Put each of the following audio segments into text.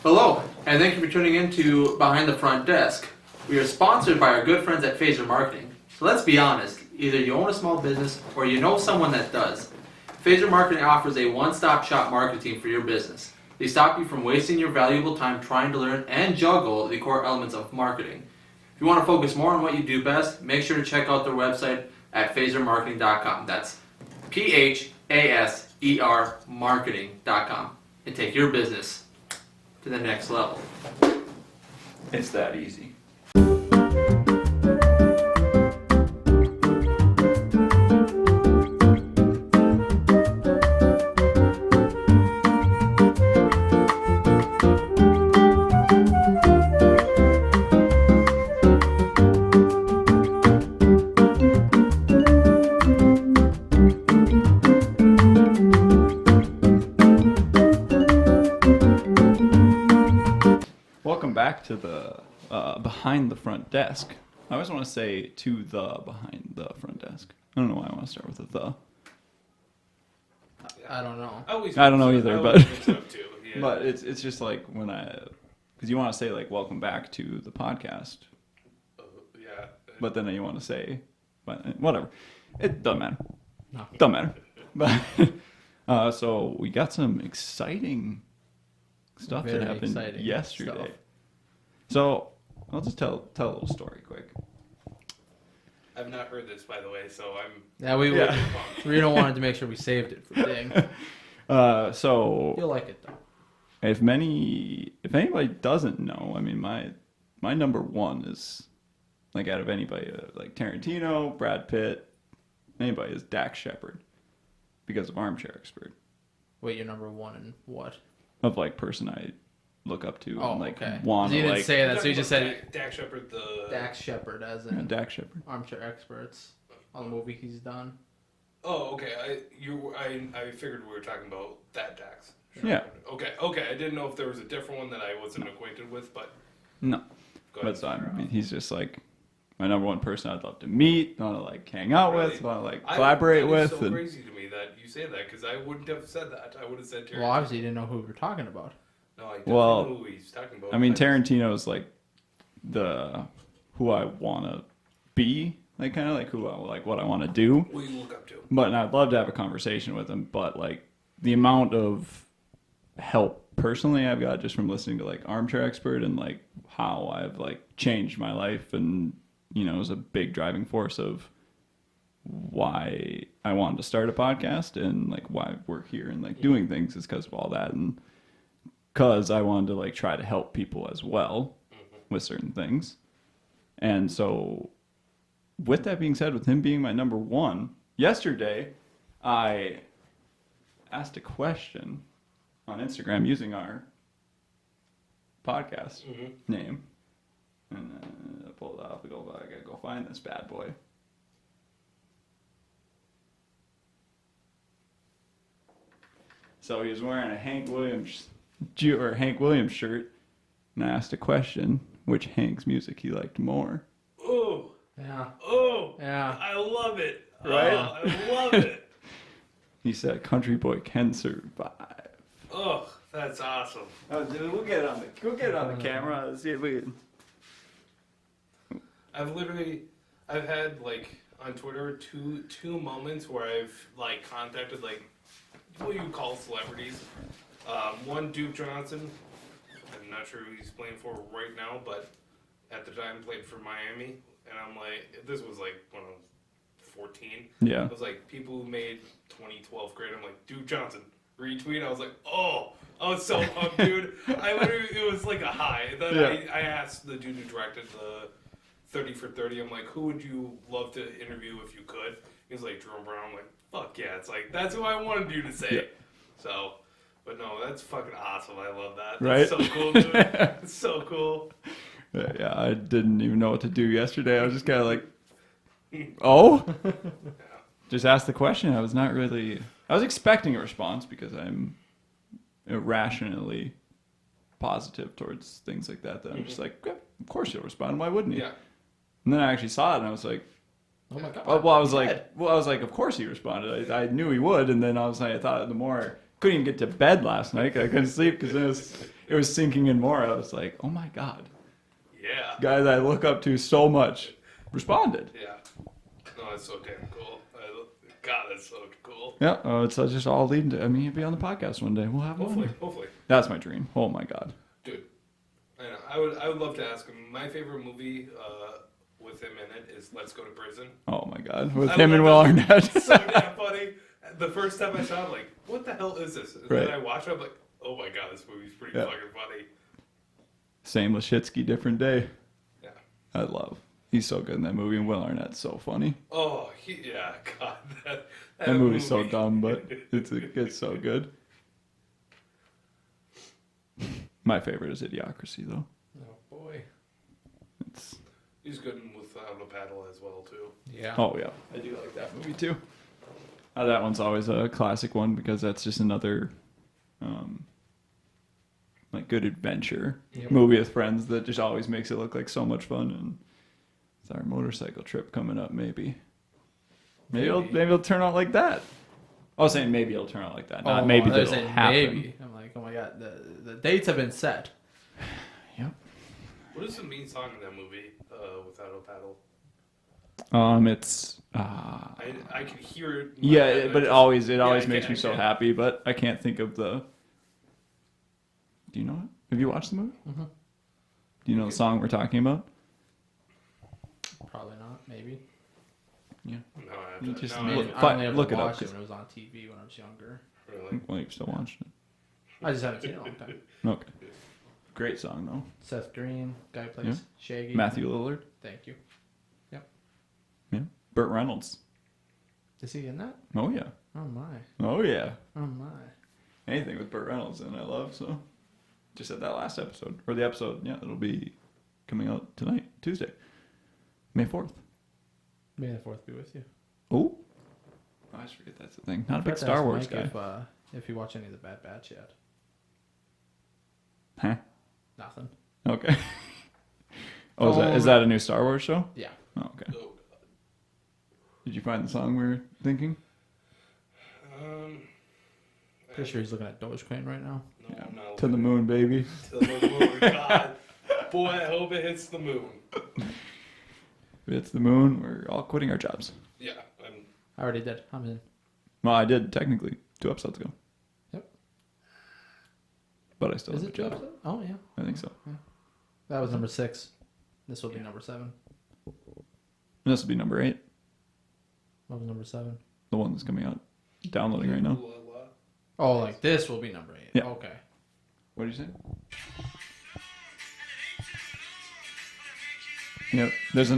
Hello, and thank you for tuning in to Behind the Front Desk. We are sponsored by our good friends at Phaser Marketing. So let's be honest, either you own a small business or you know someone that does. Phaser Marketing offers a one-stop shop marketing team for your business. They stop you from wasting your valuable time trying to learn and juggle the core elements of marketing. If you want to focus more on what you do best, make sure to check out their website at phasermarketing.com. That's P-H-A-S-E-R marketing.com. And take your business to the next level. It's that easy. Back to the behind the front desk. I always want to say to the behind the front desk. I don't know why I want to start with a the. I don't know. I don't know either, but too, yeah. but it's just like when because you want to say like welcome back to the podcast. Yeah. But then you want to say, but whatever. It doesn't matter. No. Doesn't matter. But so we got some exciting stuff Very that happened exciting yesterday. stuff. So I'll just tell a little story quick. I've not heard this, by the way, so I'm... Yeah, we don't wanted to make sure we saved it for Ding. So You'll like it, though. if anybody doesn't know, I mean, my number one is, like, out of anybody, like Tarantino, Brad Pitt, anybody is Dax Shepard because of Armchair Expert. Wait, you're number one in what? Of, like, person I look up to and, like, okay. want You to, didn't like... say that, so you just said Dax Shepard, Dax Shepard, as in Dax Shepard. Armchair Experts on the movie he's done. Oh, okay. I figured we were talking about that Dax. Yeah. Okay. I didn't know if there was a different one that I wasn't acquainted with, but... No. Go ahead. But so, I mean, he's just, like, my number one person I'd love to meet, want to, like, hang out Really? with, want to, like, collaborate with. It's so crazy to me that you say that, because I wouldn't have said that. I would have said Tarantino. Well, obviously you didn't know who we were talking about. No, I definitely know who he's talking about. I mean, Tarantino's like who I want to be, like kind of like what I want to do. Who you look up to. But I'd love to have a conversation with him. But like the amount of help personally I've got just from listening to like Armchair Expert and like how I've like changed my life and is a big driving force of why I wanted to start a podcast and like why we're here and like doing things is because of all that and. Because I wanted to like try to help people as well with certain things. And so with that being said, with him being my number one, yesterday I asked a question on Instagram using our podcast name. And I pulled it off. I gotta go find this bad boy. So he was wearing a Hank Williams shirt, and I asked a question: which Hank's music he liked more? Oh, Yeah. oh, Yeah. I love it. Right? Oh, I love it. He said, "Country Boy Can Survive." Oh, that's awesome. Oh, dude, we'll get it on the camera. Let's see if we can. I've had like on Twitter two moments where I've like contacted like what you call celebrities. One, Duke Johnson. I'm not sure who he's playing for right now, but at the time played for Miami. And I'm like, this was like when I was 14. Yeah. It was like people who made 2012 grade. I'm like, Duke Johnson, retweet. I was like, oh, I was so pumped, dude. It was like a high. And then I asked the dude who directed the 30 for 30, I'm like, who would you love to interview if you could? He was like, Jerome Brown. I'm like, fuck yeah. It's like, that's who I wanted you to say. Yeah. So... But no, that's fucking awesome. I love that. Right? That's so cool, dude. It's so cool. Yeah, I didn't even know what to do yesterday. I was just kind of like, oh? Just asked the question. I was expecting a response because I'm irrationally positive towards things like that. I'm just like, yeah, of course he'll respond. Why wouldn't he? Yeah. And then I actually saw it and I was like, Oh my god. well, I was like, of course he responded. I knew he would. And then I thought the more couldn't even get to bed last night. I couldn't sleep because it was sinking in more. I was like, oh my God. Yeah. Guys I look up to so much responded. Yeah. No, that's so damn cool. God, that's so cool. Yeah, it's just all leading to, I mean, he'll be on the podcast one day. We'll have him on Hopefully, there. hopefully. That's my dream. Oh my God. Dude, I know. I would love to ask him. My favorite movie with him in it is Let's Go to Prison. Oh my God. With I him and Will love that movie. Arnett. So damn funny. The first time I saw it, I'm like, what the hell is this? And Right. then I watched it, I'm like, oh my God, this movie's pretty Yeah. fucking funny. Same Lashitsky, different day. Yeah. I love. He's so good in that movie, and Will Arnett's so funny. Oh, yeah, God. That That movie's so dumb, but it's so good. My favorite is Idiocracy, though. Oh, boy. It's He's good in Without a Paddle as well, too. Yeah. oh yeah, I do like that movie too. That one's always a classic one because that's just another, like good adventure Yep. movie with friends that just always makes it look like so much fun. And it's our motorcycle trip coming up, maybe. Maybe it'll turn out like that. I was saying maybe it'll turn out like that. Not maybe they're it'll saying happen. maybe. I'm like, oh my God, the dates have been set. Yep. What is the main song in that movie, Without a Paddle? It's I can hear it. in my yeah, head, but I it just- always yeah, I makes can't- me so I can't. happy. But I can't think of the. Do you know it? Have you watched the movie? Mm-hmm. Do you know the song we're talking about? Probably not. Maybe. Yeah. No, I have You to, just no, I I mean, have I to- only ever look it up, watched it 'cause- when it was on TV when I was younger. really. Well, you've still watched it. I just haven't seen it in a long time. Okay. Great song though. Seth Green, guy who plays Yeah. Shaggy. Matthew Lillard. Thank you. Yeah. Burt Reynolds. Is he in that? Oh yeah. Oh my. Oh yeah. Oh my. Anything with Burt Reynolds in I love, so just at that last episode. Or the episode, yeah, it'll be coming out tonight, Tuesday. May 4th. May the 4th be with you. Oh. I always forget that's the thing. Not a big Forgot to Star ask Wars Mike guy. If you watch any of the Bad Batch yet. Huh? Nothing. Okay. Oh, is that a new Star Wars show? Yeah. Oh, okay. Oh, Did you find the song we were thinking? Pretty sure he's looking at Dogecoin right now. No, I'm not To the moon, baby. To the moon. God. Boy, I hope it hits the moon. If it's the moon, we're all quitting our jobs. Yeah. I already did. I'm in. Well, I did technically 2 episodes ago. Yep. But I still Is have a it job. Joseph? Oh yeah. I think so. That was number 6. This will be number 7. And this will be number 8, What was number 7? the one that's coming out, downloading right now. Oh, like this will be number 8. Yeah. Okay. What did you say? Yep. There's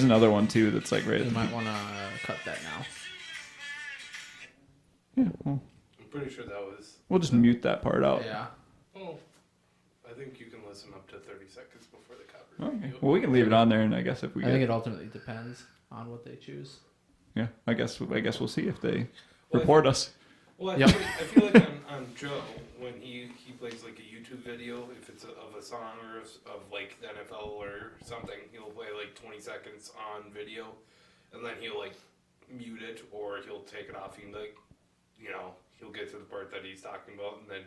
another one too that's like right You at the might want to cut that now. Yeah, well, I'm pretty sure that was. we'll just mute that part out. Yeah. Well, I think you can listen up to 30 seconds before the copyright. Okay. review. Well, we can leave it on there, and I guess if we I think get, it ultimately depends on what they choose. yeah, I guess we'll see if they Well, report us. Well, Yep. I feel like on Joe, when he plays like a YouTube video, if it's of a song or of like the NFL or something, he'll play like 20 seconds on video, and then he'll like mute it or he'll take it off. He'll like, he'll get to the part that he's talking about, and then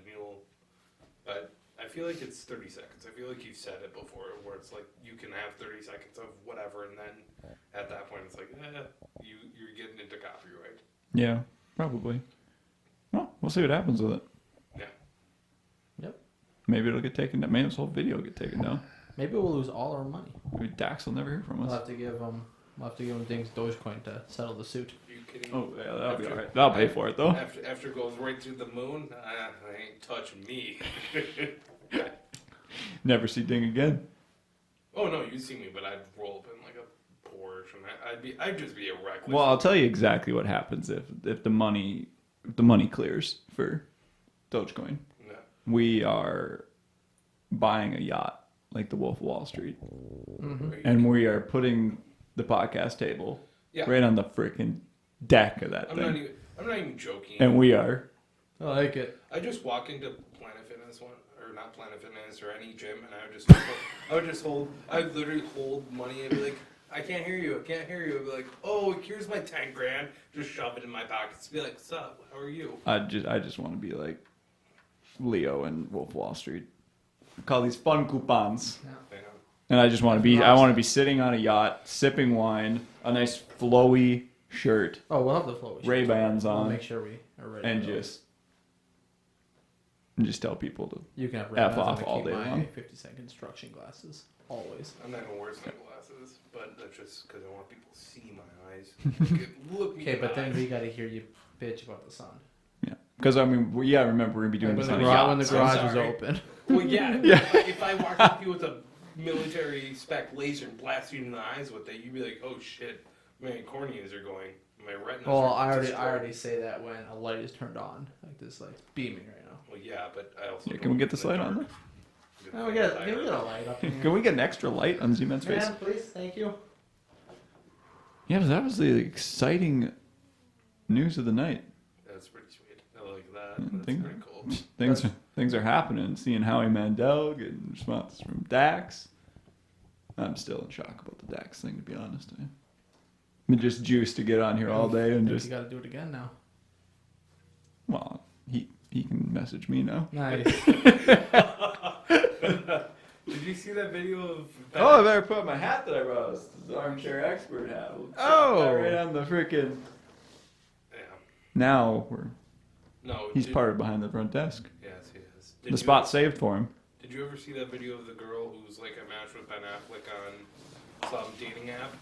but I feel like it's 30 seconds. I feel like you've said it before, where it's like you can have 30 seconds of whatever, and then at that point it's like, you're getting into copyright. Yeah, probably. Well, we'll see what happens with it. Yeah. Yep. Maybe it'll get taken down. Maybe this whole video will get taken down. Maybe we'll lose all our money. Maybe Dax will never hear from We'll us. have to give him Ding's Dogecoin to settle the suit. Are you kidding? Oh, yeah, that'll be alright. I'll pay for it, though. After it goes right through the moon, they ain't touching me. Never see Ding again. Oh no, you see me, but I'd roll up in like a Porsche, and I'd just be a reckless. Well, I'll tell you exactly what happens if the money clears for Dogecoin. No. We are buying a yacht like the Wolf of Wall Street, Mm-hmm. and we are putting the podcast table Yeah. right on the freaking deck of that I'm thing, not even joking. and we are. I like it. I just walk into Planet Fitness or not Planet Fitness or any gym, and I would literally hold money and be like, I can't hear you. I'd be like, oh, here's my 10 grand. Just shove it in my pockets. Be like, sup? How are you? I just want to be like Leo and Wolf of Wall Street. call these fun coupons. Yeah. And I just want to be, sitting on a yacht, sipping wine, a nice flowy shirt, Oh, we'll have the flow. Ray-Bans We'll on, make sure we are ready. and to go. just tell people to You can have F Ray-Bans. off I'm gonna all keep day my long. 50-cent construction glasses. Always. I'm not gonna wear sunglasses, but that's just because I want people to see my eyes. Look me Okay, in but the then eyes. we gotta hear you bitch about the sun. Because, I mean, remember, we're going to be doing When this the, on a garage, yacht. when the so- garage I'm was sorry. open. Well, yeah. Yeah. If I walked up to you with a military spec laser and blast you in the eyes with it, you'd be like, "Oh shit, my corneas are going, my retinas." Well, are I destroyed." already say that when a light is turned on, like this, like beaming right now. Well, yeah, but I also. Yeah, can we get this light on there? Oh, we got a light up in here. Can we get an extra light on Z-Man's face? Man, please, thank you. Yeah, that was the exciting news of the night. That's pretty sweet. I like that. Yeah, That's pretty cool. Things are happening. Seeing Howie Mandel getting responses from Dax. I'm still in shock about the Dax thing, to be honest. I'm just juiced to get on here all day and just. You gotta do it again now. Well, he can message me now. Nice. Did you see that video of? Oh, I better put my hat that I brought. This is the Armchair expert hat. We'll chuck Oh. that right on the freaking. Yeah. Now No. he's part behind the front desk. Yes, he is. The spot's saved for him. Did you ever see that video of the girl who's like a match with Ben Affleck on some dating app?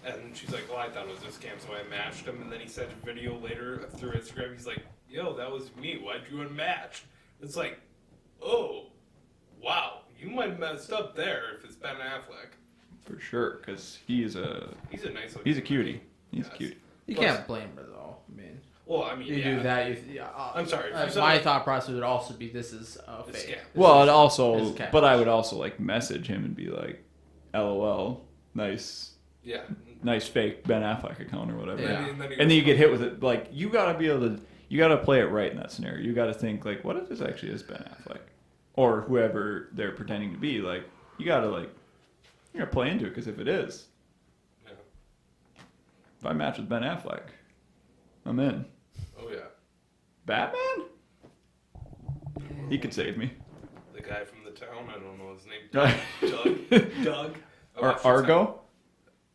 And she's like, "Well, I thought it was a scam, so I matched him." And then he sent a video later through Instagram. He's like, "Yo, that was me. Why'd you unmatch?" It's like, oh, wow, you might have messed up there if it's Ben Affleck. For sure, because he's a He's a nice. cutie. He's a Yes. cutie. You Plus- can't blame her though. I mean, Well, I mean, you yeah. do that. I'm sorry. My thought process would also be this is a It's fake. scam. Well, it This also, is catfish. but I would also like message him and be like, "LOL, nice Yeah. fake Ben Affleck account or whatever." Yeah. And then And then you get hit with it. Like you gotta be able to, you gotta play it right in that scenario. You gotta think like, what if this actually is Ben Affleck, or whoever they're pretending to be? Like you gotta play into it because if it is, Yeah. if I match with Ben Affleck, I'm in. Oh yeah. Batman? He could save me. The guy from the town. I don't know his name. Right. Doug. Or Argo?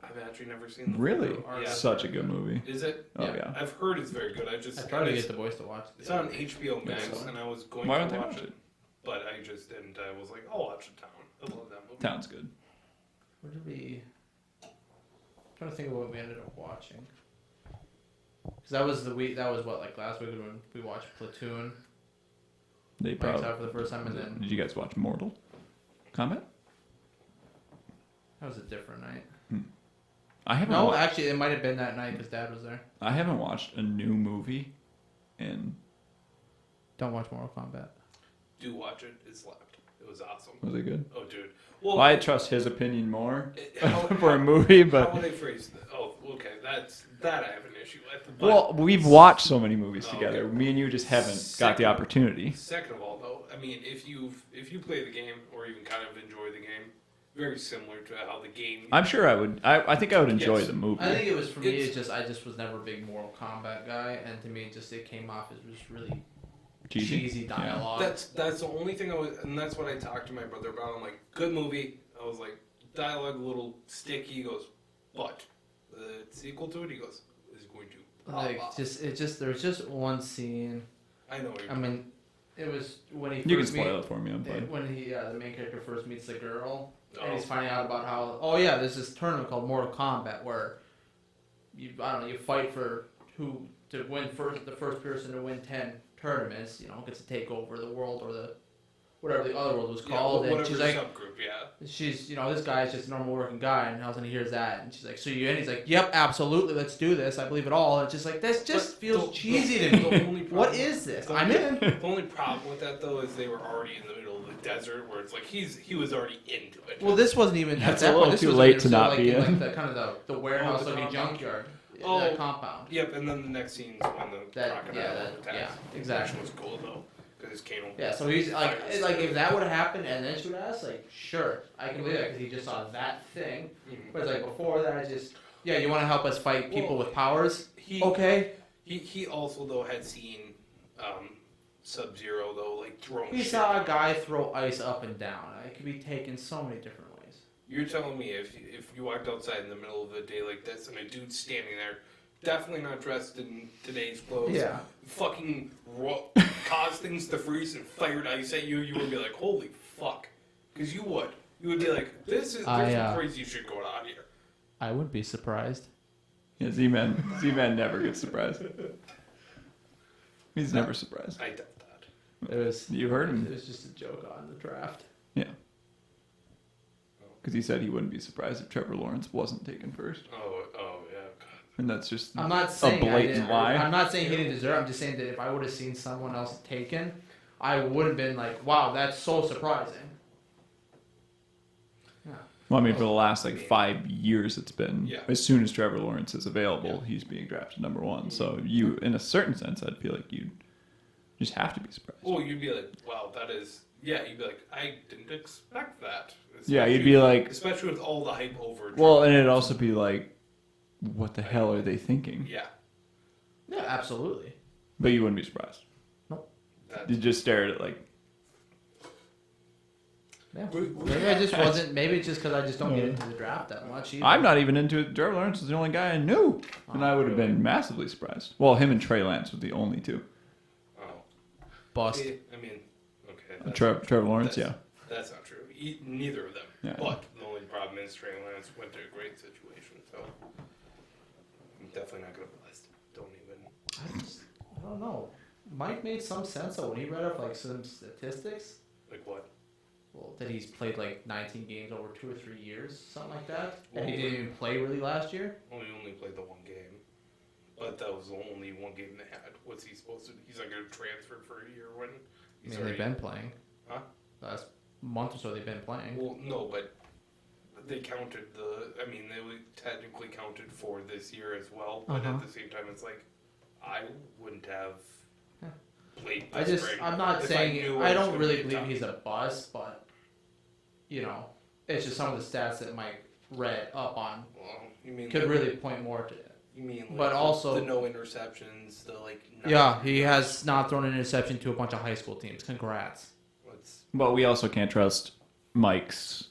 I've actually never seen the Really? Argo. Yeah. Such a good movie. Is it? Oh yeah. I've heard it's very good. I I just tried to get the boys to watch it. It's on HBO Max, Yeah, so- and I was going Why to don't they watch watch it, it? but I just didn't. I was like, I'll watch The Town. I love that movie. Town's good. What did we? I'm trying to think of what we ended up watching. Because that was the week. That was what, like last week when we watched Platoon. They Mike's probably. out for the first time, and then Did you guys watch Mortal Kombat? that was a different night. I haven't. No, wa- actually, it might have been that night because Dad was there. I haven't watched a new movie in. Don't watch Mortal Kombat. Do watch it. It slapped. It was awesome. Was it good? Oh, dude. Well, I trust his opinion more how, for a movie, how but would I phrase that? Oh, okay. That I have an issue with. But well, we've watched so many movies Oh, together. okay. Me and you just haven't got the Second- opportunity. Second of all, though, I mean, if you play the game or even kind of enjoy the game, very similar to how the game. I'm sure I would. I think I would enjoy Yes. the movie. I think it was for me. It's- It's just I just was never a big Mortal Kombat guy, and to me, just it came off as just really cheesy Yeah. dialogue. That's the only thing I was, and that's what I talked to my brother about. I'm like, good movie. I was like, dialogue a little sticky. He goes, but the sequel to it, he goes, is going to. Blah, Like blah. there was just one scene. I know. What you're I mean, it was when he You can first spoil it for me. I'm fine. when the main character first meets the girl, and Oh. he's finding out about how there's this tournament called Mortal Kombat where you fight for who to win first. The first person to win 10 tournaments, gets to take over the world or the whatever the other world was called. whatever and she's the like, subgroup, yeah. she's this guy's just a normal working guy, and all of a sudden he hears that, and she's like, so you? And he's like, yep, absolutely, let's do this. I believe it all. And it's just like this just But feels the- cheesy the- to me. the only What problem- is this? the- I'm in. The only problem with that though is they were already in the middle of the desert, where it's like he was already into it. Well, this wasn't even That's at that a little point. This too was late like, to not be in. in. Like the kind of the warehouse looking compound. junkyard. Oh. That compound. Yep, and then the next scene's when the crocodile attacks. Exactly. Which was cool though, because Kano. Yeah, so he's like if that would have happened and then she would ask, like, sure, I can believe that because he just saw that thing. Mhm. But it's like before that, I just you want to help us fight people Well, with powers? He Okay. He also though had seen Sub-Zero though, like throwing He shit. saw a guy throw ice up and down. It could be taken so many different ways. You're telling me if you walked outside in the middle of the day like this and a dude's standing there, definitely not dressed in today's clothes, Yeah. fucking cause things to freeze and fired ice at you, you would be like, holy fuck. Because you would. You would be like, there's some crazy shit going on here. I wouldn't be surprised. Yeah, Z-Man never gets surprised. He's never surprised. I doubt that. It was. You heard him. It was just a joke on the draft. Yeah. Because he said he wouldn't be surprised if Trevor Lawrence wasn't taken first. Oh, yeah, God. And that's just I'm not saying a blatant lie. I'm not saying he didn't deserve it. I'm just saying that if I would have seen someone else taken, I would have been like, wow, that's so surprising. Yeah. Well, I mean, for the last 5 years, it's been as soon as Trevor Lawrence is available, he's being drafted number one. So you, in a certain sense, I'd feel like you'd just have to be surprised. Well, you'd be like, wow, that is... Yeah, you'd be like, I didn't expect that. Yeah, you'd be like... Especially with all the hype over... Well, and it'd also be like, what the hell are they thinking? Yeah. Yeah, absolutely. But you wouldn't be surprised. Nope. You'd just stare at it like... Yeah. Maybe I just wasn't. Maybe it's just because I just don't get into the draft that much either. I'm not even into it. Trevor Lawrence is the only guy I knew. And I would have been massively surprised. Well, him and Trey Lance were the only two. Oh. Bust. I mean, okay. Trevor Lawrence, yeah. That's not true. Neither of them. Yeah. But the only problem is Trey Lance went to a great situation, so I'm definitely not going to blast. Don't even. I don't know. Mike made some sense though when he read up some statistics. Like what? Well, that he's played 19 games over 2 or 3 years, something like that. And he didn't even play really last year. Well, he only played the one game. But that was the only one game they had. What's he supposed to do? He's not going to transfer for a year when he's They've been playing. Huh? Last month or so they've been playing. Well, no, but they counted they technically counted for this year as well. But at the same time, it's like, I wouldn't have played this spring I'm not if saying, knew I was don't gonna really be believe tough. he's a bust, but, it's just some of the stats that Mike read up on Well, you mean could really point more to it. You mean but also the no interceptions, the Yeah, he has not thrown an interception to a bunch of high school teams. Congrats. But we also can't trust Mike's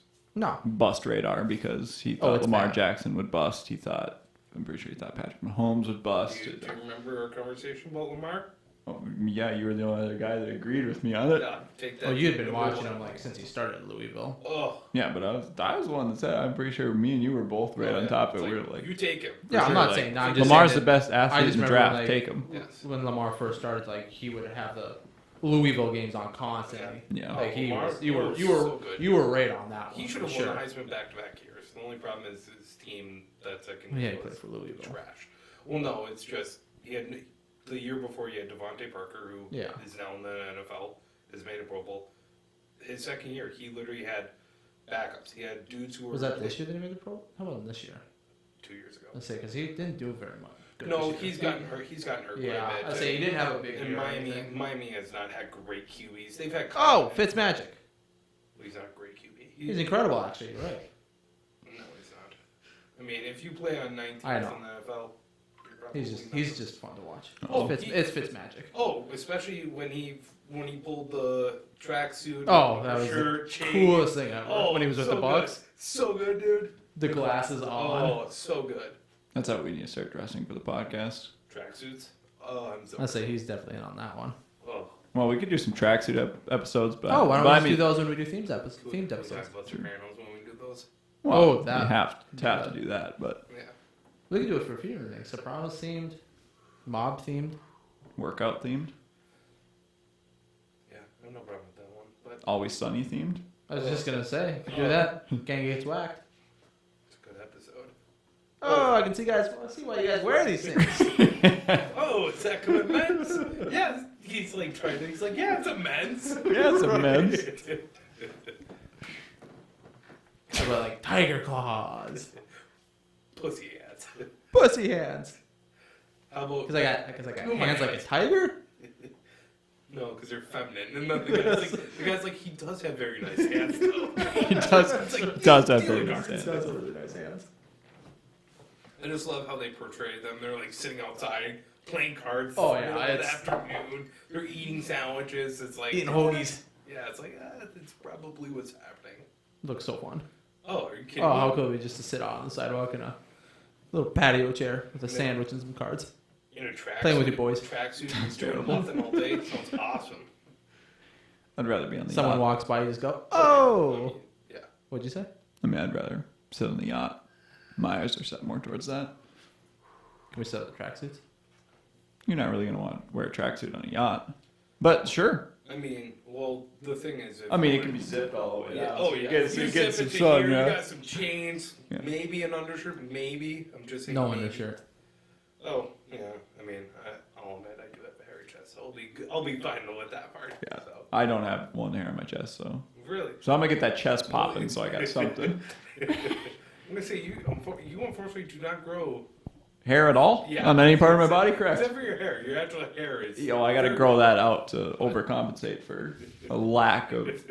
bust radar because he thought Lamar Jackson would bust. I'm pretty sure he thought Patrick Mahomes would bust. Do you remember our conversation about Lamar? Oh, yeah, you were the only other guy that agreed with me on it. Yeah, take that. Oh, you'd been watching him since he started at Louisville. Oh. Yeah, but I was the one that said I'm pretty sure me and you were both right on top of it. We were like, you take him. Yeah, I'm not saying not. Lamar's the best athlete in the draft. Take him. Yes. When Lamar first started, he would have the Louisville games on constantly. Yeah. You were right on that one. He should have won the Heisman back-to-back years. The only problem is his team that second year was for Louisville. Trash. Well, no, it's just he had the year before he had Devontae Parker, who is now in the NFL, has made a Pro Bowl. His second year, he literally had backups. He had dudes who were. Was that this year that he made the Pro? How about this year? 2 years ago. Let's say because he didn't do very much. No, he's gotten hurt. He's gotten hurt. Yeah, quite a bit. I say he didn't have a big And year. Miami has not had great QBs. They've had. Fitzmagic. He's not a great QB. He's incredible, actually. You're right. No, he's not. I mean, if you play on 19th in the NFL, you're probably he's just fun to watch. Oh, it's Fitzmagic. Oh, especially when he pulled the tracksuit. Oh, that was shirt, the chain. coolest thing ever. When he was with the Bucks. Good. So good, dude. The glasses on. Oh, so good. That's how we need to start dressing for the podcast. Tracksuits. Oh, I'm so. I'd say he's definitely in on that one. Oh. Well, we could do some tracksuit episodes, but why don't we do those when we do themed episodes? We talk about Sopranos when we do those. Well, that we have to do that, but Yeah. we could do it for a few different things. Sopranos themed, mob themed, workout themed, Yeah, I have no problem with that one. But Always Sunny themed. I was just gonna say, if you do that, gang gets whacked. it's a good episode. Oh, I can see why you guys wear these things. Oh, is that coming men's? Yeah, he's trying to. He's like, yeah, it's a men's. Yeah, it's a men's. How about tiger claws, Pussy hats. pussy hands? How about? Because I got hands like a tiger. No, because they're feminine. And then the guy's like, he does have very nice hands, though. He does have very nice hands. really nice hands. I just love how they portray them. They're sitting outside playing cards. Oh, in the yeah, middle of the it's- afternoon. They're eating sandwiches. It's like Eating hoagies. Yeah, it's like it's probably what's happening. Looks so fun. Oh, are you kidding? Oh, me? how cool would it be just to sit out on the sidewalk in a little patio chair with a sandwich and some cards. In a tracksuit. Playing with your boys. Tracksuit and doing nothing all day. Sounds awesome. I'd rather be on the Someone yacht. walks by, you just go, I oh! mean, yeah. What'd you say? I mean, I'd rather sit on the yacht. My eyes are set more towards that. Can we set up the tracksuits? You're not really gonna want to wear a tracksuit on a yacht, but sure. I mean, well, the thing is, if I mean, it we're- can be zipped all the way Yeah. down. Oh so yeah. you get, so you get zip some it to sun. here, Yeah. You got some chains. Yeah. Maybe an undershirt. Maybe I'm just saying. No maybe. undershirt. Oh yeah. I mean, I'll admit I do have a hairy chest, so I'll be fine with that part. Yeah. So. I don't have one hair on my chest, so Really. I'm gonna get that chest popping, so I got something. I'm gonna say you unfortunately do not grow. Hair at all on any part of my body, correct? Except for your hair. Your actual hair is. Yo, I gotta grow that out to overcompensate for a lack of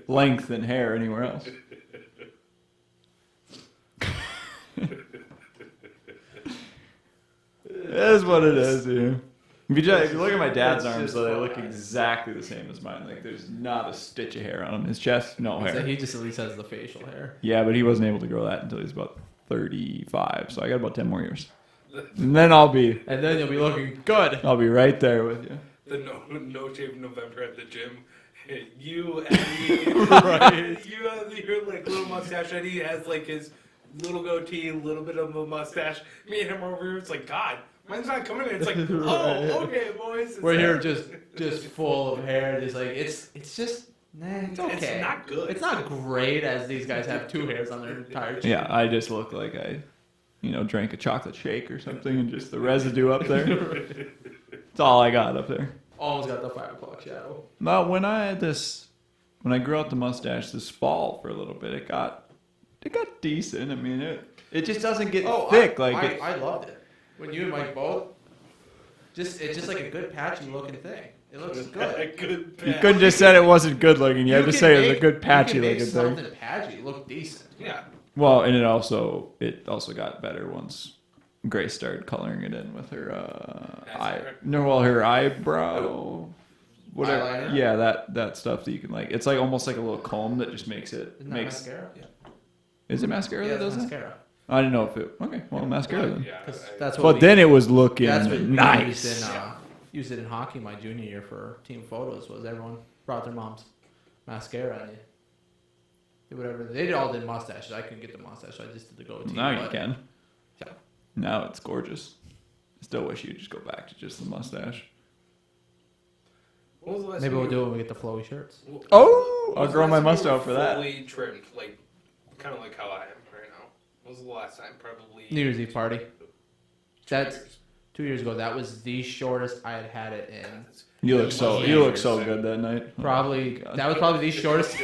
length and hair anywhere else. It is what it is, yeah. If you look at my dad's It's arms, just though, they fun. look exactly the same as mine. Like, there's not a stitch of hair on him. His chest, no So hair. he just at least has the facial hair. Yeah, but he wasn't able to grow that until he's about 35. So I got about 10 more years. And then I'll be And then you'll be looking good. right there with you. The no shave November at the gym. You, Eddie, Right. You have your like little mustache. Eddie has like his little goatee, a little bit of a mustache. Me and him are over here. It's like God, mine's not coming in. It's like, oh, okay, boys. It's We're here like- just full of hair. Just like it's just it's okay. It's not good. It's not great as these guys have two hairs on their entire chin. Yeah, I just look like I, drank a chocolate shake or something and just the residue up there. That's all I got up there. Almost got the 5 o'clock shadow. But when I grew out the mustache this fall for a little bit, it got decent. I mean, it just doesn't get thick. I loved it. When you and Mike both, it's just like a good patchy looking thing. It looks good. Good. You couldn't just said it wasn't good looking. You had to can say it was a make- good patchy you can make looking thing. something patchy look decent. Yeah. Well, and it also got better once Grace started coloring it in with her her eyebrow, whatever. Eyeliner? Yeah, that stuff that you can it's like almost like a little comb that just makes it Isn't that mascara? Yeah. Is it mascara that does it's it? mascara. I didn't know if it. Okay, well, mascara then. Yeah. 'Cause I- that's what But we, then it was looking that's what we nice. used it in hockey my junior year for team photos. Was everyone brought their mom's mascara and you did whatever they all did mustaches. I couldn't get the mustache, so I just did the goatee. Now you but- can. Yeah. Now it's gorgeous. I still wish you'd just go back to just the mustache. When was the last Maybe time we'll you- do it when we get the flowy shirts. Oh, when I'll was the grow last my time you mustache were for that. Fully trimmed, like kind of like how I am right now. When was the last time? Probably New Year's Eve party. 2 That's years. 2 years ago. That was the shortest I had it in. You look so Yeah. good that night. Probably Oh, God. that was probably the shortest.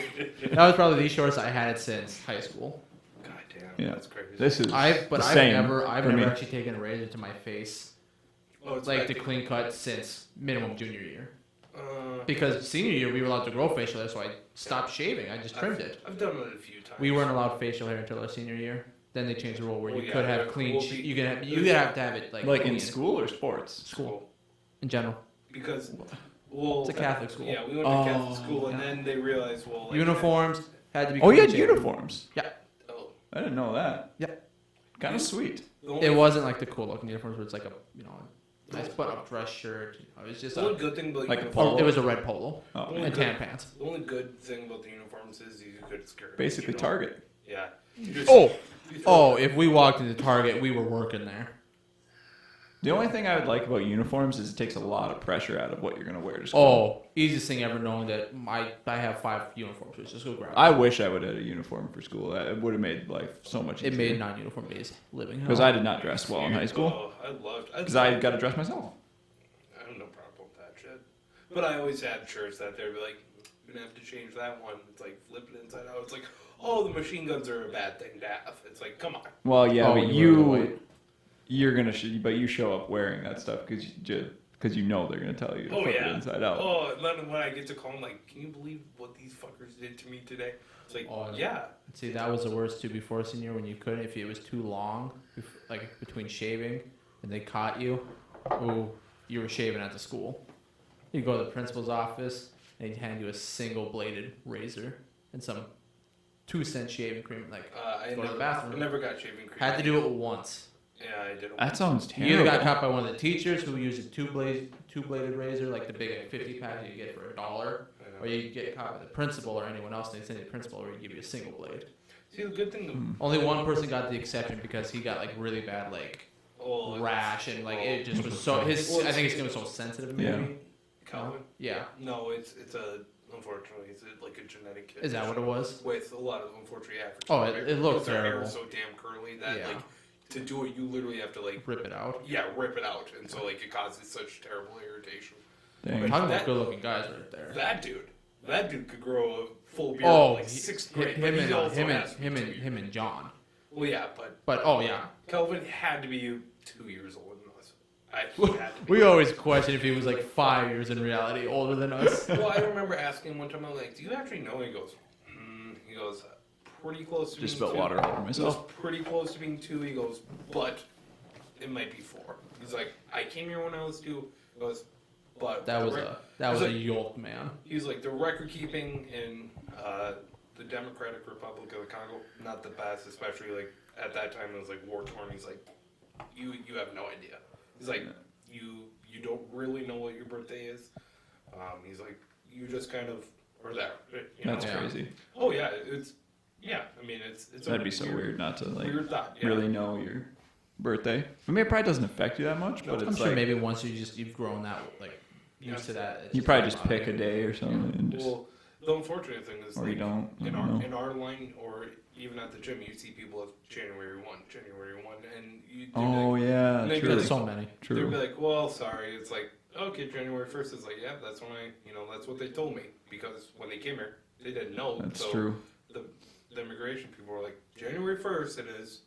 That was probably the shortest I had it since high school. God damn, Yeah. that's crazy. This is I've the same I've for never me. actually taken a razor to my face it's like back the to- clean cut since minimum junior year. Uh, Because senior year we were allowed to grow facial hair, so I stopped shaving. I just trimmed it. I've done it a few times. We weren't allowed facial hair until our senior year. Then they changed the rule where Well, you yeah, could have yeah, clean. well, You can have to have it like like clean. in school or sports. School in general. Because well, It's a Catholic school. Yeah, we went to Oh, Catholic school, and yeah. then they realized well, like, Uniforms had to be. Oh, you clean had shaven. uniforms. Oh, I didn't know that. Yeah. Kind of sweet. the only, It wasn't like the cool looking uniforms where it's like a nice button up dress shirt. It was just the only good thing about like a uniforms, polo. it was a red polo Oh, Only and good- tan pants. the only good thing about the uniforms is you could scare. basically you know? Target. Yeah. You just- Oh, you throw oh! it- If we walked into Target, we were working there. The only thing I would like about uniforms is it takes a lot of pressure out of what you're gonna wear to school. Oh, easiest thing ever knowing that I have 5 uniforms. So just go grab. I wish I would have had a uniform for school. It would have made life so much It easier. made non-uniform days living. Because I did not dress well in high school. Oh, I loved. Because I got to dress myself. I have no problem with that shit. But I always had shirts that they'd be like, you're gonna have to change that one. It's like flip it inside out. It's like, oh, the machine guns are a bad thing to have. It's like, come on. Well, yeah, Oh, but you were the white. you're gonna but you show up wearing that stuff because you know they're gonna tell you to Oh flip yeah. it inside out. Oh, and then when I get to call, I'm like, can you believe what these fuckers did to me today? It's like, Oh, yeah. See, that was the worst too before senior when you couldn't if it was too long, like between shaving, and they caught you. who you were shaving at the school. You go to the principal's office and he'd hand you a single-bladed razor and some 2-cent shaving cream. Like, go to the bathroom. I never got shaving cream. Had to do it once. Yeah, I did it That once. sounds You terrible. either got caught by one of the teachers who used a two-bladed razor, like the big 50-pack you get for $1, or you get caught by the principal or anyone else, and they send you the principal or you give you a single blade. See, the good thing... Only one person got the exception because he got like really bad like rash and like it just was so his. I think his skin was so sensitive. Maybe. Yeah. Calvin? Yeah. No, it's unfortunately, it's like a genetic Is that what it was? With a lot of, unfortunately, African. Oh, it looked their hair terrible. is so damn curly that, Yeah. like, to do it, you literally have to, like... Rip it out. Yeah, rip it out. And so, like, it causes such terrible irritation. Dang. Talking that- about good-looking guys right there. That dude could grow a full beard Oh, in, like, 6th grade. but he him also has to be 2 years. and John. Well, yeah, But oh yeah, Kelvin had to be 2 years older than us. He had to be. we always question if he was like 5 years in reality older than us. Well, I remember asking him one time, I'm like, do you actually know? He goes, pretty close to Just being spilled 2. water all over He goes, myself. pretty close to being 2. He goes, but it might be 4. He's like, I came here when I was 2. He goes, but That was a like- yolk man. He's like, the record keeping in the Democratic Republic of the Congo, not the best, especially like at that time it was like war torn. He's like, you have no idea. He's like, you don't really know what your birthday is. He's like, you just kind of are there. That's Yeah. crazy. Oh yeah, I mean it's That'd be so weird not to like weird thought. Yeah. really know your birthday. I mean, it probably doesn't affect you that much, but I'm it's sure like maybe once you've grown that like used to that. it's you probably not just bothering pick a you. day or something and just Well, the unfortunate thing is, or like, you don't. I in don't know. in our line or even at the gym, you see people of January 1, and you. Oh yeah, and they'd be true. like, So many. They'd be True. like, well, sorry. It's like, okay, January 1st is like, yeah, that's when that's what they told me. Because when they came here, they didn't know. That's so true. The immigration people were like, January 1st it is.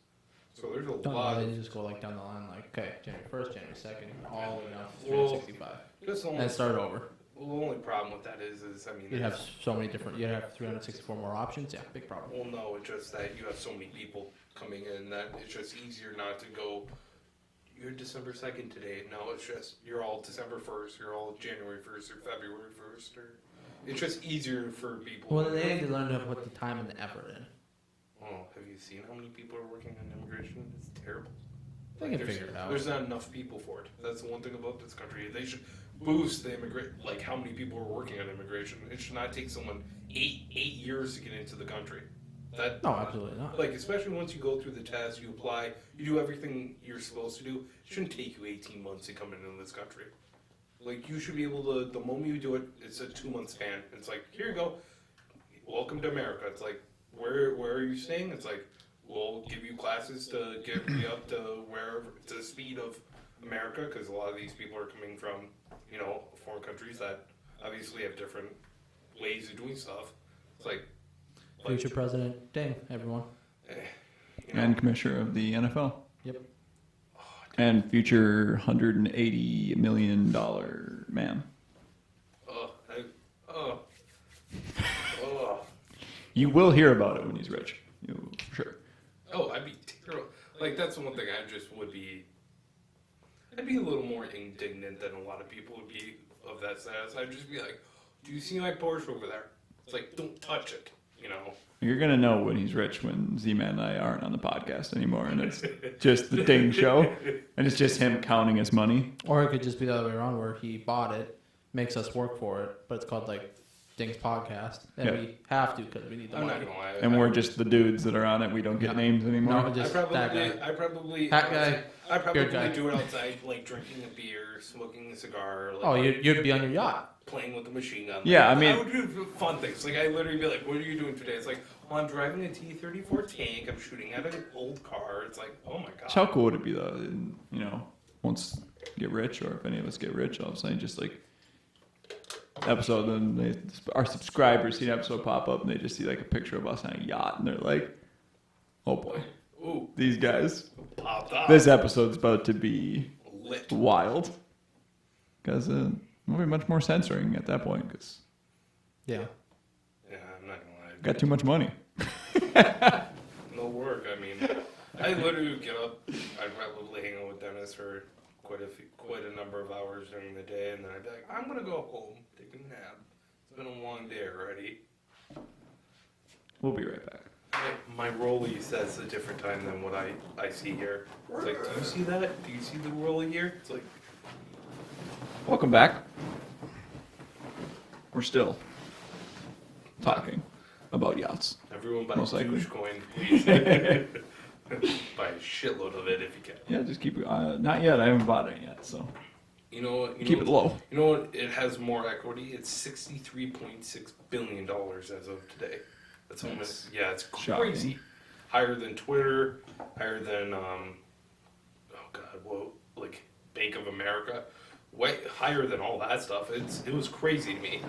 So there's a Don't lot know, of... they just go like down the line, like okay, January 1st, January 2nd, all the way down to Well, 365, Just the and only, start over. the only problem with that is I mean... You'd have so many different. You'd have 364 more options. Yeah, big problem. Well, no, it's just that you have so many people coming in that it's just easier not to go, you're December 2nd today. No, it's just, you're all December 1st, you're all January 1st or February 1st. Or it's just easier for people. Well, they need to learn to put the time and the effort in. Oh, have you seen how many people are working on immigration? It's terrible. They can there's, figure it out. There's not enough people for it. That's the one thing about this country. They should boost the like how many people are working on immigration. It should not take someone eight years to get into the country. That No, absolutely not. Like, especially once you go through the test, you apply, you do everything you're supposed to do. It shouldn't take you 18 months to come into this country. Like, you should be able to, the moment you do it, it's a 2-month span. It's like, here you go. Welcome to America. It's like, where are you staying? It's like, we'll give you classes to get you up to wherever, to the speed of America, because a lot of these people are coming from, foreign countries that obviously have different ways of doing stuff. It's like, Future President Ding, everyone. And commissioner of the NFL. Yep. And future $180 million man. You will hear about it when he's rich. You will, for sure. Oh, I'd be terrible. Like, that's the one thing I just would be. I'd be a little more indignant than a lot of people would be of that status. I'd just be like, do you see my Porsche over there? It's like, don't touch it, You're going to know when he's rich when Z-Man and I aren't on the podcast anymore. And it's just the Ding show. And it's just him counting his money. Or it could just be the other way around, where he bought it, makes us work for it, but it's called like Ding's podcast, and Yeah. we have to because we need the I'm not money. gonna lie. And we're just the dudes that are on it. We don't get No. names anymore. No, just that guy. I probably Beard guy. do it outside, like drinking a beer, smoking a cigar. Like, Oh, you'd be on your yacht. playing with a machine gun. Yeah, I mean- I would do fun things. Like, I literally be like, what are you doing today? It's like, well, I'm driving a T-34 tank. I'm shooting at an old car. It's like, oh my god. How cool would it be, though, once you get rich, or if any of us get rich, all of a sudden just like episode, then our subscribers see an episode pop up and they just see like a picture of us on a yacht and they're like, oh boy, Ooh, these guys, popped off. this episode's about to be Lit. wild. Because there'll be much more censoring at that point because Yeah. Yeah, I'm not gonna lie. got too much money. No work. I mean, I literally would get up. I'd probably hang out with Dennis for quite a number of hours during the day, and then I'd be like, I'm gonna go home, take a nap. It's been a long day already. We'll be right back. My rollie says a different time than what I see here. It's like, do you see that? Do you see the rollie here? It's like, Welcome back. We're still talking about yachts. everyone buy Most likely. Dogecoin, please. Buy a shitload of it if you can. Yeah, just keep it. Not yet. I haven't bought it yet, so keep it low. You know what? It has more equity. It's $63.6 billion as of today. That's almost, yeah, it's crazy. Shocking. Higher than Twitter, higher than, like Bank of America. Way higher than all that stuff. It was crazy to me.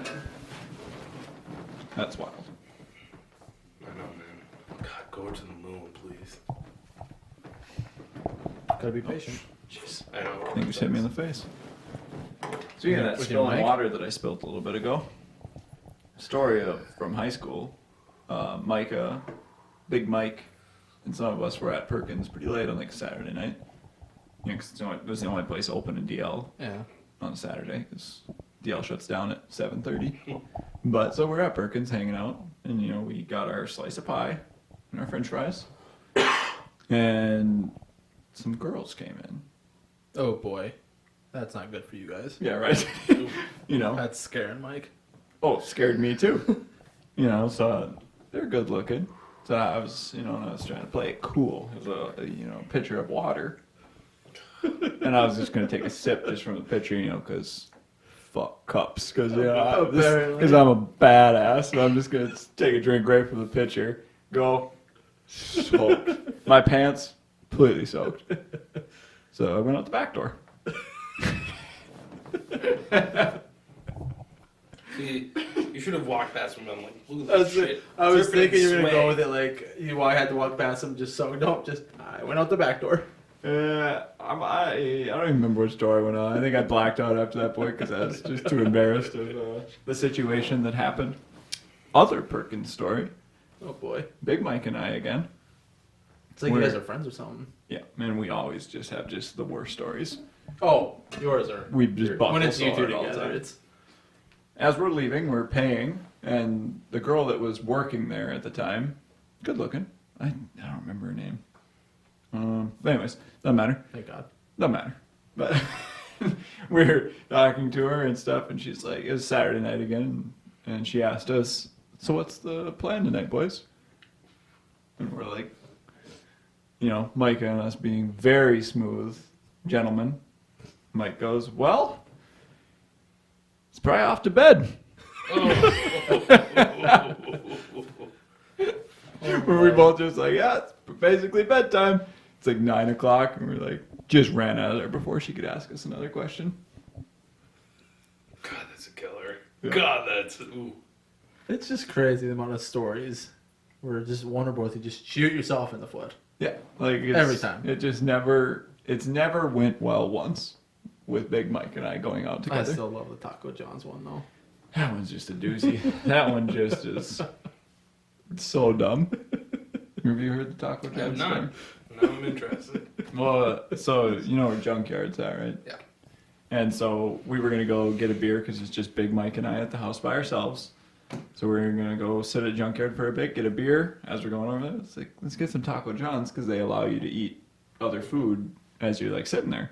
That's wild. I know, man. God, go to the moon, please. Gotta be patient. Jeez. I know. I think you just hit me in the face. Speaking of that With your spilling mic? water that I spilled a little bit ago, story from high school. Micah, Big Mike, and some of us were at Perkins pretty late on like a Saturday night. You know, 'cause it was the only place open in DL Yeah. on a Saturday because DL shuts down at 7:30. But so we're at Perkins hanging out, and you know we got our slice of pie and our French fries, and some girls came in. Oh boy, that's not good for you guys. Yeah, right. You know. That's scaring Mike. Oh, scared me too. You know, so they're good looking. So I was, you know, and I was trying to play it cool. It was a you know, pitcher of water. And I was just going to take a sip just from the pitcher, you know, because fuck cups. Because, you know, because I'm a badass. So I'm just going to take a drink right from the pitcher. Go. Soaked. My pants, completely soaked. So I went out the back door. See, you should have walked past him and I'm like, look at That's that it. shit. I was Dripping thinking you were gonna sway. go with it like you had to walk past him just so no, just I went out the back door. I don't even remember which door I went on. I think I blacked out after that point because I was just too embarrassed of the situation that happened. Other Perkins story. Oh boy. Big Mike and I again. It's like Where- you guys are friends or something. Yeah, man, we always just have just the worst stories. Oh, yours are. We just buckle when it's so you two hard all the together, time. it's As we're leaving, we're paying, and the girl that was working there at the time, good looking. I don't remember her name. But anyways, doesn't matter. thank God. Doesn't matter. But we're talking to her and stuff, and she's like, it was Saturday night again, and she asked us, so what's the plan tonight, boys? And we're like, you know, Micah and us being very smooth gentlemen. Mike goes, well, it's probably off to bed. Where we both just like, yeah, it's basically bedtime. It's like 9 o'clock, and we're like, just ran out of there before she could ask us another question. God, that's a killer. Yeah. God, that's ooh. It's just crazy the amount of stories where just one or both you just shoot yourself in the foot. Yeah, like it's, Every time. It's never went well once with Big Mike and I going out I together. still love the Taco John's one though. That one's just a doozy. That one just is so dumb. Have you heard the Taco I'm John's not. story? Now I'm interested. Well, so you know where Junkyard's at, right? Yeah. And so we were gonna go get a beer because it's just Big Mike and I at the house by ourselves. So we're gonna go sit at Junkyard for a bit, get a beer. As we're going over there, it's like let's get some Taco John's because they allow you to eat other food as you're like sitting there.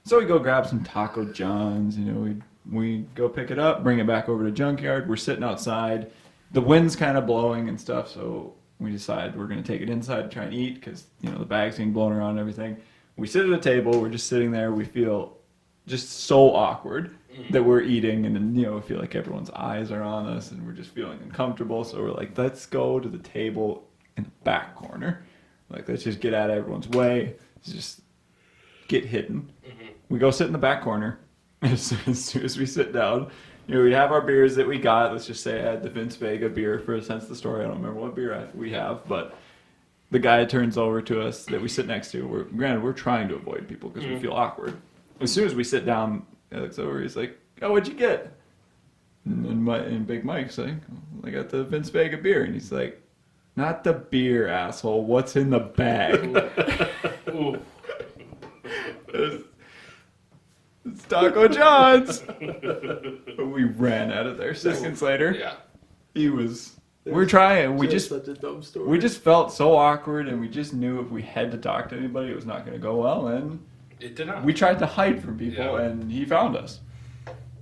So we go grab some Taco John's. You know, we go pick it up, bring it back over to Junkyard. We're sitting outside. The wind's kind of blowing and stuff, so we decide we're gonna take it inside and try and eat because you know the bag's being blown around and everything. We sit at a table. We're just sitting there. We feel just so awkward that we're eating, and then you know we feel like everyone's eyes are on us, and we're just feeling uncomfortable. So we're like, let's go to the table in the back corner. Like, let's just get out of everyone's way. Let's just get hidden. We go sit in the back corner. As soon as we sit down, you know, we have our beers that we got. Let's just say I had the Vince Vega beer for a sense of the story. I don't remember what beer we have, but the guy turns over to us that we sit next to. We're trying to avoid people because we feel awkward. As soon as we sit down, he looks over. He's like, "Oh, what'd you get?" And Big Mike's like, "I got the Vince Vega beer." And he's like, "Not the beer, asshole. What's in the bag?" Ooh. Taco John's. We ran out of there seconds later. Yeah. We're trying. We just such a dumb story. we just felt so awkward, and we just knew if we had to talk to anybody, it was not going to go well. And It did not. we tried to hide from people, Yeah. and he found us.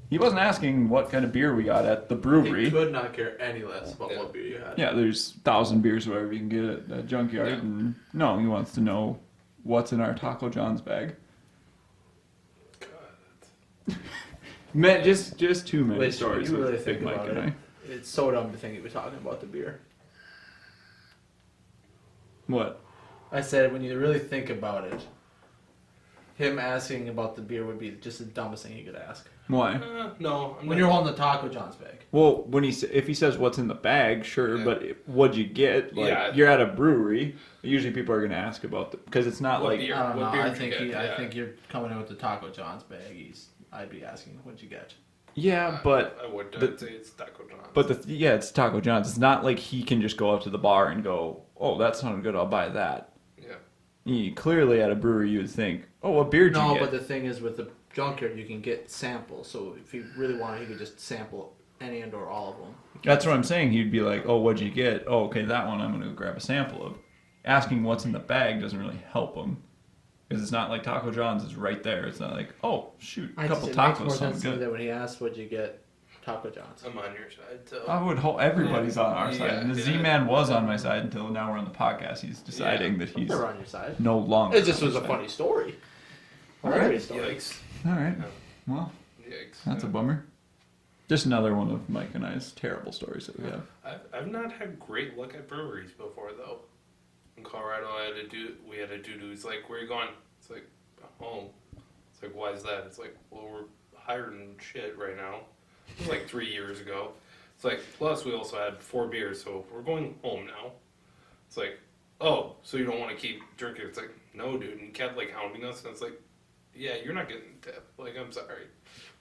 He wasn't asking what kind of beer we got at the He brewery. could not care any less about Yeah. what beer you had. Yeah, there's 1,000 beers whatever you can get at that junkyard, Yeah. and no, he wants to know what's in our Taco John's bag. God, Man, just too many Wait, stories you with really Big think Mike about and it? I. It's so dumb to think he was talking about the beer. What? I said when you really think about it, him asking about the beer would be just the dumbest thing he could ask. Why? no. When you're holding the Taco John's bag. Well, if he says what's in the bag, sure, Yeah. but what'd you get? Like, Yeah. you're at a brewery. Usually, people are gonna ask about because it's not What like beer? I don't know. What beer I did you think get? I Yeah. think you're coming in with the Taco John's bag. I'd be asking, what'd you get? yeah, but I would the- say it's Taco John's. but it's Taco John's. It's not like he can just go up to the bar and go, "Oh, that sounded good. I'll buy that." yeah. Clearly, at a brewery, you would think, "Oh, what beer did you No, get?" but the thing is, with the junkyard, you can get samples. So if he really wanted, he could just sample any and or all of them. That's what I'm saying. He'd be like, "Oh, what'd you get? Oh, okay, that one I'm gonna go grab a sample of." Asking what's in the bag doesn't really help him because it's not like Taco John's is right there. It's not like, "Oh, shoot, a couple It makes tacos more sound sense to me good." that when he asked, "What'd you get?" Taco John's. I'm on your side. So. I would hope everybody's on our side. Yeah, And the yeah. Z-Man was on my side until now we're on the podcast. He's deciding that he's They're on your side. no longer. It just on was a our funny story. All right. Hilarious story. Yikes. side. All right. Well, Yikes. that's a bummer. Just another one of Mike and I's terrible stories that we have. I've not had great luck at breweries before though. In Colorado, we had a dude who's like, "Where you going?" It's like, "Home." It's like, "Why is that?" It's like, "Well, we're hiring shit right now." It was like 3 years ago. It's like, plus we also had 4 beers, so we're going home now. It's like, "Oh, so you don't want to keep drinking?" It's like, "No, dude." And he kept like hounding us, and it's like, "Yeah, you're not getting a tip. Like, I'm sorry.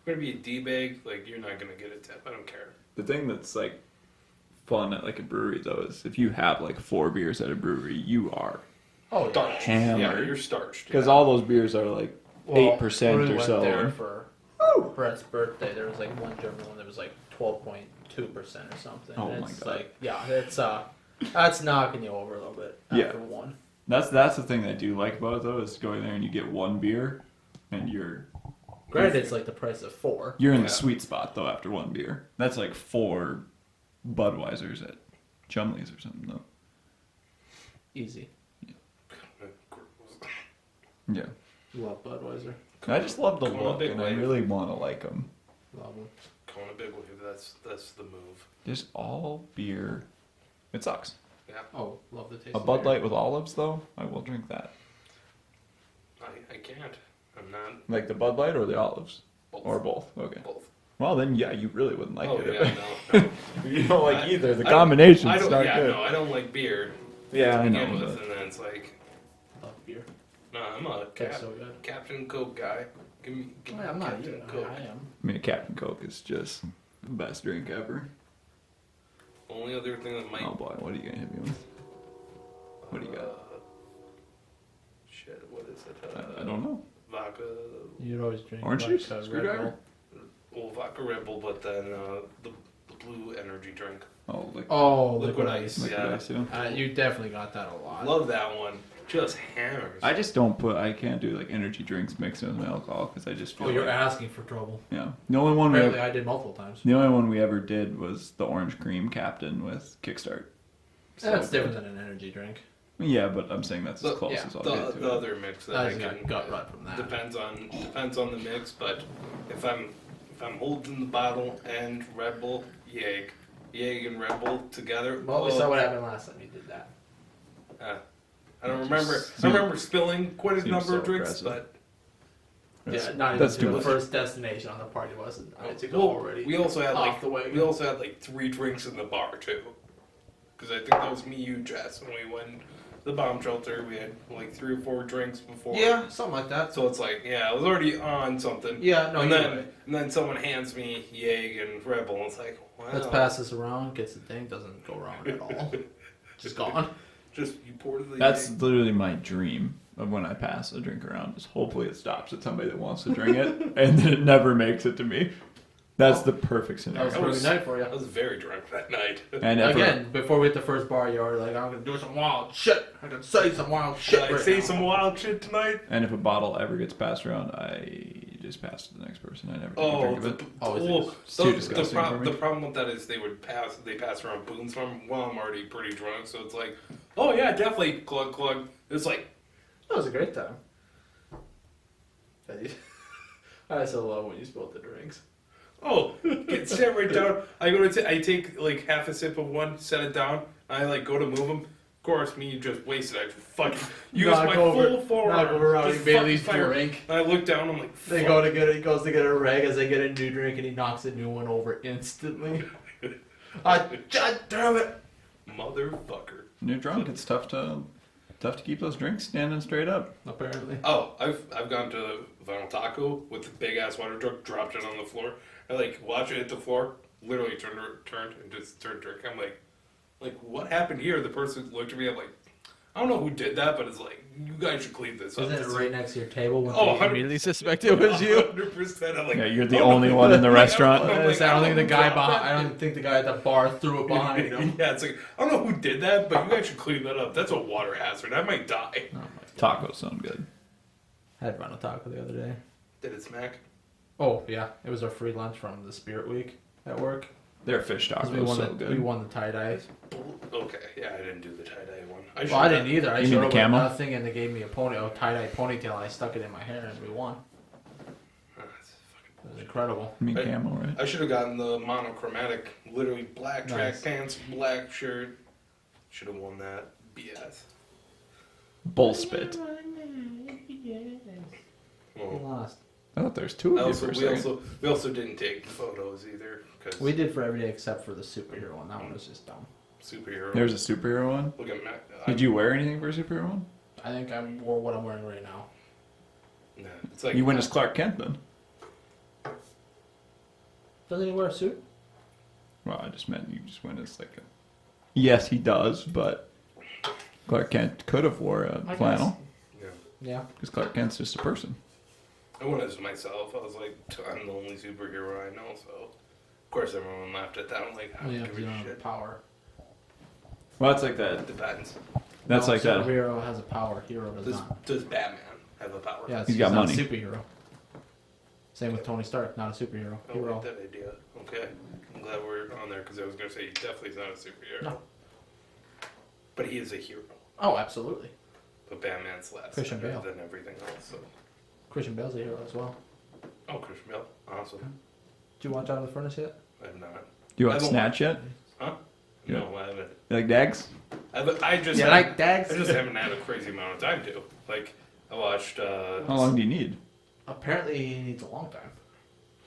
We're gonna be a D-bag. Like, you're not gonna get a tip. I don't care." The thing that's like fun at like a brewery though is if you have like 4 beers at a brewery, you are Oh, Starched. hammered. Yeah, you're starched. Because yeah. all those beers are like 8% we or went so. there for Brett's birthday. There was like one German one that was like 12.2% or something. Oh And my it's God. like, yeah, it's that's knocking you over a little bit Yeah. after one. That's the thing I do like about it though is going there and you get 1 beer, and you're Granted, it's like the price of 4. in Yeah. the sweet spot though after 1 beer. That's like 4 Budweisers at Chumley's or something though. Easy. Yeah. Love Budweiser. I just love the Kona look Big and I Wave. really want to like them. Love them. Kona Big Wave, that's the move. Just all beer. It sucks. Yeah, Oh, love the taste. A of Bud beer. Light with olives though, I will drink that. I can't. I'm not. Like the Bud Light or the olives? Both. Or both. Okay. Both. Well then yeah, you really wouldn't like Oh it. yeah, no. If you don't like either, the I combination's don't. not Yeah, good. no, I don't like beer Yeah, to I begin know. with, but- and then it's like, Love beer. no, I'm a Tastes so good. Captain Coke guy. Give me I'm not Captain either. Coke. I am. I mean, Captain Coke is just the best drink ever. Only other thing that might. Oh boy, what are you gonna hit me with? What do you got? Shit, what is it? I don't know. Vodka. You'd always drink Orange vodka, juice? Red Screwdriver? Well, vodka Red Bull, but then the blue energy drink. Oh, like Oh, Liquid ice. liquid Yeah. ice, yeah. You definitely got that a lot. Love that one. Just hammers. I just don't put. I can't do like energy drinks mixed with alcohol because I just feel. Oh, you're like, asking for trouble. yeah. The only one we Apparently, ever, I did multiple times. the only one we ever did was the orange cream Captain with Kickstart. That's good. different than an energy drink. Yeah, but I'm saying that's as The- close yeah, as I'll get to the it. other mix that I I just can got gut rut from that. depends on the mix, but if I'm holding the bottle and Red Bull, Yeg and Red Bull together. Well, we oh, saw what happened last time you did that. I don't remember. Seems- I remember spilling quite a seems number so of drinks, aggressive. but That's- Yeah, not even that's to too the much. first destination on the party wasn't. I had to go Well, already. we also had off the wagon. we also had like 3 drinks in the bar too, because I think that was me, you, Jess, when we went to the bomb shelter. We had like 3 or 4 drinks before. Yeah, something like that. So it's like, yeah, I was already on something. Yeah, no, and you're then right. and then someone hands me Yeg and Red Bull, and it's like, wow. Let's pass this around. Gets the thing. Doesn't go around at all. Just gone. Just you pour the. That's literally my dream of when I pass a drink around. Is hopefully it stops at somebody that wants to drink it, and then it never makes it to me. That's the perfect That was scenario. a perfect night for you. I was very drunk that night. And Again, before we hit the first bar, you're already like, I'm gonna do some wild shit. I can say some wild shit. Should I right say now. some wild shit tonight? and if a bottle ever gets passed around, I just pass it to the next person. I never take a drink of it. It's too disgusting for me. The problem with that is they pass around booze from. Well, I'm already pretty drunk, so it's like, oh yeah, definitely glug. It's like, That was a great time. I still love when you spill the drinks. oh, sit right down. I take like half a sip of one, set it down. I like go to move them. Of course, me just wasted. I just fucking use my full forearm. Knock over Rowdy just Bailey's fucking fire. drink. And I look down. I'm like, They fuck. go to get it. He goes to get a rag as they get a new drink, and he knocks a new one over instantly. God damn it! Motherfucker. When you're drunk, it's tough to keep those drinks standing straight up. Apparently. Oh, I've gone to Vinyl Taco with a big ass water jug, dropped it on the floor. I like watch it hit the floor, literally turned and just started drinking. I'm like what happened here? The person looked at me. I'm like, I don't know who did that, but it's like you guys should clean this up. Isn't it right next to your table? When Oh, they immediately suspect it was you. 100%. I'm like, Yeah, you're the only one in the restaurant. I'm I like, don't think the guy dropped behind. that. I don't think the guy at the bar threw it behind him. Yeah, it's like I don't know who did that, but you guys should clean that up. That's a water hazard. I might die. Oh my Tacos sound good. I had Vinyl Taco the other day. Did it smack? Oh yeah, it was our free lunch from the Spirit Week at work. Their fish 'Cause tacos so we good. won the tie-dye. Okay, yeah, I didn't do the tie-dye one. Well, I didn't either. I You mean showed the up camo? with nothing, and they gave me a tie-dye ponytail, and I stuck it in my hair, and we won. It was incredible. I mean Hey. camo, right? I should have gotten the monochromatic, literally black track Nice. pants, black shirt. Should have won that. BS. Bull spit. We Well, lost. I thought there's two of you for a second. we also didn't take photos either because We did for every day except for the superhero one. That one was just dumb. superhero. There's a superhero one. Look at Mac. Did you wear anything for a superhero one? I think I wore what I'm wearing right now. Nah, it's like You went as Clark Kent then. Doesn't he wear a suit? Well, I just meant you just went as like a. Yes, he does, but Clark Kent could have wore a I flannel Yeah. Yeah. because Clark Kent's just a person. I went as myself. I was like, I'm the only superhero I know, so of course everyone laughed at that. I'm like, I Oh, don't yeah, give 'cause you a don't have shit. power. Well, that's like that. It depends. That's No, like that. Superhero has a power. Hero does Does, not. does Batman have a power? Yeah, He's got not money. a superhero. Same with Tony Stark, not a superhero. I Hero. like that idea. Okay, I'm glad we're on there because I was gonna say he definitely is not a superhero. No. But he is a hero. Oh, absolutely. But Batman slaps Christian better Bale. than everything else. So. Christian Bale's a hero as well. Oh, Christian Bale, awesome. Did you watch Out of the Furnace yet? I'm not. Do you I want don't Snatch yet? Huh? Yeah. No, I haven't. You like Dags? I just You haven't- like Dags? I just haven't had a crazy amount of time to. Like, I watched. How long do you need? Apparently, he needs a long time.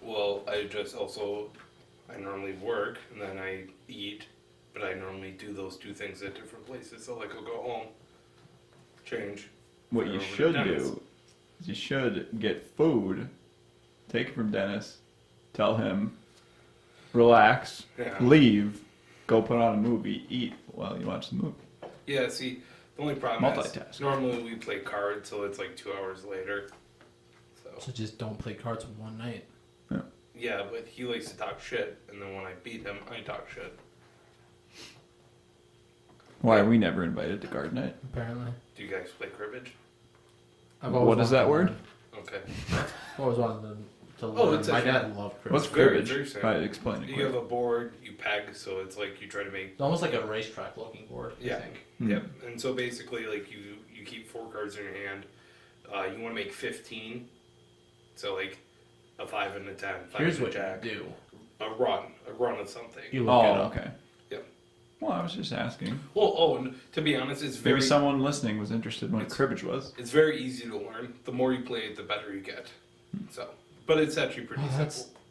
Well, I just also. I normally work and then I eat, but I normally do those two things at different places. So, like, I'll go home, change. What go you over to should Dennis. do is you should get food, take it from Dennis, tell him, relax, Yeah. leave, go put on a movie, eat while you watch the movie. Yeah, see, the only problem Multitask. is normally we play cards, so it's like 2 hours later. So So just don't play cards in one night. yeah, but he likes to talk shit, and then when I beat him, I talk shit. Why are we never invited to guard night? Apparently. Do you guys play cribbage? I've always What is wanted that to word? learn. Okay. I always wanted to learn. Oh, it's My actually- dad loved cribbage. What's It's very, cribbage? very simple. Right, explain it. You quick. have a board, you peg, so it's like you try to make. It's almost like a racetrack looking board. Yeah. I think. Hmm. Yep. And so basically, like you keep 4 cards in your hand. You want to make 15. So like a 5 and a 10. 5 Here's and a what jack. you do. A run of something. You look it Oh, up. okay. Yep. Well, I was just asking. Well, and to be honest, it's very Maybe someone listening was interested in what It's- cribbage was. it's very easy to learn. The more you play it, the better you get. So, but it's actually pretty Oh, that's- simple.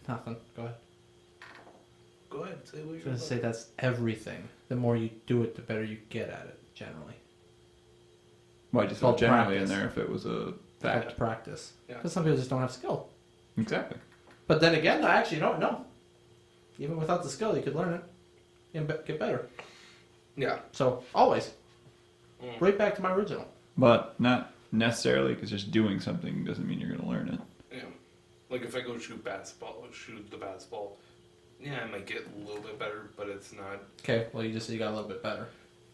Nothing. Go ahead. Go ahead, say what I was you're going to say that's everything. The more you do it, the better you get at it, generally. Why just Called throw generally practice. in there if it was a Fact. fact? Practice. Yeah. Because some people just don't have skill. Exactly. But then again, actually, no. Even without the skill, you could learn it and get better. Yeah. So always, right back to my original. But not necessarily, because just doing something doesn't mean you're going to learn it. Yeah. Like if I go shoot the basketball, yeah, I might get a little bit better, but it's not. Okay, well you just said you got a little bit better.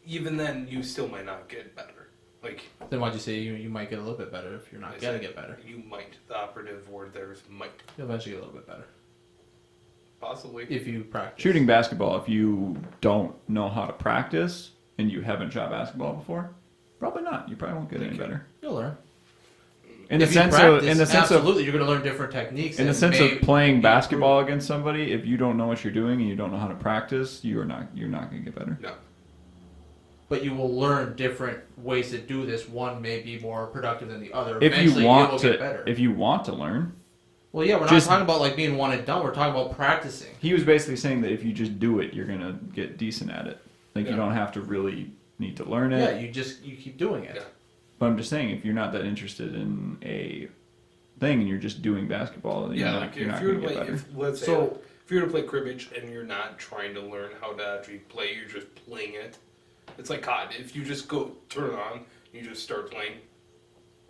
Even then, you still might not get better. Like. Then why'd you say you might get a little bit better if you're not gonna get better? You might. The operative word there is might. You'll eventually get a little bit better. Possibly. If you practice. Shooting basketball, if you don't know how to practice and you haven't shot basketball before, probably not. You probably won't get any better. You'll learn. In If the you sense practice, of absolutely, you're gonna learn different techniques. in the and sense maybe of playing be basketball against somebody, if you don't know what you're doing and you don't know how to practice, you're not going to get better. No. but you will learn different ways to do this. One may be more productive than the other. If Eventually, you want will to, get better. if you want to learn, Well, yeah, we're just- not talking about like being one and done. We're talking about practicing. he was basically saying that if you just do it, you're gonna get decent at it. Like you Yeah. don't have to really need to learn it. Yeah, you keep doing it. Yeah. But I'm just saying, if you're not that interested in a thing and you're just doing basketball, then Yeah, you're like not, you're if not you were gonna to get play, better. let's say, So- if you were to play cribbage and you're not trying to learn how to actually play, you're just playing it. It's like COD. If you just go turn it on, you just start playing.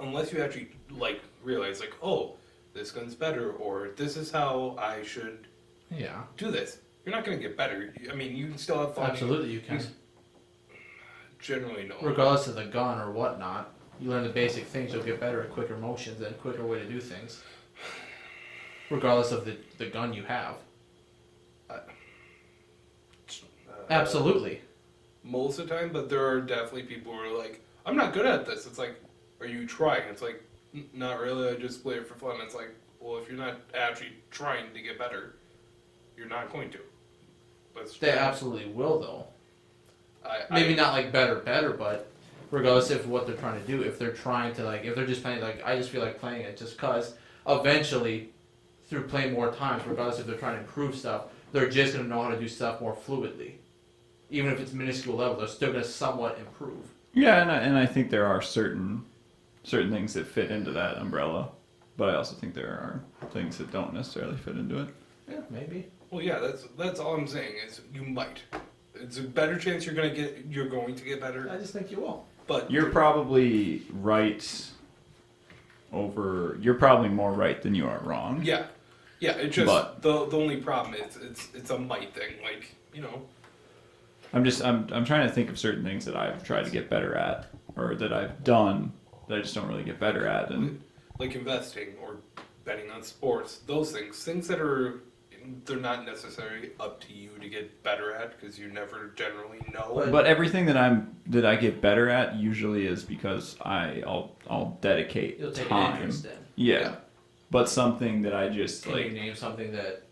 Unless you actually like realize like, oh, this gun's better, or this is how I should Yeah, do this. You're not gonna get better. I mean, you can still have fun. absolutely, you can. Generally, no. Regardless of the gun or whatnot, you learn the basic things. You'll get better at quicker motions and quicker way to do things. Regardless of the gun you have. Absolutely. Most of the time, but there are definitely people who are like, I'm not good at this. It's like, are you trying? It's like, not really. I just play it for fun. It's like, well, if you're not actually trying to get better, you're not going to. That's They absolutely will, though. I Maybe not like better, but regardless of what they're trying to do, if they're trying to like, if they're just playing like, I just feel like playing it just cause eventually, through playing more times, regardless if they're trying to improve stuff, they're just gonna know how to do stuff more fluidly. Even if it's minuscule level, they're still gonna somewhat improve. Yeah, and I think there are certain things that fit into that umbrella, but I also think there are things that don't necessarily fit into it. Yeah, maybe. Well, yeah, that's all I'm saying is you might. It's a better chance you're going to get better. I just think you will. But You're probably right you're probably more right than you are wrong. yeah, it's just But- the only problem is it's a might thing. Like, you know. I'm trying to think of certain things that I've tried to get better at, or that I've done that I just don't really get better at, and Like investing or betting on sports, those things that they're not necessarily up to you to get better at because you never generally know. but everything that I get better at usually is because I'll dedicate You'll take an time. interest in. Yeah. Yeah. But something that I just Can like you name something that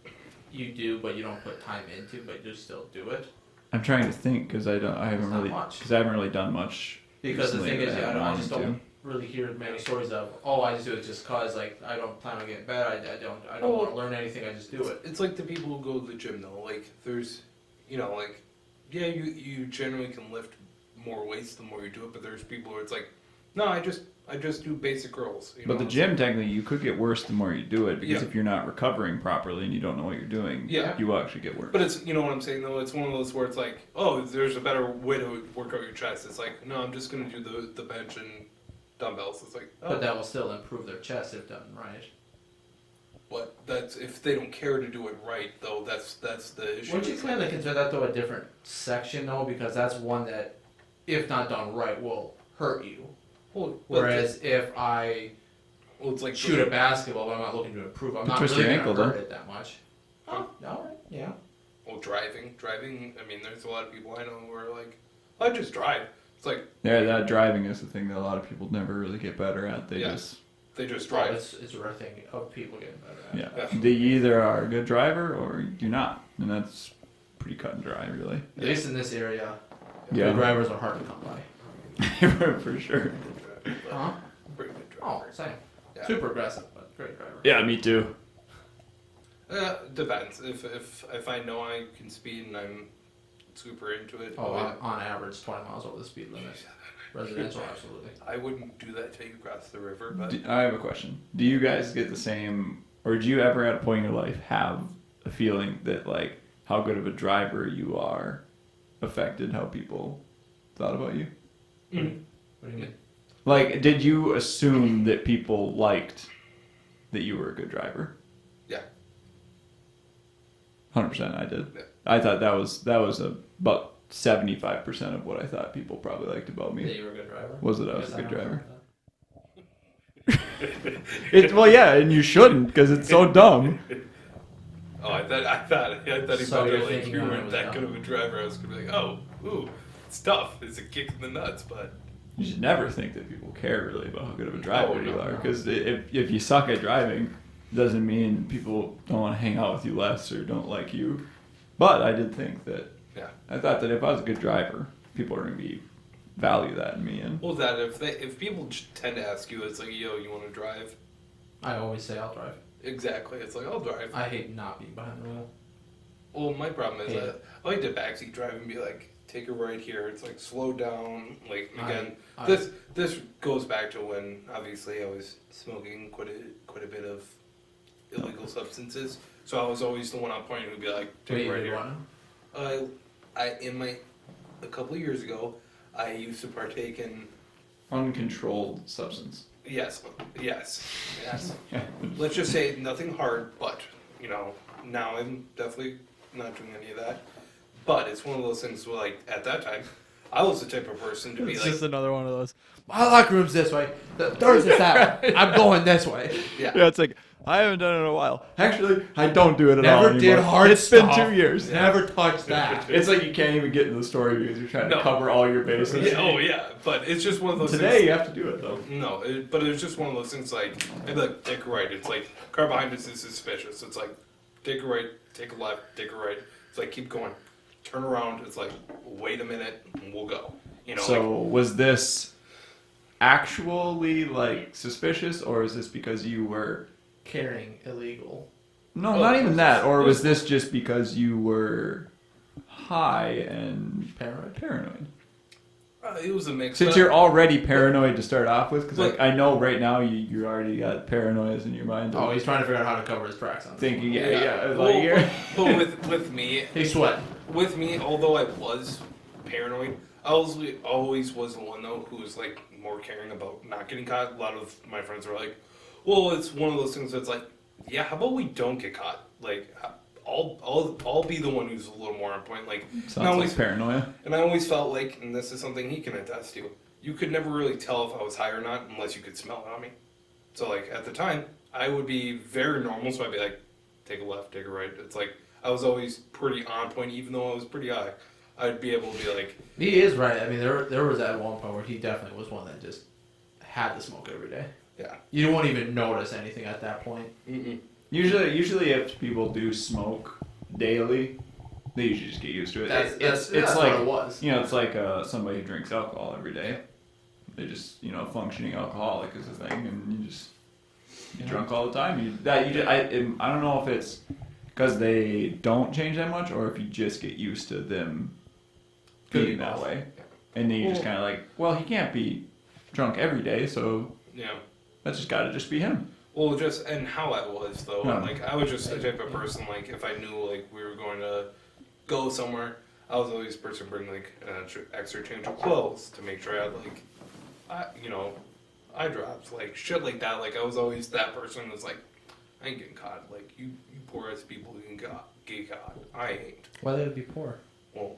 you do but you don't put time into, but you still do it? I'm trying to think because I Not haven't much. really done much. Because the recently thing is, that I wanted just to. don't really hear many stories of, oh, I just do it just cause, like, I don't plan on getting better, I don't want to learn anything, I just do it. It's like the people who go to the gym though. Like there's, you know, like yeah, you generally can lift more weights the more you do it, but there's people where it's like, no, I just do basic curls. You But know? the It's gym, like- technically, you could get worse the more you do it because Yeah. if you're not recovering properly and you don't know what you're doing, Yeah. you will actually get worse. But it's, you know what I'm saying though. It's one of those where it's like, oh, there's a better way to work out your chest. It's like, no, I'm just gonna do the bench and dumbbells. It's like, oh, But that will still improve their chest if done right. but that's if they don't care to do it right though. That's the issue. Wouldn't you kind of consider that, though, a different section, though? Because that's one that, if not done right, will hurt you. Well, but Whereas if I it's like shoot a basketball, but I'm not looking to improve, I'm not Twist really your going to ankle, hurt though. it that much. Oh, alright, yeah. Well, driving. I mean, there's a lot of people I know who are like, I just drive. It's like Yeah, that driving is the thing that a lot of people never really get better at. They Yeah. just they just Well, drive. it's a rare thing of people getting better at. yeah. Yeah. They either are a good driver or you're not, and that's pretty cut and dry, really. At least in this area, Yeah. good drivers are hard to come by. For sure. Huh? Pretty good Oh, driver. same. Yeah. Super aggressive, but great driver. Yeah, me too. Depends. If I know I can speed and I'm super into it, Oh, on average, 20 miles over the speed limit. Residential, absolutely. I wouldn't do that till you cross the river. But I have a question. Do you guys get the same, or do you ever at a point in your life have a feeling that like how good of a driver you are affected how people thought about you? Mm. What do you mean? Like, did you assume that people liked that you were a good driver? Yeah. 100%, I did. Yeah. I thought that was about 75% of what I thought people probably liked about me. That you were a good driver? Was that I was a Guess good don't driver? remember Well, yeah, and you shouldn't because it's so dumb. Oh, I thought he So thought you're that like thinking you mine weren't was that dumb. good of a driver. I was gonna be like, oh, ooh, it's tough. It's a kick in the nuts, but You should never think that people care really about how good of a driver Oh, you no, are. no. Because if you suck at driving, doesn't mean people don't want to hang out with you less or don't like you. But I did think that. yeah. I thought that if I was a good driver, people are going to value that in me. And Well, that if people tend to ask you, it's like, yo, you want to drive? I always say I'll drive. Exactly. It's like I'll drive. I hate not being behind the wheel. Well, my problem is Hate that it. I like to backseat drive and be like, take a right here. It's like slow down. Like again, I- this goes back to when obviously I was smoking quite a bit of illegal substances. So I was always the one on point who'd be like, take Wait, a right you here. want A couple of years ago, I used to partake in uncontrolled substance. yes. Let's just say nothing hard, but now I'm definitely not doing any of that. But it's one of those things where, like, at that time, I was the type of person to be like, another one of those. My locker room's this way. The door's is that way. I'm going this way. yeah, It's like, I haven't done it in a while. Actually, I don't do it at all Never anymore. did hard It's stuff. been 2 years. Never touched that. It's like you can't even get into the story because you're trying to No. cover all your bases. yeah, oh yeah. But it's just one of those Today things. you have to do it though. No, but it's just one of those things like, I'd be like, take a right. It's like, car behind us is suspicious. It's like, take a right, take a left, take a right. It's like, keep going. Turn around. It's like, wait a minute, and we'll go. So was this actually like suspicious, or is this because you were? Carrying illegal. No, Oh, not even that. Or was this just because you were high and Paranoid. It was a mix. Since but- you're already paranoid to start off with, because Like- I know right now you already got paranoias in your mind. Oh, he's trying to figure out how to cover his tracks on. thinking, Yeah. like Well, you're. but with me, He's sweating. with me, although I was paranoid, I always was the one though who was like more caring about not getting caught. A lot of my friends were like, "Well, it's one of those things that's like, yeah, how about we don't get caught? Like, I'll be the one who's a little more on point. Like, Sounds and I always like paranoia. and I always felt like, and this is something he can attest to, you could never really tell if I was high or not unless you could smell it on me. So like at the time, I would be very normal, so I'd be like, take a left, take a right. It's like I was always pretty on point, even though I was pretty high. I'd be able to be like, He is right. I mean, there was at one point where he definitely was one that just had to smoke every day. yeah. You won't even notice anything at that point. Mm-mm. Usually if people do smoke daily, they usually just get used to it. That's it's what like it was. it's like somebody who drinks alcohol every day. They just functioning alcoholic is a thing, and you drunk all the time. I don't know if it's because they don't change that much, or if you just get used to them Could being be that both. way, and then you just kind of like, well, he can't be drunk every day, so Yeah. that's just got to just be him. Well, just and how I was though, Yeah. like I was just the type of person like if I knew like we were going to go somewhere, I was always the person to bring like an extra change of clothes to make sure I had like, eye drops, like shit like that. Like I was always that person that's like, I ain't getting caught. Like you poor ass people you can get caught. I ain't. Why they would be poor? Well,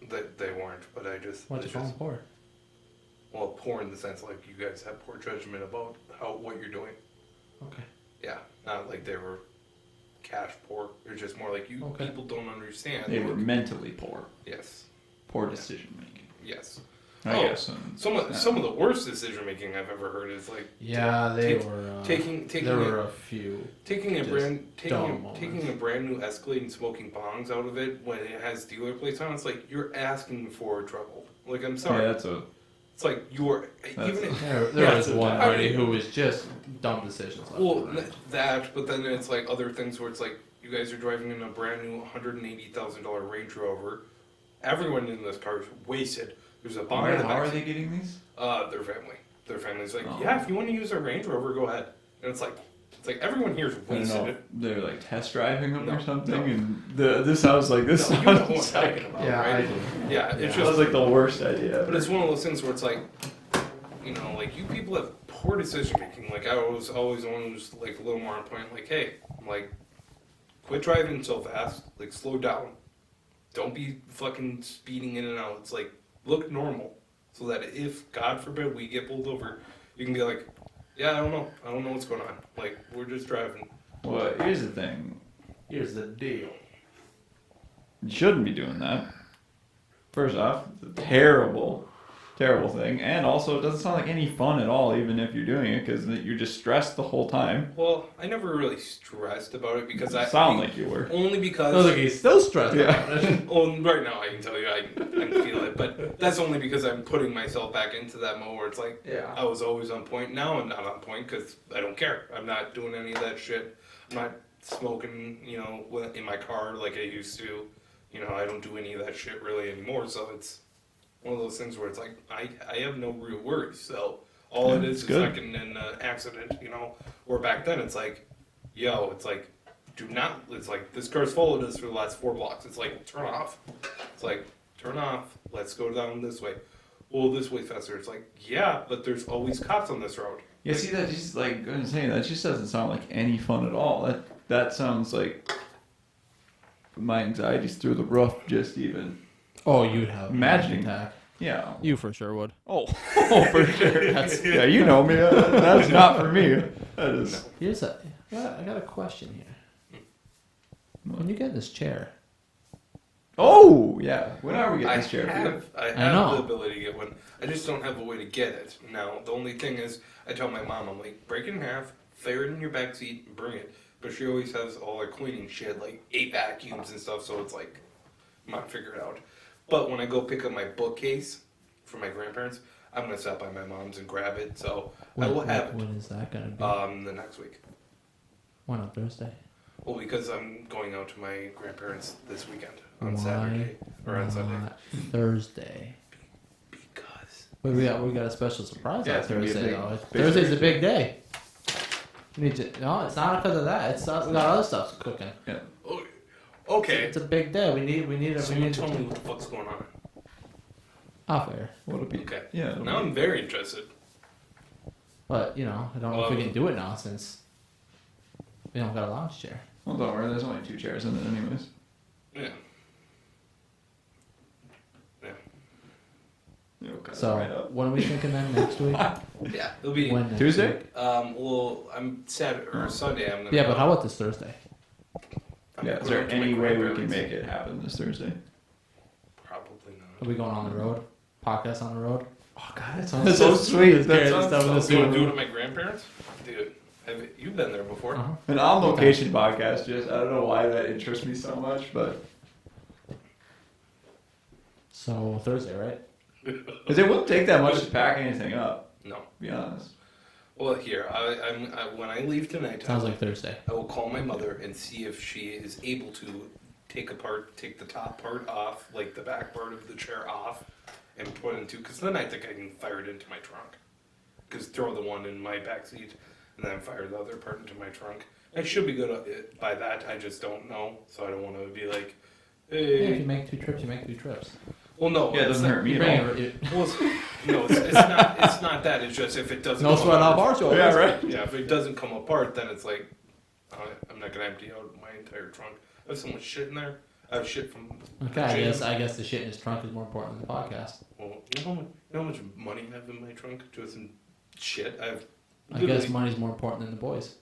they weren't, but I just. What's it's wrong just poor? well, poor in the sense like you guys have poor judgment about what you're doing. Okay. Yeah, not like they were cash poor. It's just more like you Okay. people don't understand. They were like, mentally poor, yes, poor decision making. yes. I Oh, guess. Some of the worst decision making I've ever heard is like Yeah, they Take- were. taking There were a few. taking a Just dumb moments. taking a brand new Escalade and smoking bongs out of it when it has dealer plates on. It's like you're asking for trouble. Like I'm sorry. Yeah, that's a. It's like you're That's- even. There Yeah, was it's- one I buddy mean- who was just dumb decisions. Left Well, and right. that, but then it's like other things where it's like you guys are driving in a brand new $180,000 Range Rover. Everyone in this car is wasted. There's a bomb in the How back. are they getting these? Their family. Their family's like, Oh. yeah, if you want to use a Range Rover, go ahead. And it's like, It's like everyone here is I don't know. wasted. If they're like test driving them or No, something, no. and this sounds like this. No, you know sounds what I'm talking about, Yeah, right? I do. Yeah, it's That just was like the worst idea. But it's one of those things where it's like, you know, like you people have poor decision making. Like I was always the one who's like a little more on point. Like, hey, I'm like, quit driving so fast. Like, slow down. Don't be fucking speeding in and out. It's like, look normal, so that if God forbid we get pulled over, you can be like, yeah, I don't know what's going on. Like, we're just driving. Well, here's the thing. Here's the deal. You shouldn't be doing that. First off, it's a terrible thing, and also it doesn't sound like any fun at all, even if you're doing it, because you're just stressed the whole time. Well, I never really stressed about it because I Sound like you were. only because Sounds like he's still stressed Yeah. about it. well, right now I can tell you I can feel it, but that's only because I'm putting myself back into that mode where it's like Yeah. I was always on point. Now I'm not on point because I don't care. I'm not doing any of that shit. I'm not smoking, you know, in my car like I used to. You know, I don't do any of that shit really anymore. So it's one of those things where it's like I have no real worries. So all it Yeah, is good. like an accident, you know. Where back then it's like, yo, it's like, do not. It's like this car's followed us for the last 4 blocks. It's like turn off. It's like turn off. Let's go down this way. Well, this way faster. It's like yeah, but there's always cops on this road. Yeah, see, that just like I'm saying, that just doesn't sound like any fun at all. That sounds like my anxiety's through the roof. Just even Oh, you'd have Imagining. an attack. yeah. You for sure would. Oh, for sure. Yeah, you know me. That's not for me. That is. Here's I got a question here. When you get in this chair, Oh, yeah. When are we getting this chair? I I have know. the ability to get one. I just don't have a way to get it. Now, the only thing is, I tell my mom, I'm like, break it in half, fire it in your back seat, and bring it. But she always has all her cleaning shit, like 8 vacuums and stuff, so it's like, I'm not figure it out. But when I go pick up my bookcase for my grandparents, I'm gonna stop by my mom's and grab it. So I will have When is that gonna be? it the next week. Why not Thursday? Well, because I'm going out to my grandparents this weekend on Why Saturday or on Sunday. not Thursday. Because But we got a special surprise Yeah, on it's gonna be a Thursday big- though. big Thursday's a big day. We need to. No, it's not because of that. It's we got other stuff cooking. Yeah. okay. It's a big day. We need Someone tell me what the fuck's going on. off air. What'll be? Okay. Yeah. it'll Now be- I'm very interested. But you know, I don't know if we can do it now since we don't got a lounge chair. Well, don't worry. There's only 2 chairs in it, anyways. Yeah. Yeah. You'll cut it So right up. when are we thinking then next week? Yeah. It'll be When next Tuesday? week? well, I'm Saturday or Sunday. I'm gonna. Yeah, go. but how about this Thursday? I'm Yeah. gonna Is go there to my any way we can grandparents. make it happen this Thursday? Probably Are not. we going on the road? Podcast on the road? Oh God, that sounds so sweet. That Sounds stuff so is good. so- Do it to my grandparents, dude. Have you been there before? Uh-huh. An on location podcast. Just I don't know why that interests me so much, but So Thursday, right? because it wouldn't take that much to pack anything up. No. To be honest. Well, here when I leave tonight, Sounds like Thursday. I will call my mother and see if she is able to take the top part off, like the back part of the chair off, and put it into. Because then I think I can fire it into my trunk. Because throw the one in my back seat, and then fire the other part into my trunk. I should be good by that. I just don't know, so I don't want to be like, Yeah, hey. if you make 2 trips, you make 2 trips. Well, no. Yeah, it it's doesn't not- hurt me You at bring all. it. Well, no, it's not. It's not that. It's just if it doesn't. No come sweat off apart- our shoulders. Yeah, right. Yeah, if it doesn't come apart, then it's like I'm not gonna empty out my entire trunk. I have so much shit in there. I have shit from. Okay, gym. I guess the shit in his trunk is more important than the podcast. Well, you know how much money I have in my trunk? Just in shit. I have. I guess money's more important than the boys.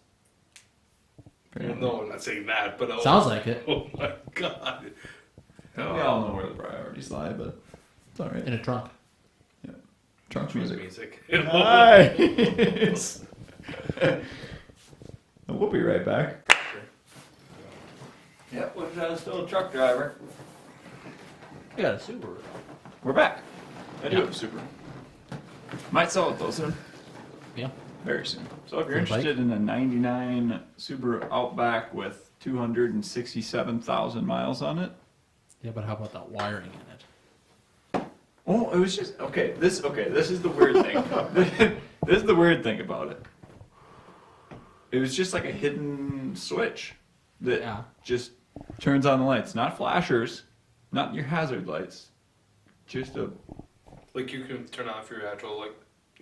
Well, no, I'm not saying that, but Sounds like it. Oh my god. We all know where the priorities lie, but it's all right. In a trunk. Trunk music. Music. Nice. We'll be right back. Yep, was still a truck driver. I got a Subaru. We're back. I do have a Super. Might sell it though soon. Yeah. Very soon. So if you're For the bike? interested in a 99 Subaru Outback with 267,000 miles on it. Yeah, but how about that wiring in it? Oh, it was just okay. This is the weird thing. This is the weird thing about it. It was just like a hidden switch that Yeah. just turns on the lights. Not flashers, not your hazard lights. Just a... Like you can turn off your actual, like,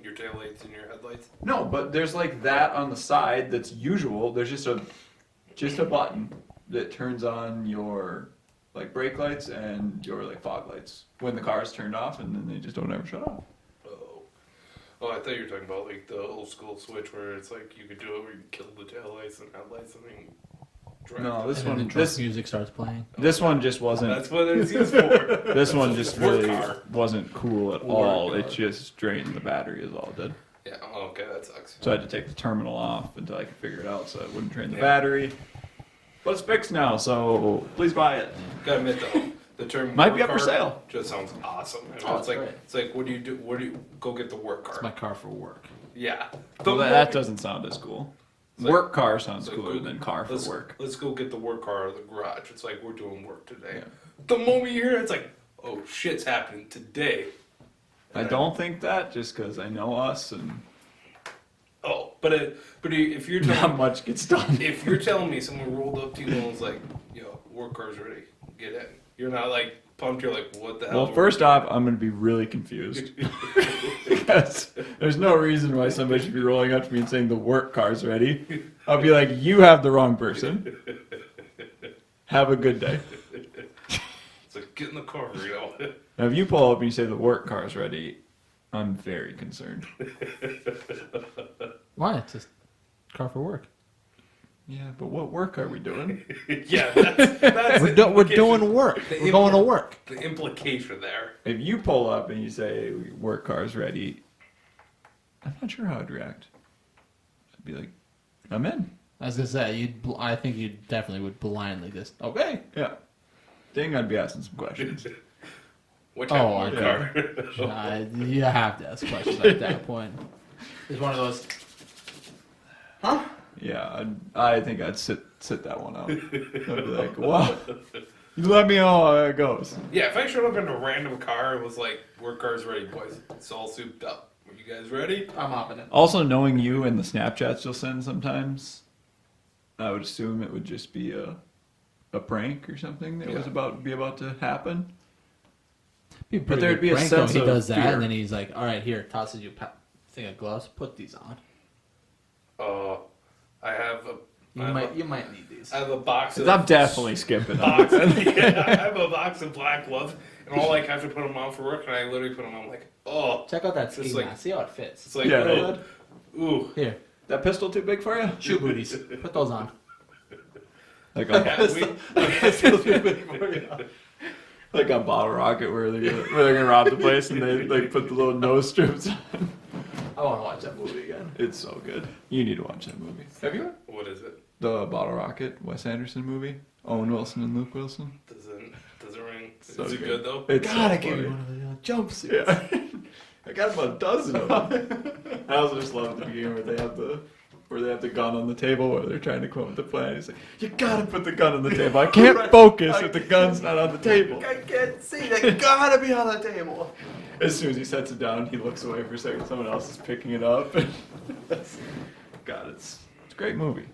your taillights and your headlights. No, but there's like that on the side that's usual. There's just a button that turns on your like brake lights and your like fog lights when the car is turned off, and then they just don't ever shut off. Oh, I thought you were talking about like the old school switch where it's like you could do it where you kill the taillights and headlights and then drive. No, this And then one, the drunk this music starts playing. this one just wasn't. That's what it's used for. This one just Work really car. wasn't cool at Work all. car. It just drained the battery, is all it did. Yeah. Oh, okay, that sucks. So I had to take the terminal off until I could figure it out, so it wouldn't drain the Yeah. battery. But it's fixed now, so please buy it. Gotta admit though, the term Might be work up for car sale. just sounds awesome. I mean, Oh, it's it's like great. it's like what do you do? What do you go get the work car? It's my car for work. Yeah. Well, that doesn't sound as cool. It's like- Work car sounds it's like, cooler than car for let's, work. Let's go get the work car out of the garage. It's like we're doing work today. Yeah. The moment you hear it, it's like, oh shit's happening today. I don't think that just because I know us and Oh, but if you're not telling much gets done. if you're telling me someone rolled up to you and was like, yo, work car's ready, get in. You're not like pumped. You're like, what the hell? Well, first off, I'm going to be really confused because there's no reason why somebody should be rolling up to me and saying the work car's ready. I'll be like, you have the wrong person. Have a good day. It's like get in the car, you know. Now, if you pull up and you say the work car's ready, I'm very concerned. Why? It's just car for work. Yeah, but what work are we doing? Yeah, that's We're, the we're implication. doing work. We're going to work. The implication there. If you pull up and you say work car's ready, I'm not sure how I'd react. I'd be like, I'm in. I was gonna say, I think you definitely would blindly just okay. Yeah. Dang, I'd be asking some questions. What type Oh, of work yeah. car? You have to ask questions at that point. It's one of those. Yeah, I think I'd sit that one out. I'd be like, wow, you let me know how it goes. Yeah, if I showed up in a random car and was like, work car's ready, boys. It's all souped up. Are you guys ready? I'm hopping in. Also, knowing you and the Snapchats you'll send sometimes, I would assume it would just be a prank or something that was about to happen. But there'd be a sense he of does that, fear. and then he's like, "All right, here, tosses you a thing of gloves. Put these on. I have a. You might need these." I have a box of. I'm definitely skipping box. on. Yeah, I have a box of black gloves, and all like I have to put them on for work, and I literally put them on like, oh, Check out that It's ski like- mask. See how it fits. it's like, Yeah, oh, ooh. Here, That pistol too big for you? shoe booties. Put those on. Like Yeah, like on Bottle Rocket where they're gonna rob the place and they like put the little nose strips on. I want to watch that movie again. It's so good. You need to watch that movie. Have you? What is it? The Bottle Rocket, Wes Anderson movie. Owen Wilson and Luke Wilson. Doesn't ring. So is it good. good though? It's Gotta so give funny. me one of the jumpsuits. Yeah. I got about a dozen of them. I also just love the beginning where they have the gun on the table where they're trying to come up with the plan. He's like, you gotta put the gun on the table. I can't focus if the gun's not on the table. I can't see. They gotta be on the table. As soon as he sets it down, he looks away for a second. Someone else is picking it up. God, it's a great movie.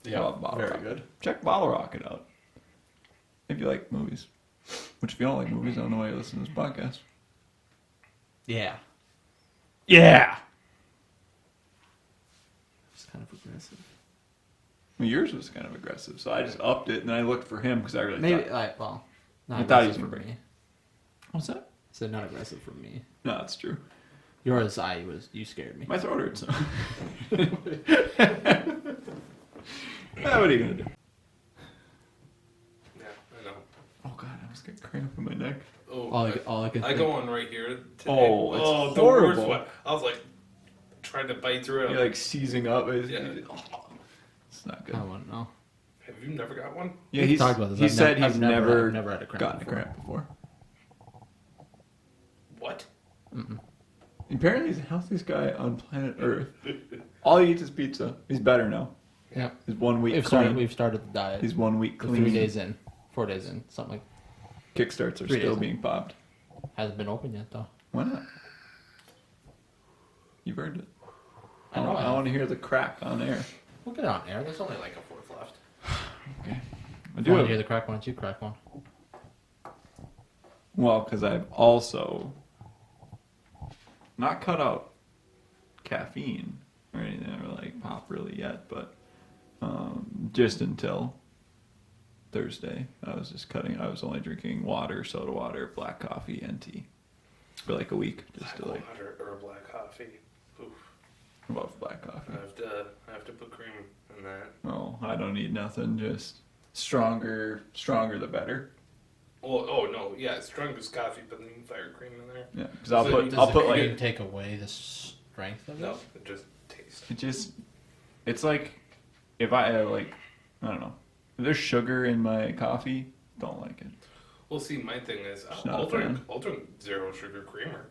Yeah, Love Bottle very Rocket. good. Check Bottle Rocket out if you like movies. Which, if you don't like movies, I don't know why you listen to this podcast. Yeah, Yeah. it's kind of aggressive. Well, yours was kind of aggressive, so I just upped it and then I looked for him because I really Maybe thought. like well, not I thought he aggressive was for gonna me. What's that? So not aggressive for me. No, that's true. Yours, you scared me. My throat hurts. What are you gonna do? Yeah, I know. Oh God, I was getting cramp in my neck. Oh, All I can I think. go on right here. Today. Oh, it's the worst horrible. one. I was like trying to bite through it. You're like seizing up. Yeah. It's not good. I wouldn't know. Have you never got one? Yeah, We've he's talked about this. He I've said nev- he's I've never had a cramp gotten before. a cramp before. What? Apparently, he's the healthiest guy on planet Earth. All he eats is pizza. He's better now. Yep. He's 1 week We've clean. started the diet. He's 1 week We're clean. 3 days in, 4 days in, something like. Kickstarts are 3 still days. being popped. Hasn't been open yet though. Why not? You've earned it. I know I I have. want to hear the crack on air. We'll get it on air. There's only like a fourth left. Okay. I Do do you want have, to hear the crack one? Don't you crack one? well, because I've also not cut out caffeine or anything or like pop really yet, but just until Thursday, I was just cutting. I was only drinking water, soda water, black coffee, and tea for like a week, just to like. Water or black coffee. Oof. About black coffee. I have to put cream in that. Oh, I don't need nothing. Just stronger the better. Oh no, yeah, it's strongest coffee, but then you can fire cream in there. Yeah, because I'll So put does I'll the put cream like take away the strength of it? No, it just tastes. it's like if I like I don't know if there's sugar in my coffee, don't like it. Well, see, my thing is, not I'll a fan. drink zero sugar creamer.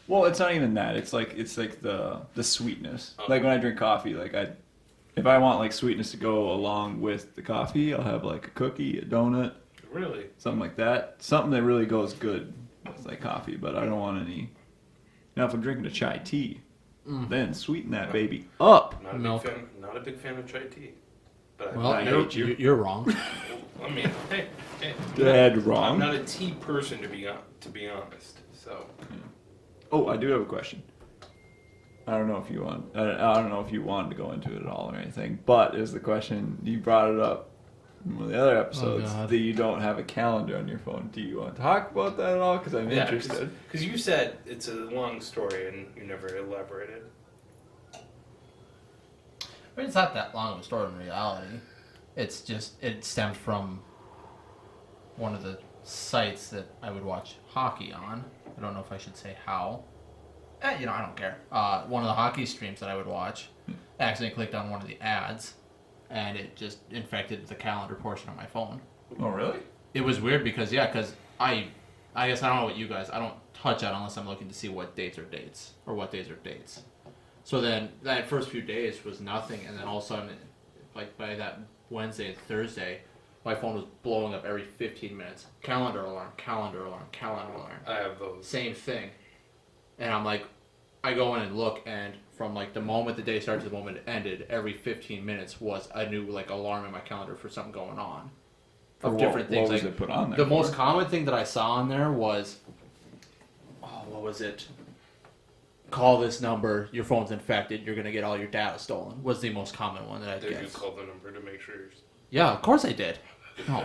Well, it's not even that. It's like the sweetness. Oh. Like when I drink coffee, like if I want like sweetness to go along with the coffee, I'll have like a cookie, a donut, Really? something like that. Something that really goes good with like coffee, but I don't want any. Now, if I'm drinking a chai tea, then sweeten that baby up. Not a Milk. big fan. Not a big fan of chai tea. But Well, I you're, hate you. you're wrong. I mean, hey, Dead I'm wrong. not a tea person to be honest. So Oh, I do have a question. I don't know if you want. I don't know if you wanted to go into it at all or anything. But is the question you brought it up in one of the other episodes God. that you don't have a calendar on your phone? Do you want to talk about that at all? Because I'm interested. because you said it's a long story and you never elaborated. I mean, it's not that long of a story in reality. It's just, it stems from one of the sites that I would watch hockey on. I don't know if I should say how. I don't care. One of the hockey streams that I would watch, I accidentally clicked on one of the ads, and it just infected the calendar portion of my phone. Oh, really? It was weird because I guess I don't know what you guys. I don't touch it unless I'm looking to see what dates are dates or what days are dates. So then that first few days was nothing, and then all of a sudden, like by that Wednesday and Thursday, my phone was blowing up every 15 minutes. Calendar alarm, calendar alarm, calendar alarm. I have those. Same thing. And I'm like, I go in and look, and from like the moment the day started to the moment it ended, every 15 minutes was a new like alarm in my calendar for something going on. For Of different things. What was like, it put on there? the for? most common thing that I saw on there was, what was it? Call this number, your phone's infected, you're going to get all your data stolen, was the most common one that I'd Did you guess. call the number to make sure? Yeah, of course I did. No.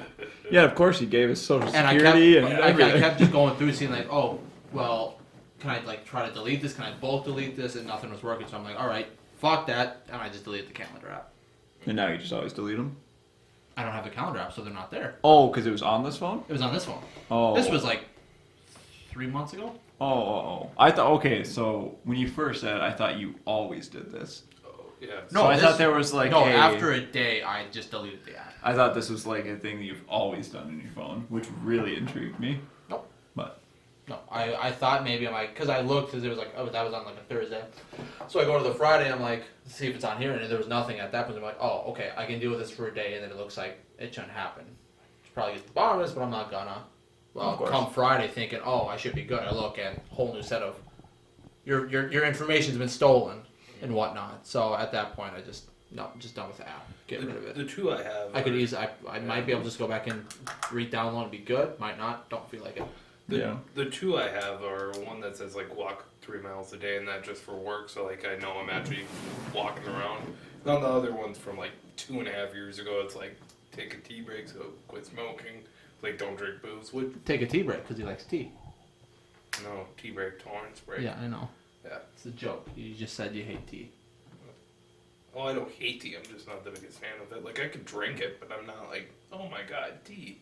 Yeah, of course he gave us social And security and I everything. kept just going through seeing like, oh, well, can I like try to delete this? Can I bulk delete this? And nothing was working, so I'm like, all right, fuck that, and I just deleted the calendar app. And now you just always delete them? I don't have the calendar app, so they're not there. Oh, because it was on this phone? It was on this phone. Oh. This was like 3 months ago. Oh. I thought, okay, so when you first said it, I thought you always did this. Oh, yeah. No, I thought there was like after a day, I just deleted the app. I thought this was like a thing that you've always done on your phone, which really intrigued me. Nope. But No, I thought maybe I'm like, because I looked, because it was like, oh, that was on like a Thursday. So I go to the Friday, I'm like, see if it's on here, and there was nothing at that point. I'm like, oh, okay, I can deal with this for a day, and then it looks like it shouldn't happen. Should probably get to the bottom of this, but I'm not gonna. Well, Of course. come Friday, thinking, oh, I should be good. I look at a whole new set of your information's been stolen and whatnot. So at that point, I just just done with the app. Get rid of it. The two I have. I could easily, I might be able to just go back and re-download and be good. Might not. Don't feel like it. The two I have are one that says like walk 3 miles a day, and that just for work, so like I know I'm actually walking around. Now the other one's from like 2.5 years ago. It's like take a tea break, so quit smoking. Like don't drink booze. Would Take a tea break because he likes tea. no tea break, tolerance break. Yeah, I know. Yeah. It's a joke. You just said you hate tea. Oh, I don't hate tea. I'm just not the biggest fan of it. Like I could drink it, but I'm not like, oh my god, tea.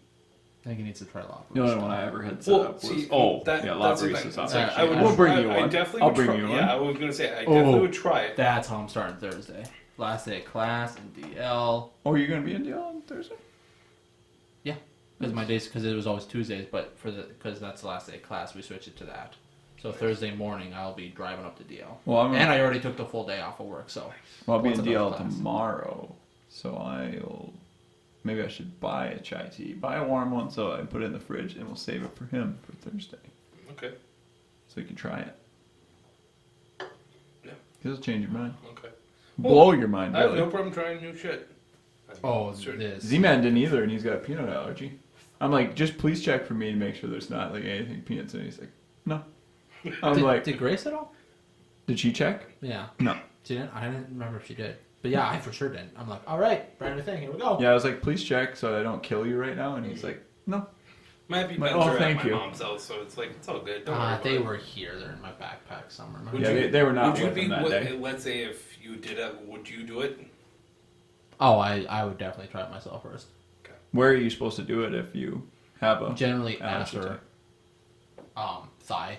I think he needs to try Lava. the only one I ever had set Well, up was see, La that's the Barista thing. sauce. Yeah, I would. We'll bring you I one. definitely I'll would bring try, you one. Yeah, I was gonna say I definitely would try it. That's how I'm starting Thursday. Last day of class and DL. Oh, you're gonna be in DL on Thursday? Yeah, because my days, because it was always Tuesdays, but because that's the last day of class, we switched it to that. So Thursday morning, I'll be driving up to DL. Well, And I already took the full day off of work, so. I'll be in What's another DL class? tomorrow, so maybe I should buy a chai tea. Buy a warm one so I put it in the fridge, and we'll save it for him for Thursday, Okay. so he can try it. Yeah. He'll change your mind. Okay. blow your mind. I have Really. no problem trying new shit. Oh, Sure. this. Z-Man didn't either, and he's got a peanut allergy. I'm like, just please check for me to make sure there's not like anything peanuts in it. He's like, no. I'm Did, like, did Grace at all? did she check? Yeah. No. She didn't? I didn't remember if she did. But yeah, I for sure didn't. I'm like, all right, brand new thing, here we go. Yeah, I was like, please check so I don't kill you right now. And he's like, no. My EpiPens Oh, are at thank my you. mom's house, so it's like, it's all good. Don't worry about They it. were here. They're in my backpack somewhere. Would Yeah, you- they were not Would you with be, him that day. let's say if you did it, would you do it? Oh, I would definitely try it myself first. Where are you supposed to do it if you have a Generally, allergy ass or attack? thigh.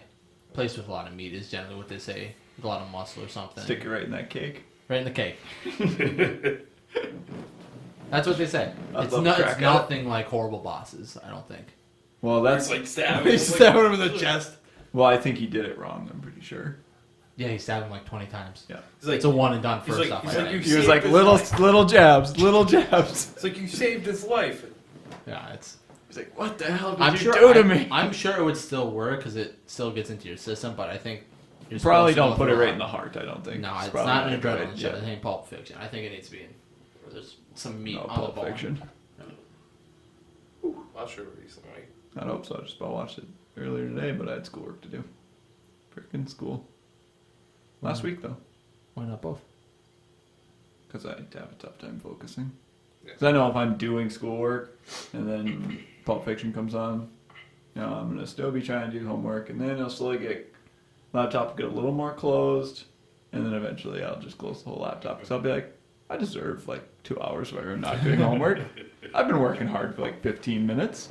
Place with a lot of meat is generally what they say. With a lot of muscle or something. Stick it right in that cake? Right in the cake. That's what they say. I'd It's love to not. crack It's at nothing like Horrible Bosses. I don't think. Well, It's that's like stab. He It's like- stabbed him in the chest. well. I think he did it wrong. I'm pretty sure. Yeah, he stabbed him like 20 times. Yeah. It's like, It's a one and done he's first like- off. he's I like, think. you He was saved like his little life. little jabs, little jabs. It's like you saved his life. Yeah, it's. He's like, what the hell did I'm you sure. do to me? I'm sure it would still work because it still gets into your system, but I think you're Probably supposed to don't go put it through a right in the lot. heart. I don't think. No, it's probably not an a good adrenaline idea. shot. It ain't Pulp Fiction. I think it needs to be in where there's some meat No, on the Pulp bone. Fiction. I'll show you recently. I hope so. I just about watched it earlier today, but I had schoolwork to do. Freaking school. Last week though, Why not both? because I have a tough time focusing. Yeah. Because I know if I'm doing schoolwork and then Pulp Fiction comes on, you know, I'm gonna still be trying to do homework, and then it'll slowly get laptop will get a little more closed, and then eventually I'll just close the whole laptop because I'll be like, I deserve like 2 hours where I'm not doing homework. I've been working hard for like 15 minutes.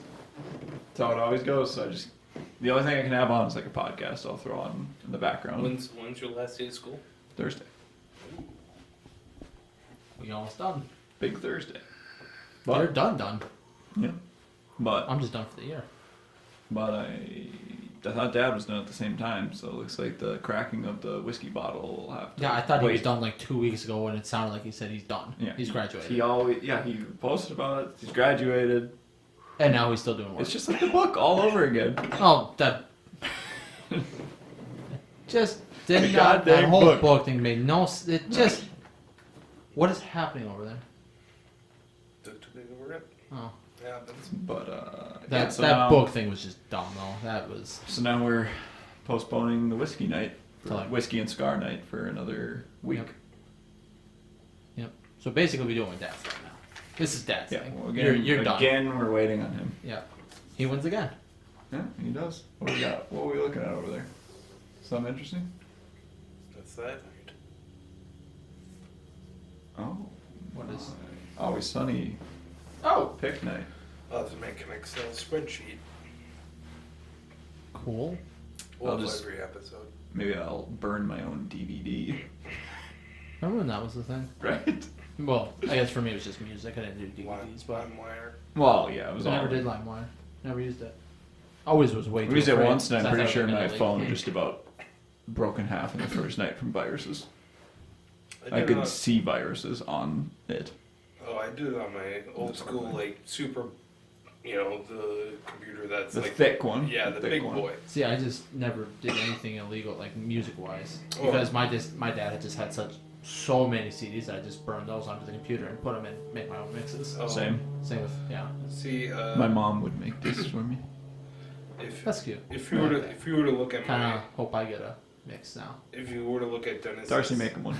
That's how it always goes. So I just the only thing I can have on is like a podcast I'll throw on in the background. When's your last day of school? Thursday. We almost done. Big Thursday. You're But done. yeah. But I'm just done for the year. I thought Dad was done at the same time, so it looks like the cracking of the whiskey bottle will have to Yeah, I thought he was wait. done like 2 weeks ago, and it sounded like he said he's done. Yeah, He's graduated, he posted about it. He's graduated. and now he's still doing work. It's just like the book all over again. Oh, that just did The not. That goddamn whole book. book thing made no. It just. What is happening over there? Took too big of a rip. Oh, It happens. But that yeah, so that now, book thing was just dumb though. That was. So now we're postponing the whiskey night, for To like- whiskey and scar night for another week. Yep. Yep. So basically, we're doing Dad's thing now. This is Dad's Yeah, thing. well, again, you're done. Again, we're waiting on him. Yeah. He wins again. Yeah, he does. What we got? What are we looking at over there? Something interesting? That's that night. Oh. What is? Always Sunny Oh, pick night. I'll have to make an Excel spreadsheet cool. I'll of just- every episode. Maybe I'll burn my own DVD. Remember when that was the thing? Right? Well, I guess for me it was just music. I didn't do Lime, DVDs, but LimeWire. Well, yeah, it was I all. never did LimeWire. Never used it. Always was way too We used it afraid, once, and I'm because I pretty thought sure it was my gonna leak. phone just about broke in half in the first night from viruses. I did could it on- see viruses on it. Oh, I did it on my old school, like, super, you know, the computer that's The like. thick one. Yeah, the thick big one. boy. See, I just never did anything illegal, like music wise, Oh. because my dad had just had so many CDs that I just burned those onto the computer and put them in, make my own mixes. Oh. Same. Same with See, My mom would make this for me. if that's cute. if you were to look at Kind my of hope I get a mix now. if you were to look at Dennis. Darcy, make him one.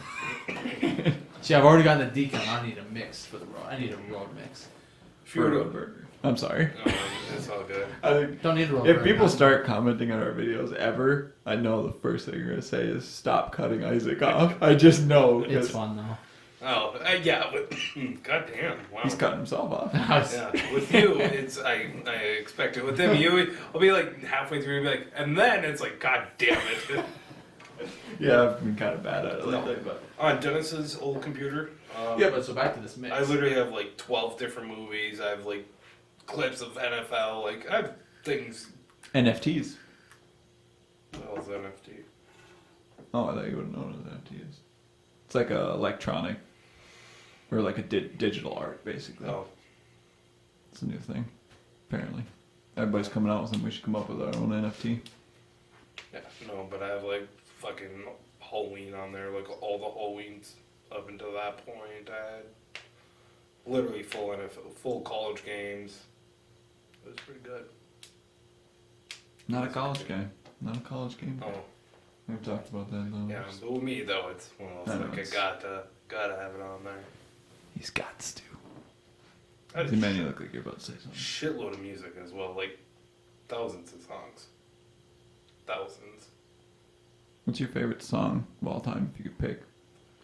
See, I've already gotten the decon. I need a mix for the road. I need a road mix. If you were to, burger. I'm sorry. oh, it's all good. I think Don't need a road. if burger. people start commenting on our videos ever, I know the first thing you're gonna say is stop cutting Isaac off. I just know it's because fun though. Oh, yeah, but goddamn, wow. he's cutting himself off. Yeah, with you, it's I expect it. With him, I'll be like halfway through, and be like, and then it's like, god damn it. Yeah, I've been kind of bad at it lately, but On Dennis's old computer, Yeah, but so back to this mix. I literally have like 12 different movies. I have like clips of NFL. Like I have things. NFTs. What the hell's NFT? Oh, I thought you would have known what an NFT is. It's like a electronic, or like a digital art, basically. Oh, It's a new thing, apparently. Everybody's coming out with them. We should come up with our own NFT. yeah, no, but I have like fucking Halloween on there, like all the Halloweens Up until that point, I had literally full college games. It was pretty good. Not a college guy. Not a college game. Oh, We've talked about that though. yeah, but with me though, it's one of those I know, like I it's- gotta have it on there. He's got to. I had You a made me look like you're about to say something. shitload of music as well, like thousands of songs. Thousands. What's your favorite song of all time? If you could pick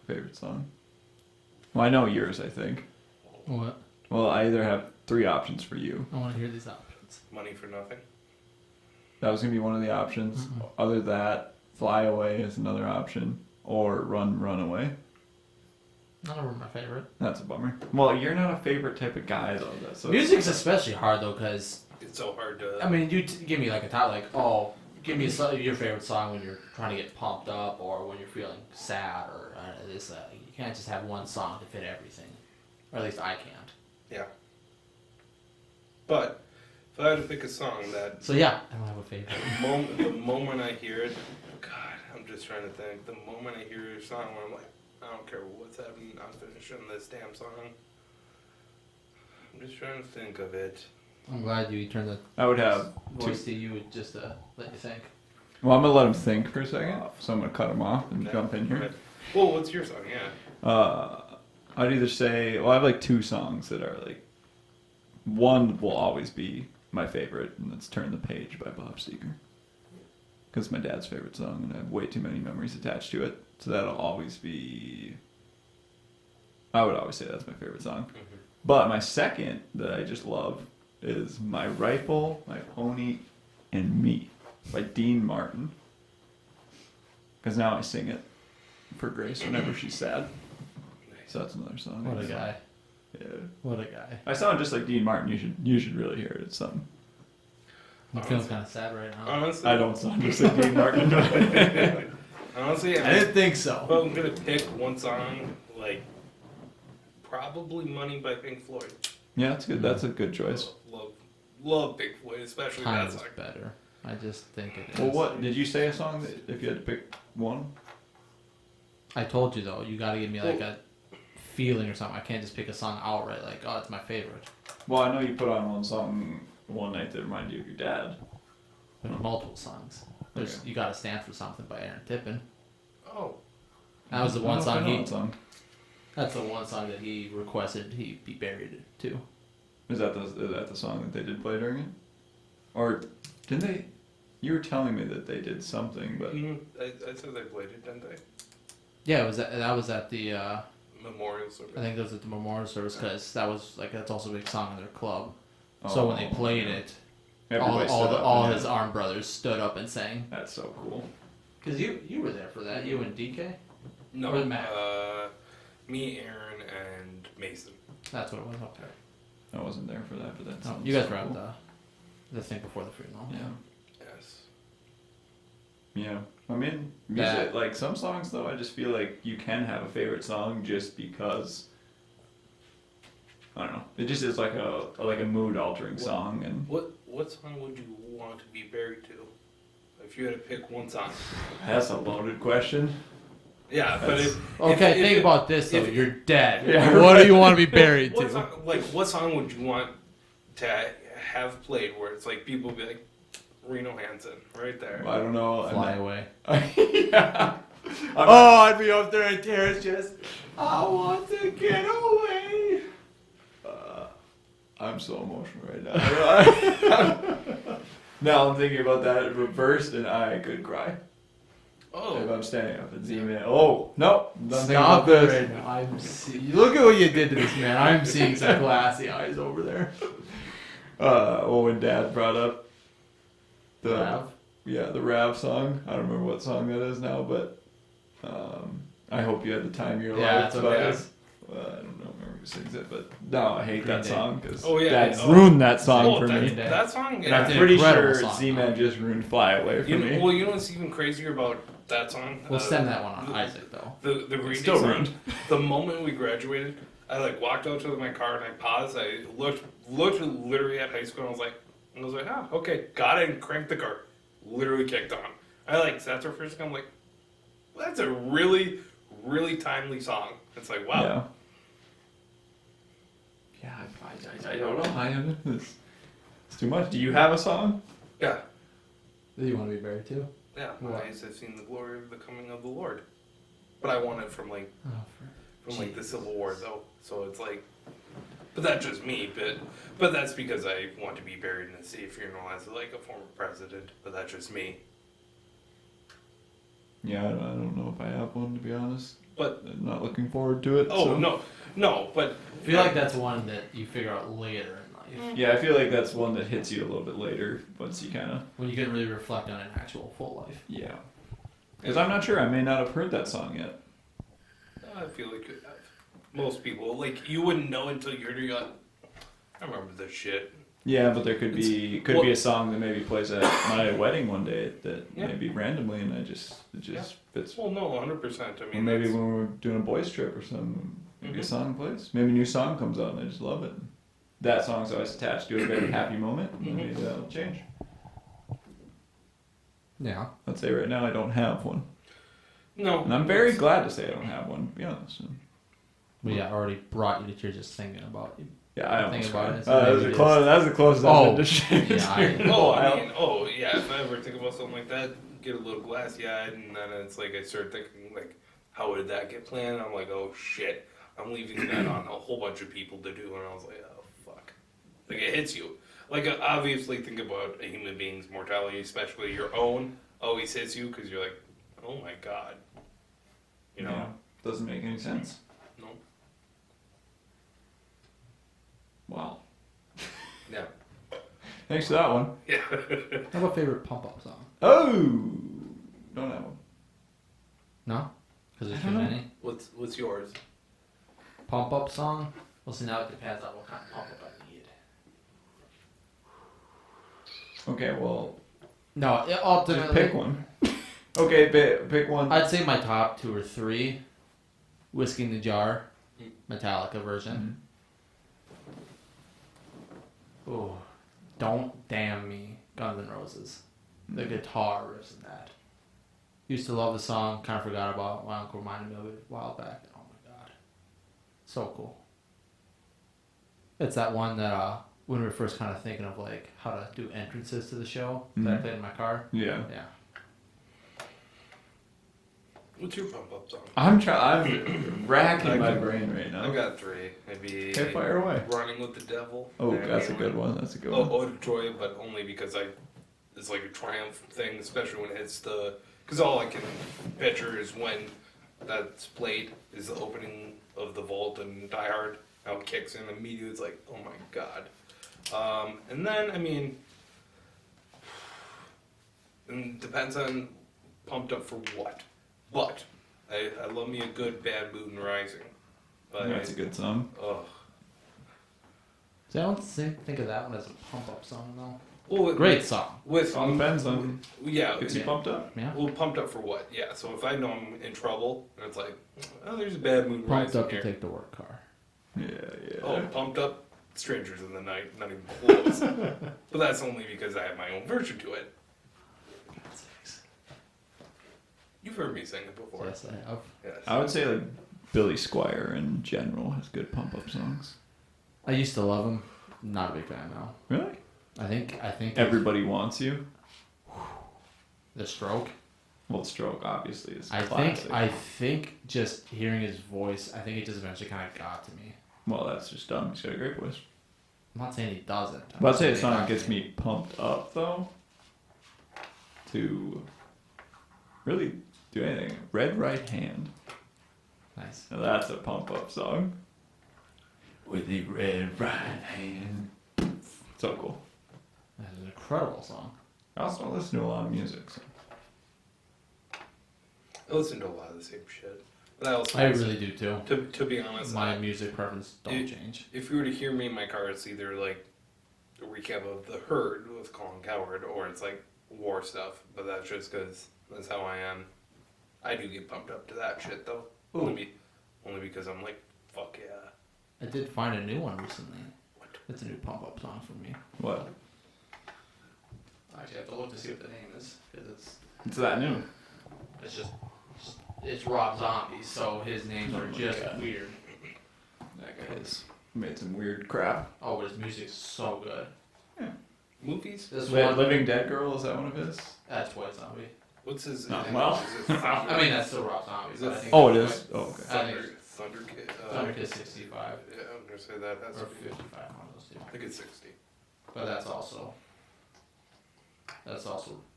a favorite song. Well, I know yours. I think. What? Well, I either have 3 options for you. I want to hear these options. Money for nothing. That was gonna be one of the options. Other than that, Fly Away is another option, or Run Away. None of them are my favorite. That's a bummer. Well, you're not a favorite type of guy though. That's so Music's especially hard though, because It's so hard to. I mean, you give me like a top, like, oh, give me your favorite song when you're trying to get pumped up or when you're feeling sad or this. You can't just have one song to fit everything, or at least I can't. Yeah. But if I had to pick a song that So yeah, I don't have a favorite. the moment I hear it, God, I'm just trying to think. The moment I hear your song, where I'm like, I don't care what's happening, I'm finishing this damn song. I'm just trying to think of it. I'm glad you turned the I would have voice to you just to let you think. Well, I'm gonna let him think for a second, so I'm gonna cut him off and jump in here. Well, what's your song? Yeah. I'd either say, well, I have like 2 songs that are like, one will always be my favorite, and that's "Turn the Page" by Bob Seger, because it's my dad's favorite song, and I have way too many memories attached to it, so that'll always be. I would always say that's my favorite song. Mm-hmm. But my second that I just love is "My Rifle, My Pony, and Me" by Dean Martin. Because now I sing it for Grace whenever she's sad. So that's another song. What a guy! Yeah. What a guy! I sound just like Dean Martin. You should really hear it. It's something. I'm feeling kind of sad right now. Honestly, I don't sound just like Dean Martin. honestly, I didn't think so. Well, I'm gonna pick one song, like probably "Money" by Pink Floyd. Yeah, that's good. That's a good choice. Love Pink Floyd, especially Time that is song. better. I just think it is. Well, what did you say a song that if you had to pick one? I told you though, you gotta give me like a feeling or something. I can't just pick a song outright like, oh, it's my favorite. Well, I know you put on one song one night that reminded you of your dad. There's multiple songs. There's Okay. You Gotta Stand for Something by Aaron Tippin. Oh, That was the one I don't know if I song know he. that song. That's the one song that he requested he be buried to. Is that the song that they did play during it? Or didn't they? You were telling me that they did something, but I said they played it, didn't they? Yeah, it was that was at the. Memorial service. I think that was at the memorial service because that's also a big song in their club. So when they played it, everybody stood up all and his armed brothers stood up and sang. That's so cool. Cause you were there for that. You and DK. No, Or Matt. me, Aaron, and Mason. That's what it was. Okay. I wasn't there for that, but that's No, you guys were at the thing before the funeral. Yeah. Yes. Yeah. I mean, music, like some songs though, I just feel like you can have a favorite song just because. I don't know. It just is like a mood altering song, and What song would you want to be buried to? If you had to pick one song. that's a loaded question. Yeah, but That's- if Okay, if- think if- about this though. if- You're dead. Yeah. What do you want to be buried what to? song, what song would you want to have played where it's like people would be like Reno Hansen right there? I don't know. Fly away. Yeah. Oh, I'd be up there in tears just. I want to get away. I'm so emotional right now. Now I'm thinking about that reversed, and I could cry. If Oh, I'm standing up and Z-Man. Oh no! I'm thinking Stop about it this. right now. Look at what you did to this man. I'm seeing some glassy eyes over there. Well, when Dad brought up the Rav? the Rav song. I don't remember what song that is now, but I hope you had the time of your Yeah, life. that's what but, it is. I don't know who sings it, but no, I hate Green that Day. song because Oh, yeah, Dad's oh. ruined that song oh for that, me. that song. And Yeah. I'm That's an pretty incredible sure song, Z-Man though. just ruined Fly Away for me. Well, you know what's even crazier about that song? We'll send that one on Isaac though. The Green Day Still song. ruined. The moment we graduated, I like walked out to my car and I paused. I looked literally at high school and I was like, ah, okay, got it and cranked the car. Literally kicked on. I like sat there for a second. I'm like, well, that's a really, really timely song. It's like, wow. Yeah, I don't know. It's too much. Do you have a song? Yeah. Do you want to be buried too? Yeah. My What? eyes have seen the glory of the coming of the Lord. But I want it from like the Civil War though. So it's like, but that's just me. But that's because I want to be buried in a state funeral as like a former president. But that's just me. Yeah, I don't know if I have one, to be honest. But I'm not looking forward to it. oh so. no. But I feel like that's one that you figure out later in life. Yeah, I feel like that's one that hits you a little bit later once you kind of. When you can really reflect on an actual full life. Yeah. Because I'm not sure. I may not have heard that song yet. I feel like most people like you wouldn't know until you're like, I remember this shit. Yeah, but there could be be a song that maybe plays at my wedding one day that maybe randomly, and it just fits. Well, no, 100%. I Or mean, maybe when we're doing a boys trip or something, maybe a song plays. Maybe a new song comes out and I just love it. That song's always attached to a very happy moment, and maybe that'll change. Yeah. I'd say right now I don't have one. no, And I'm very glad to say I don't have one, to be honest. Well, yeah, I already brought you that you're just thinking about you. Yeah, I Think almost about cried. it, so That was maybe the closest I've been to Shakespeare. yeah. If I ever think about something like that, get a little glassy-eyed, and then it's like I start thinking like, how did that get planned? I'm like, oh shit, I'm leaving that on a whole bunch of people to do, and I was like, oh fuck, like it hits you. Like obviously, think about a human being's mortality, especially your own, always hits you because you're like, oh my god, you know. Yeah, doesn't make any sense. No. Wow. Yeah. Thanks for that one. Yeah. How about favorite pump up song? Oh, don't have one. No? Because there's I too don't know. many. What's yours? Pump up song? Well, see, now it depends on what kind of pump up I need. Okay, well, No, just ultimately, pick one. Okay, pick one. I'd say my top 2 or 3. Whiskey in the Jar, Metallica version. Oh, Don't Damn Me, Guns N' Roses. The guitar riffs in that. Used to love the song, kind of forgot about it. My uncle reminded me of it a while back. Oh my god. So cool. It's that one that, when we were first kind of thinking of like how to do entrances to the show, that I played in my car. Yeah. Yeah. What's your pump up song? I'm racking my brain right now. I got 3. Maybe Okay, fire away. Running with the Devil. Oh, There that's a you good go. one. That's a good Oh, one. Ode to Troy, but only because it's like a triumph thing, especially when it hits because all I can picture is when that's played is the opening of the vault and Die Hard, how it kicks in immediately, it's like, oh my god. And then, I mean, it depends on pumped up for what. But, I love me a good Bad Mood and Rising. But That's a good song. ugh. See, I don't think of that one as a pump up song though. Well, Great song. With All depends on yeah, gets you pumped up. Yeah. well, pumped up for what? Yeah. So if I know I'm in trouble, and it's like, oh, there's a bad mood Pumped rising up here. to take the work car. Yeah. Oh, pumped up, Strangers in the Night, not even close. But that's only because I have my own version to it. God's sakes. You've heard me sing it before. Yes, I have. Yes. I would say like Billy Squire in general has good pump up songs. I used to love him. Not a big fan now. Really? I think Everybody Wants You. The Stroke. Well, Stroke obviously is I classic. think just hearing his voice, I think it just eventually kind of got to me. Well, that's just dumb. He's got a great voice. I'm not saying he doesn't. But I'd say a saying song it that got gets to me pumped up though. To really do anything. Red Right Hand. Nice. Now that's a pump up song. With the red right hand. So cool. That's an incredible song. I also don't listen to a lot of music. So. I listen to a lot of the same shit. But I also I listen- really do too. To be honest, My music preference don't It- change. if you were to hear me in my car, it's either like a recap of The Herd with Colin Coward, or it's like war stuff. But that's just because that's how I am. I do get pumped up to that shit though. Only because I'm like, fuck yeah. I did find a new one recently. What? It's a new pump up song for me. What? I actually have to look to see what the name is because It's that new. it's it's Rob Zombie, so his names are just weird. That guy's made some weird crap. Oh, but his music's so good. Movies? This That one, Living Dead Girl, is that one of his? that's White Zombie. What's his No, name? well. Is it Thunder? I mean, that's still Rob Zombie. Is But it- I think Oh, it that's is? Oh, okay. I think Thunder Kid. Thunder Kid 65 Yeah, I'm gonna say that. That's or 55, one of those two. I think it's 60. But that's also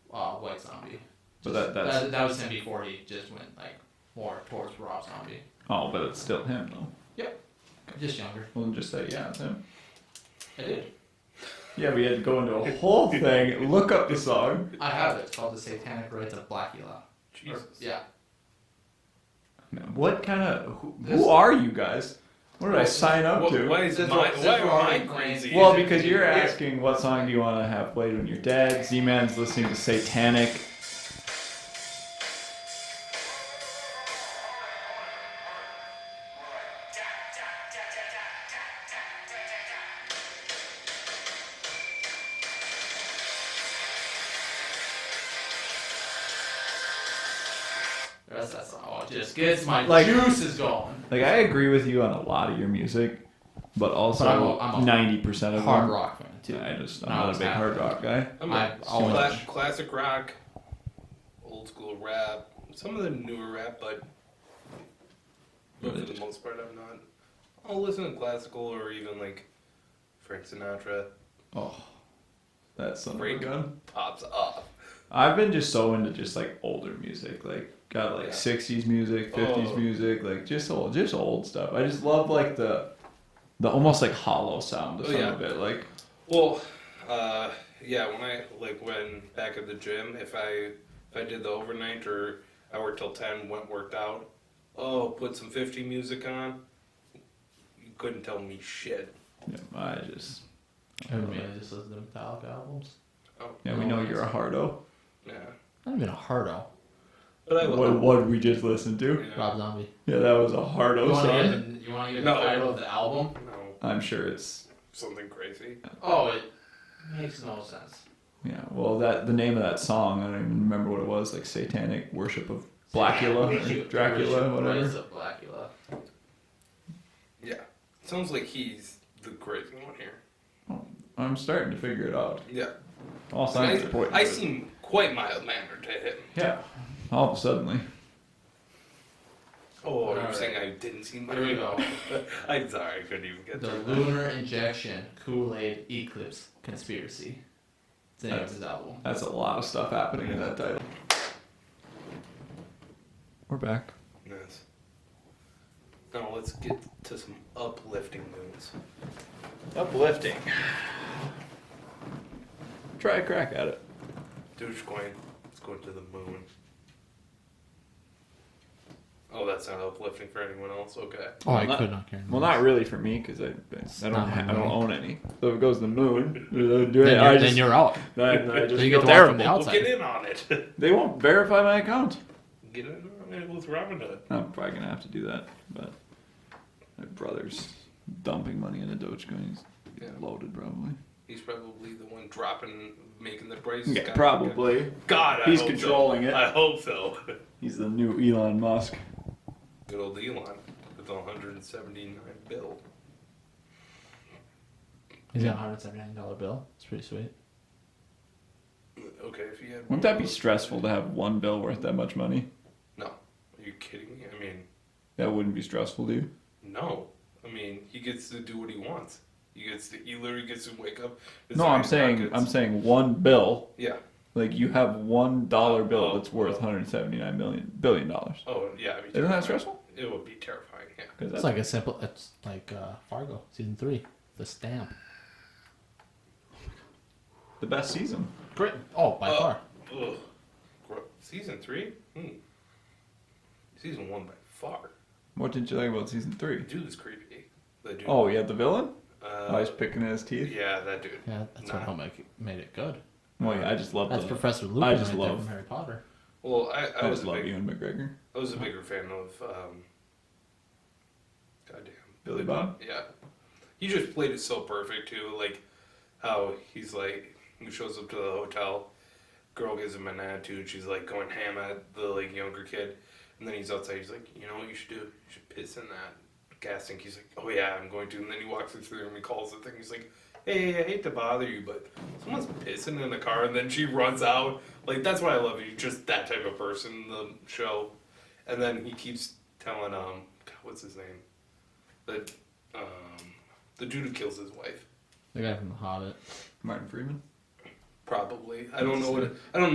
White Zombie. But Just- that's- that was him before he just went like more towards Rob Zombie. Oh, but it's still him, though. Just younger. Well, then just say, yeah, it's him. I did. Yeah, we had to go into a whole thing, look up the song. I have it. It's called The Satanic Rites of Blackula. Jesus. Yeah. What kind of... This- Who are you guys? What did I sign up to? Why is Since my, we're- why since we're am I already crazy? Well, because you're asking what song do you want to have played when you're dead. Z-Man's listening to Satanic. That's that song. Oh, it just gets my Like- juices going. Like, I agree with you on a lot of your music, but also I'm a 90% of Hard them. rock fan too. I'm not a big hard rock guy. I'm I a always- classic rock, old school rap, some of the newer rap, but for the most part, I'm not. I'll listen to classical or even like Frank Sinatra. Oh, that son of a Break. gun. Pops up. I've been just so into just like older music, like got like Yeah. 60s music, 50s Oh. music, like just old stuff. I just love like the almost like hollow sound of Oh, some yeah. of it. Like, Well, yeah, when back at the gym, if I did the overnight or I worked till 10, worked out, put some 50 music on, you couldn't tell me shit. yeah, I just I mainly just listen to Metallica albums. Oh, yeah, we know you're a hardo. yeah. Not even a hardo. But I love What did we just listen to? yeah. Rob Zombie. Yeah, that was a hardo You want song. to get No. the title of the album? No, I'm sure it's something crazy. Oh, it makes no sense. yeah. Well, the name of that song, I don't even remember what it was. Like Satanic Worship of Blackula or Dracula, whatever. Rites of Blackula. Yeah. Sounds like he's the crazy one here. I'm starting to figure it out. Yeah. All signs are pointing. I to it. seem quite mild-mannered to him. Yeah. All of a sudden. Oh, you're Alright. saying I didn't seem Here we go. I'm sorry, I couldn't even get The through that. Lunar Injection Kool-Aid Eclipse Conspiracy. It's the name of his album. That's a lot of stuff happening in that title. We're back. Yes. Now let's get to some uplifting news. Uplifting. Try a crack at it. Dogecoin is going to the moon. Oh, that's not uplifting for anyone else. Okay. Oh, I could not care. Well, not really for me because I don't not my I don't money. own any. So if it goes to the moon, Then you're out. I just So you get feel to watch from the terrible. outside. Well, get in on it. They won't verify my account. Get in on it with Robinhood. I'm probably gonna have to do that, but my brother's dumping money into Dogecoin. He's Yeah. loaded probably. He's probably the one making the price. Yeah, skyrocket. probably. God, I He's hope controlling so. it. I hope so. He's the new Elon Musk. Good old Elon with the 179 bill. He's got a $179 bill. It's pretty sweet. Okay, if he had. Wouldn't that be stressful to have one bill worth that much money? No. Are you kidding me? I mean, That wouldn't be stressful, do you? no. I mean, he gets to do what he wants. He literally gets to wake up. No, I'm design saying pockets. one bill. Yeah. Like you have $1 bill Oh, that's worth oh. $179 billion. Oh, yeah. It'd be Isn't that terrifying. stressful? It would be terrifying, yeah. 'Cause It's that's like a simple. It's like Fargo season 3, the stamp. the best season. Great. Oh, by far. Ugh. Season 3? Season 1 by far. What did you like about season 3? The dude is creepy. The dude. Oh, yeah, the villain? Uh, He's picking his teeth. yeah, that dude. Yeah, that's Nah. what made it good. Well, yeah, I just love That's the. Professor Lupin I just right there love- from Harry Potter. Well, I was just a love big, Ewan McGregor. I was a bigger fan of goddamn Billy Bob? Yeah, he just played it so perfect too. Like how he's like, he shows up to the hotel, girl gives him an attitude. She's like going ham at the like younger kid, And then he's outside. He's like, you know what you should do? You should piss in that gas tank. He's like, oh yeah, I'm going to. And then he walks through the room. He calls the thing. He's like, hey, I hate to bother you, but someone's pissing in the car. And then she runs out. Like, that's why I love you. Just that type of person in the show. And then he keeps telling, God, what's his name? The dude who kills his wife. The guy from The Hobbit. Martin Freeman. Probably. I don't know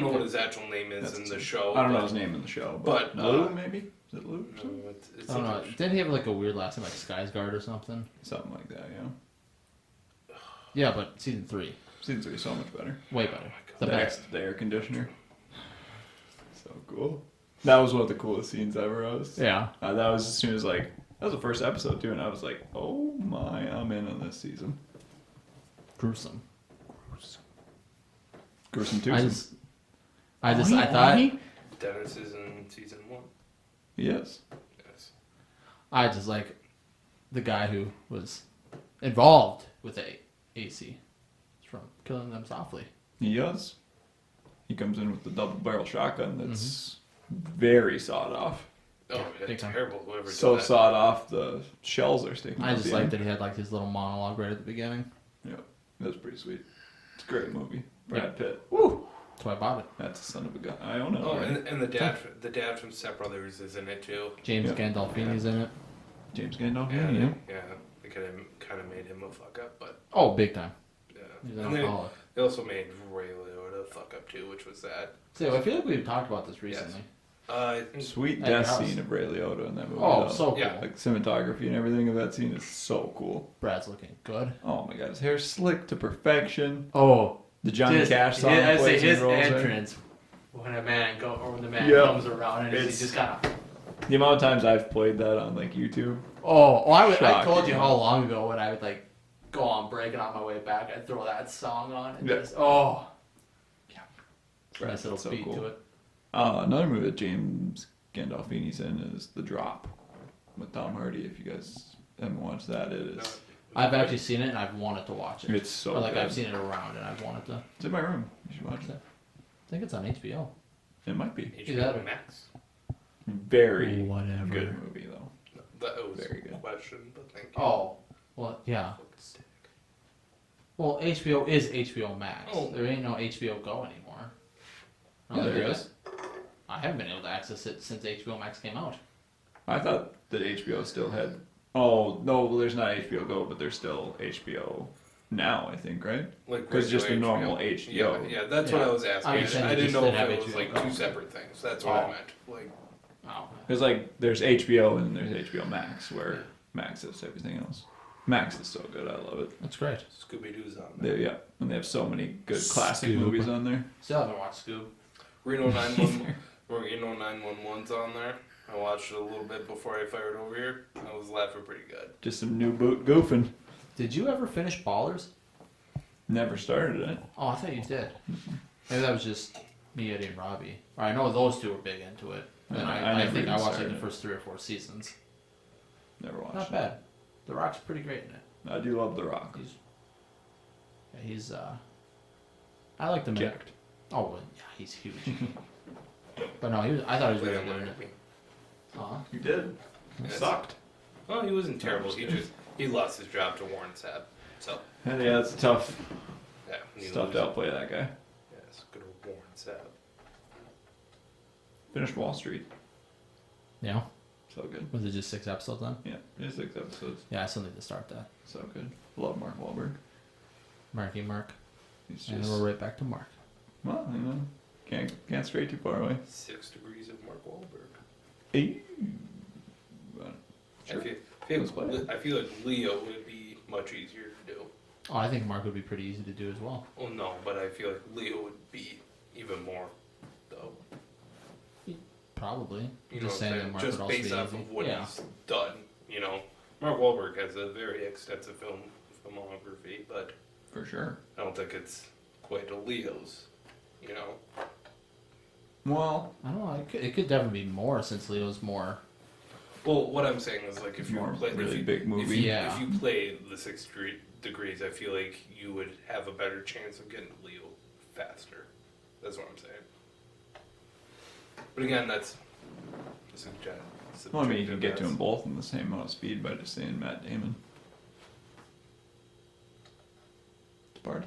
what his actual name is in the show. I don't know his name in the show, but Lou maybe. Is it Lou? No, it's I don't know. Didn't he have like a weird last name, like Skarsgård or something? Something like that. Yeah. Yeah, but season 3, Season 3 is so much better. way better. The The best. The air conditioner. So cool. That was one of the coolest scenes ever. Yeah. That was as soon as like that was the first episode too, and I was like, oh my, I'm in on this season. Gruesome. Gruesome too. I thought Dennis is in season 1. Yes. Yes. I just like the guy who was involved with AC from Killing Them Softly. He does. He comes in with the double barrel shotgun that's very sawed off. Oh, big it's time. terrible. Whoever did So that. sawed off the shells are sticking. I out just the like end. that he had like his little monologue right at the beginning. Yeah, that was pretty sweet. It's a great movie. Brad Pitt. Woo! That's why I bought it. That's a son of a gun. I own it. Oh, already. and the dad from Step Brothers is in it too. James Yeah. Gandolfini's in it. James Gandolfini. Yeah, Yeah. they kind of made him a fuck up, but Oh, big time. yeah. He's an And alcoholic. they also made Ray Liotta a fuck up too, which was sad. So I feel like we've talked about this recently. I think Sweet At your death house. scene of Ray Liotta in that movie. Oh, though. so cool. Yeah. Like cinematography and everything of that scene is so cool. Brad's looking good. Oh my god, his hair's slick to perfection. Oh, The Johnny Cash song I say plays his and rolls in. entrance when the man Yeah. comes around and It's- he's just kind of. The amount of times I've played that on like YouTube. I Shocking. told you how long ago when I would like go on break and on my way back, I'd throw that song on and Yeah. just nice little so beat cool. to it. Another movie that James Gandolfini's in is The Drop with Tom Hardy. If you guys haven't watched that, it is. I've actually seen it and I've wanted to watch it. It's so Or like good. I've seen it around and I've wanted to. It's in my room. You should watch it. I think it's on HBO. It might be. HBO Max. Very Whatever. good movie though. That was Very a good. question, but thank you. Oh, well, yeah. Well, HBO is HBO Max. Oh. There ain't no HBO Go anymore. No, Yeah, there is. I haven't been able to access it since HBO Max came out. I thought that HBO still had. Oh no, well, there's not HBO Go, but there's still HBO Now. I think, right? Like Because just the regular normal HBO. Yeah, that's what Yeah. I was asking. I was saying I you didn't just know didn't if have it was HBO like Go. two separate things. That's what I Oh. meant. Like, Oh. There's like there's HBO and there's HBO Max, where Max is everything else. Max is so good. I love it. That's great. Scooby Doo's on there. Yeah, and they have so many good classic Scoob. movies on there. Still haven't watched Scoob. Reno 911's on there. I watched it a little bit before I fired over here. I was laughing pretty good. Just some new boot goofing. Did you ever finish Ballers? Never started it. Oh, I thought you did. Maybe that was just me, Eddie, and Robbie. Or I know those two were big into it. And I I never think even I watched like started the it. first 3 or 4 seasons. Never watched Not it. bad. The Rock's pretty great in it. I do love The Rock. He's I like the man. Jacked. Oh, well, yeah, he's huge. But no, I thought he was Played really on good in it. Miami. Uh-huh. You did. Yes. Sucked. Oh, he wasn't terrible. He lost his job to Warren Sapp. So, Yeah, it's tough. yeah. It's tough to outplay that guy. Yes, good old Warren Sapp. Finished Wall Street. Yeah. So good. Was it just 6 episodes then? Yeah, just 6 episodes. Yeah, I still need to start that. So good. Love Mark Wahlberg. Marky Mark. He's And just then we're right back to Mark. well, you know, can't stray too far away. 6 Degrees of Mark Wahlberg. Hey. Sure. Let's play it. I feel like Leo would be much easier to do. Oh, I think Mark would be pretty easy to do as well. Oh no, but I feel like Leo would be even more, though. Probably. You know Just what I'm saying that saying? Mark Just would also based be off easy. of what Yeah. he's done. You know, Mark Wahlberg has a very extensive filmography, but For sure. I don't think it's quite a Leo's. You know, Well, I don't know. It could definitely be more since Leo's more. well, what I'm saying is like if you More play really big if movie. you, Yeah. if you play the 6 degrees, I feel like you would have a better chance of getting to Leo faster. That's what I'm saying. But again, that's Well, I mean, you can get to them both in the same amount of speed by just saying Matt Damon. Sparta.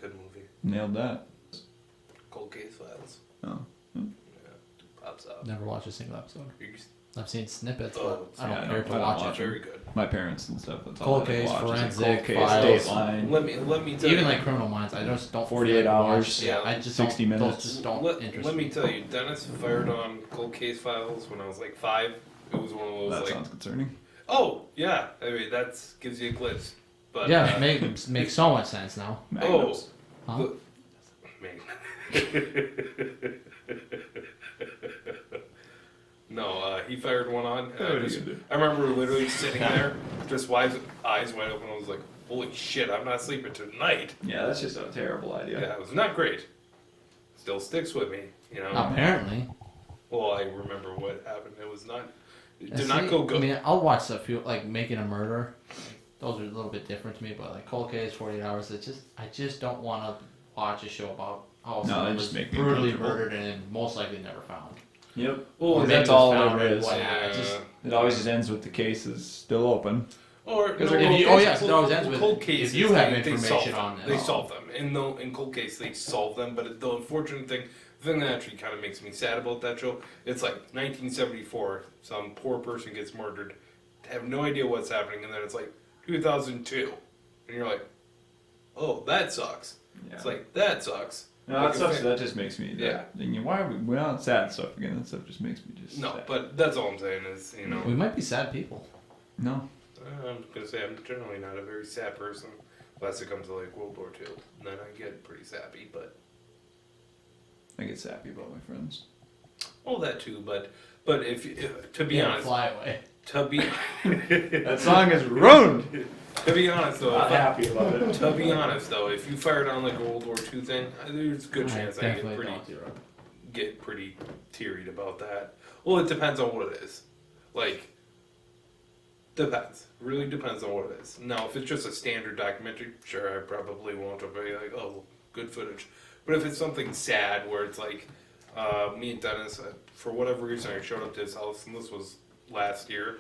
Good movie. Nailed that. Cold Case Files. Oh. Yeah, pops out. Never watched a single episode. You just- I've seen snippets, Oh, but I don't yeah, care I to don't watch watch it. Very good. My parents and stuff. That's Cold all they case, watch is like forensic, Cold Case, files. Dateline. Let me tell Even you. like Criminal Minds, I just don't. 48 watch hours, it. yeah, I just 60 don't, minutes. Those just don't interest Let me tell you, Dennis fired on Cold Case Files when I was like 5. It was one of those That like, sounds concerning. oh yeah, I mean that gives you a glimpse. But Yeah, it makes so much sense now. Magnums. Huh? Man. No, he fired one on. And What are you gonna do? I remember literally sitting there, just eyes wide open. I was like, "Holy shit, I'm not sleeping tonight." Yeah, that's just a terrible idea. Yeah, it was not great. Still sticks with me, you know. Apparently. Well, I remember what happened. It was not. It did See, not go good. I mean, I'll watch stuff like Making a Murder. Those are a little bit different to me, but like Cold Case, 48 Hours. I just don't want to watch a show about how No, they someone just was make me brutally uncomfortable. murdered and most likely never found. Yep. Well, Or And maybe that's it was all it found ever and is. what- Yeah. It always just ends with the case is still open. Or Because no, they're- well, If you- oh, yes, it always ends with cold if cases, you have they information solve them. on them. They solve them. In cold case, they solve them. But the unfortunate thing, the thing that actually kind of makes me sad about that show, it's like 1974. Some poor person gets murdered, have no idea what's happening, and then it's like 2002, and you're like, oh, that sucks. Yeah. It's like that sucks. No, Like, that stuff. if That just makes me. Yeah. Why are we on sad stuff again? That stuff just makes me just. No, sad. but that's all I'm saying is, you know, We might be sad people. No. I'm gonna say I'm generally not a very sad person, unless it comes to like World War II. Then I get pretty sappy, but. I get sappy about my friends. Well, that too, but if to be Yeah, honest, fly away. to be That song is ruined. to be honest though, Not happy about it. to be honest though, if you fired on like a World War II thing, there's a good chance I definitely get pretty teary about that. Well, it depends on what it is. Like, depends. Really depends on what it is. Now, if it's just a standard documentary, sure, I probably won't be like, oh, good footage. But if it's something sad where it's like, me and Dennis, for whatever reason, I showed up to his house, and this was last year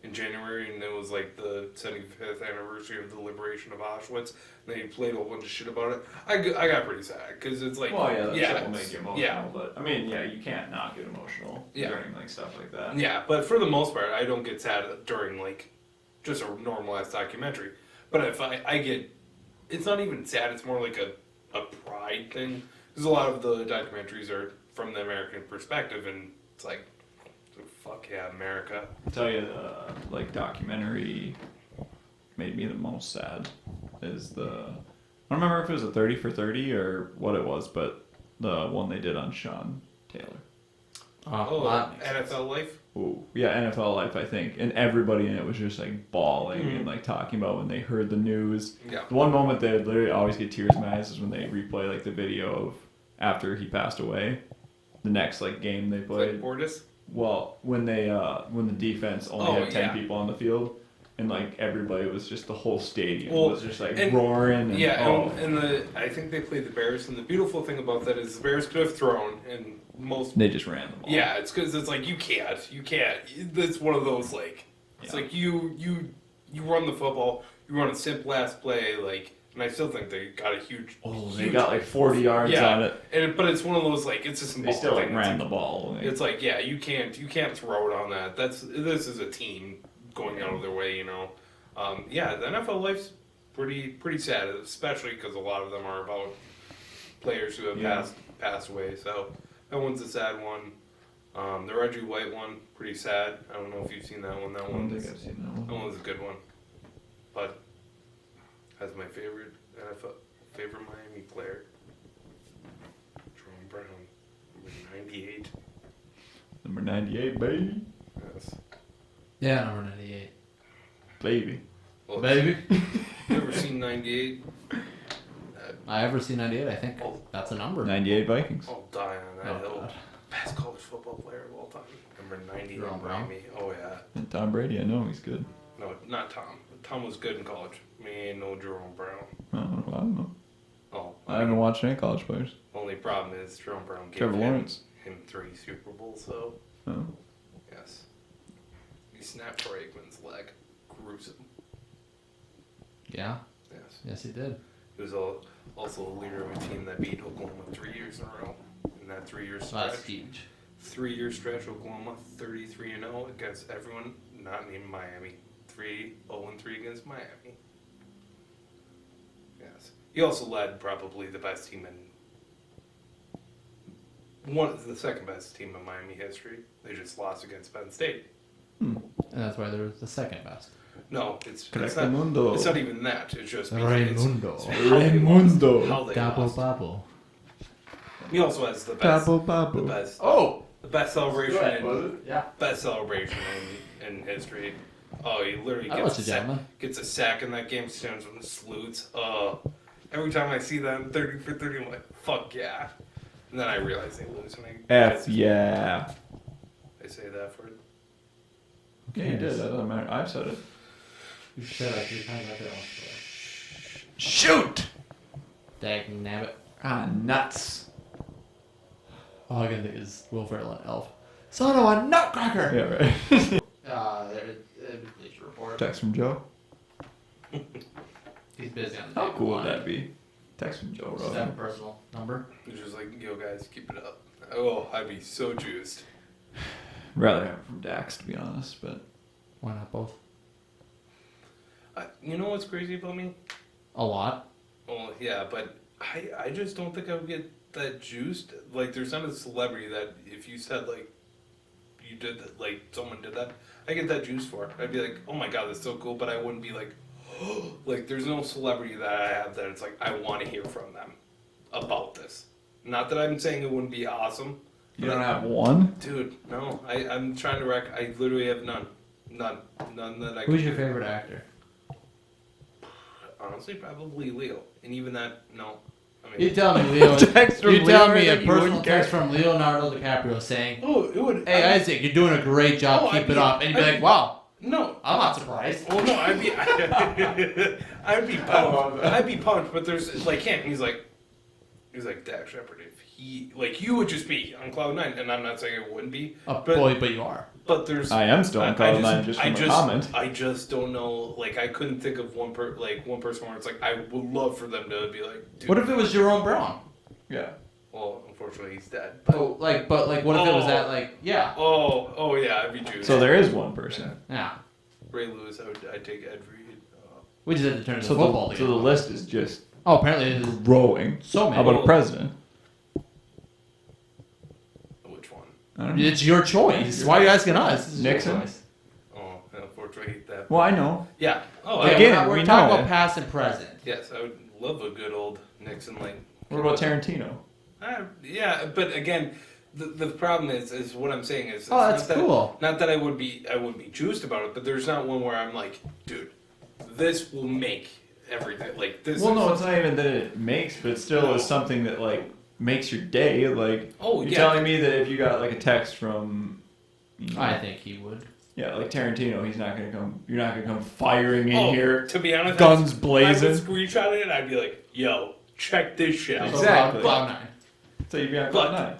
in January, and it was like the 75th anniversary of the liberation of Auschwitz, and they played a whole bunch of shit about it. I got pretty sad, because it's like, Well, yeah, that shit will it's- make you emotional. yeah, But I mean, yeah, you can't not get emotional Yeah. during like stuff like that. yeah, but for the most part, I don't get sad during like just a normal ass documentary. But if I get, it's not even sad. It's more like a pride thing, because a lot of the documentaries are from the American perspective, and it's like, fuck yeah, America. I'll tell you, the like documentary made me the most sad is I don't remember if it was a 30 for 30 or what it was, but the one they did on Sean Taylor. Oh, that makes sense. NFL life. Ooh, yeah, NFL Life, I think, and everybody in it was just like bawling Mhm. and like talking about when they heard the news. Yeah. The one moment that literally always get tears in my eyes is when they replay like the video of after he passed away, the next like game they Like played. Bortis. Well, when the defense only Oh, had 10 yeah. people on the field, and like everybody was just the whole stadium Well, was just like and- roaring. And, Yeah, oh, and I think they played the Bears, and the beautiful thing about that is the Bears could have thrown, and most. they just ran the ball. Yeah, it's because it's like you can't. It's one of those like it's Yeah. like you run the football, you run a simple ass play, like, and I still think they got a huge. Oh, they huge- got like 40 yards Yeah. on it. but it's one of those like it's a They simple still like thing. ran It's the like, ball. Like, it's like yeah, you can't throw it on that. This is a team going out of their way, you know. Yeah, the NFL life's pretty sad, especially because a lot of them are about players who have Yeah. passed away. So that one's a sad one. The Reggie White one, pretty sad. I don't know if you've seen that one. That I don't one's think I've seen that that one. one's a good one. But as my favorite Miami player, Jerome Brown, number 98. Number 98, baby. Yes. Yeah, number 98. Baby. Well, Baby. You ever seen 98? I ever see 98? I think that's a number. 98 Vikings. I'll die on that Oh, hill. God. Best college football player of all time. Number 90 Jerome in Brown? Miami. Oh, yeah. And Tom Brady, I know he's good. No, not Tom. Tom was good in college. Me ain't no Jerome Brown. I don't know. Oh, I haven't watched any college players. Only problem is Jerome Brown gave Trevor Lawrence. him 3 Super Bowls, so Oh. yes. He snapped Troy Aikman's leg. Gruesome. Yeah. Yes. Yes, he did. He was also a leader of a team that beat Oklahoma 3 years in a row. In that 3-year So stretch. that's huge. 3-year stretch, Oklahoma 33-0 against everyone, not named Miami. 0-3 against Miami. Yes. He also led probably the best team the second best team in Miami history. They just lost against Penn State. And that's why they're the second best. No, it's Correctamundo. not even that. It's just Raimundo. it's how they lost. How they Double lost. bubble. He also has the best. Bubble, bubble. The best celebration Yeah. best celebration in history. Oh, he literally I watched the gentleman. gets a sack in that game, stands and salutes. Every time I see them 30 for 30, I'm like, fuck yeah. And then I realize they lose. And Yeah. I say that for it. Yeah, you did. That doesn't matter. I've said it. You said like 3 times like that once. Shoot! Dag nabbit. Ah, nuts. All I can think is Will Ferrell and Elf. Son of a nutcracker! Yeah, right. Bleacher Report. Text from Joe. He's busy on the How day cool would one. that be? Text from Joe Just have a Rogan. personal number. It's just like, yo guys, keep it up. Oh, I'd be so juiced. Rather have it from Dax, to be honest, but Why not both? You know what's crazy about me? A lot. Well, yeah, but I just don't think I would get that juiced. Like, there's not a celebrity that if you said, like, you did that, like, someone did that, I get that juice for. I'd be like, oh my god, that's so cool, but I wouldn't be like, like, there's no celebrity that I have that it's like, I want to hear from them about this. Not that I'm saying it wouldn't be awesome. you don't have one? Dude, no. I'm trying to I literally have none. None that I Who's can your do. favorite actor? Honestly, probably Leo. And even that, no. I mean, You tell me, Leo. Text from you tell Leo me a that you personal wouldn't care? text from Leonardo DiCaprio saying, oh, it would. "Hey Isaac, you're doing a great job. Oh, Keep I'd it be- up." And you'd be I'd like, be- "Wow, No. I'm not surprised." Well, no, I'd be pumped. I'd be pumped, but there's like him. He's like Dak Shepard. If he like you would just be on cloud 9, and I'm not saying it wouldn't be, Oh, but boy, but you are. but there's I am still on Cloud 9 just from a comment. I just don't know. Like I couldn't think of one person where it's like I would love for them to be like. Dude, What if it was Jerome Brown? Yeah. Well, unfortunately, he's dead. But what if it was that like yeah, Oh yeah, I'd be juiced. So there is one person. yeah. Ray Lewis, I'd take Ed Reed. We just had to turn to So football the again. list is just Oh, apparently it is growing. so How many. about a president? Which one? I don't know. It's your choice. Why are you asking us? This is your Nixon? choice. Oh, unfortunately, that. Well, I know. Yeah. Oh, Okay, Again, we're we talking know about it. past and present. yes, I would love a good old Nixon like. What about Tarantino? Yeah, but again, the problem is what I'm saying is. Oh, it's that's cool. Not that I would be juiced about it, but there's not one where I'm like, dude, this will make everything like this. Well, is, no, it's not even that it makes, but still is something that like makes your day. Like, Oh, you're yeah. telling me that if you got like a text from, you know, I think he would. yeah, like Tarantino, he's not gonna come. You're not gonna come firing in Oh, here, to be honest, guns I would blazing. screenshot it. And I'd be like, yo, check this shit out. Exactly. Cloud 9. So you'd be on But- Cloud 9.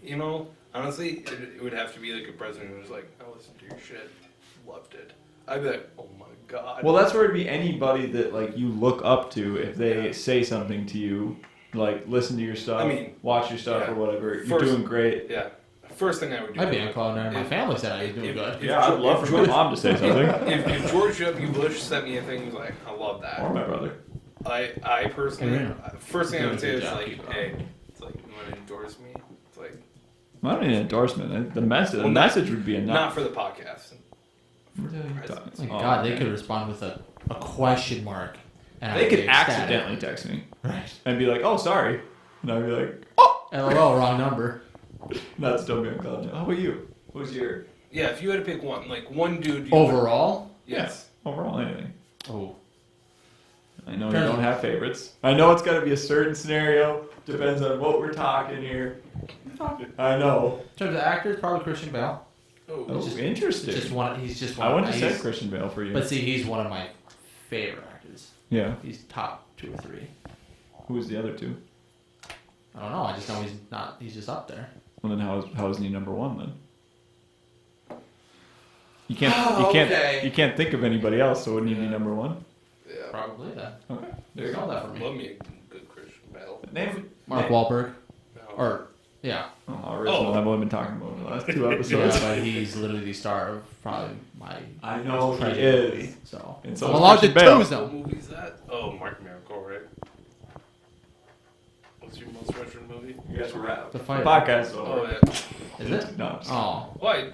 You know, honestly, it would have to be like a president who was like, I listened to your shit, loved it. I'd be like, oh my god. Well, that's where it'd be anybody that like you look up to if they say something to you, like listen to your stuff, I mean, watch your stuff yeah. or whatever. You're First- doing great. Yeah. First thing I would do. I'd be on Cloud 9. My If- family said I was doing if- good. if Yeah, I'd love for my George- mom to say something, If George W. Bush sent me a thing, he was like, I love that. or my brother. I personally, Yeah. first thing I would say Good is job, like, keep it hey, it's like, you want to endorse me? It's like, I don't need an endorsement. The message, Well, the not- message would be not enough. for the podcast. What are you talking Presidents. My Oh, God, they okay. could respond with a question mark. And They I'd could be ecstatic. accidentally text me Right. and be like, "Oh, sorry," and I'd be like, "Oh," LOL, wrong number. not still be on Cloud 9. How about you? Who's your Yeah, if you had to pick one, like one dude. You Overall? Yes. overall anything? Oh. I know you Turn- don't have favorites. I know it's got to be a certain scenario. Depends on what we're talking here. I know. In terms of actors, probably Christian Bale. Oh, Oh, just- interesting. He's just one. I wouldn't have he's- said Christian Bale for you. But see, he's one of my favorite actors. yeah. He's top 2 or 3. Who's the other two? I don't know. I just know he's not. He's just up there. Well, then how isn't he number one then? You Okay. can't think of anybody else, so wouldn't he be number one? Yeah. Probably then. Okay, there You you know go. that for me. Love me a good Christian Bale. Name. Mark name- Wahlberg. No. Or yeah. Oh, original. I've only been talking about in the last 2 episodes. Yeah, but he's literally the star of probably my. I know he treasure is. movie, so And so I'm is allowed to Christian Bale. choose What them. movie is that? Oh, Mark Miracle, right? What's your most Russian movie? You guys were out. The Fighter. Podcast. Oh, yeah. Is it? No. Oh. Why?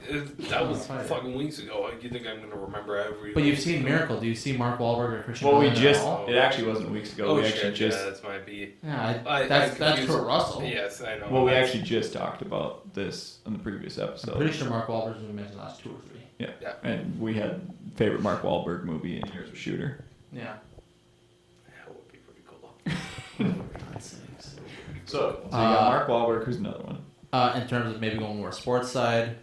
That was Fighter. fucking weeks ago. You think I'm gonna remember every? But you've seen Miracle. Do you see Mark Wahlberg or Christian? Well, we Bale at just. all? It actually wasn't weeks ago. Oh we shit! actually just. Yeah, that might be. Yeah, I that's confused- Kurt Russell. Yes, I know. Well, we That's- actually just talked about this on the previous I'm episode. pretty sure Mark Wahlberg's been mentioned the last 2 or 3. Yeah. Yeah. And we had favorite Mark Wahlberg movie, and yours was Shooter. Yeah. That would be pretty cool. God's sakes. So you got Mark Wahlberg. Who's another one? In terms of maybe going more sports side,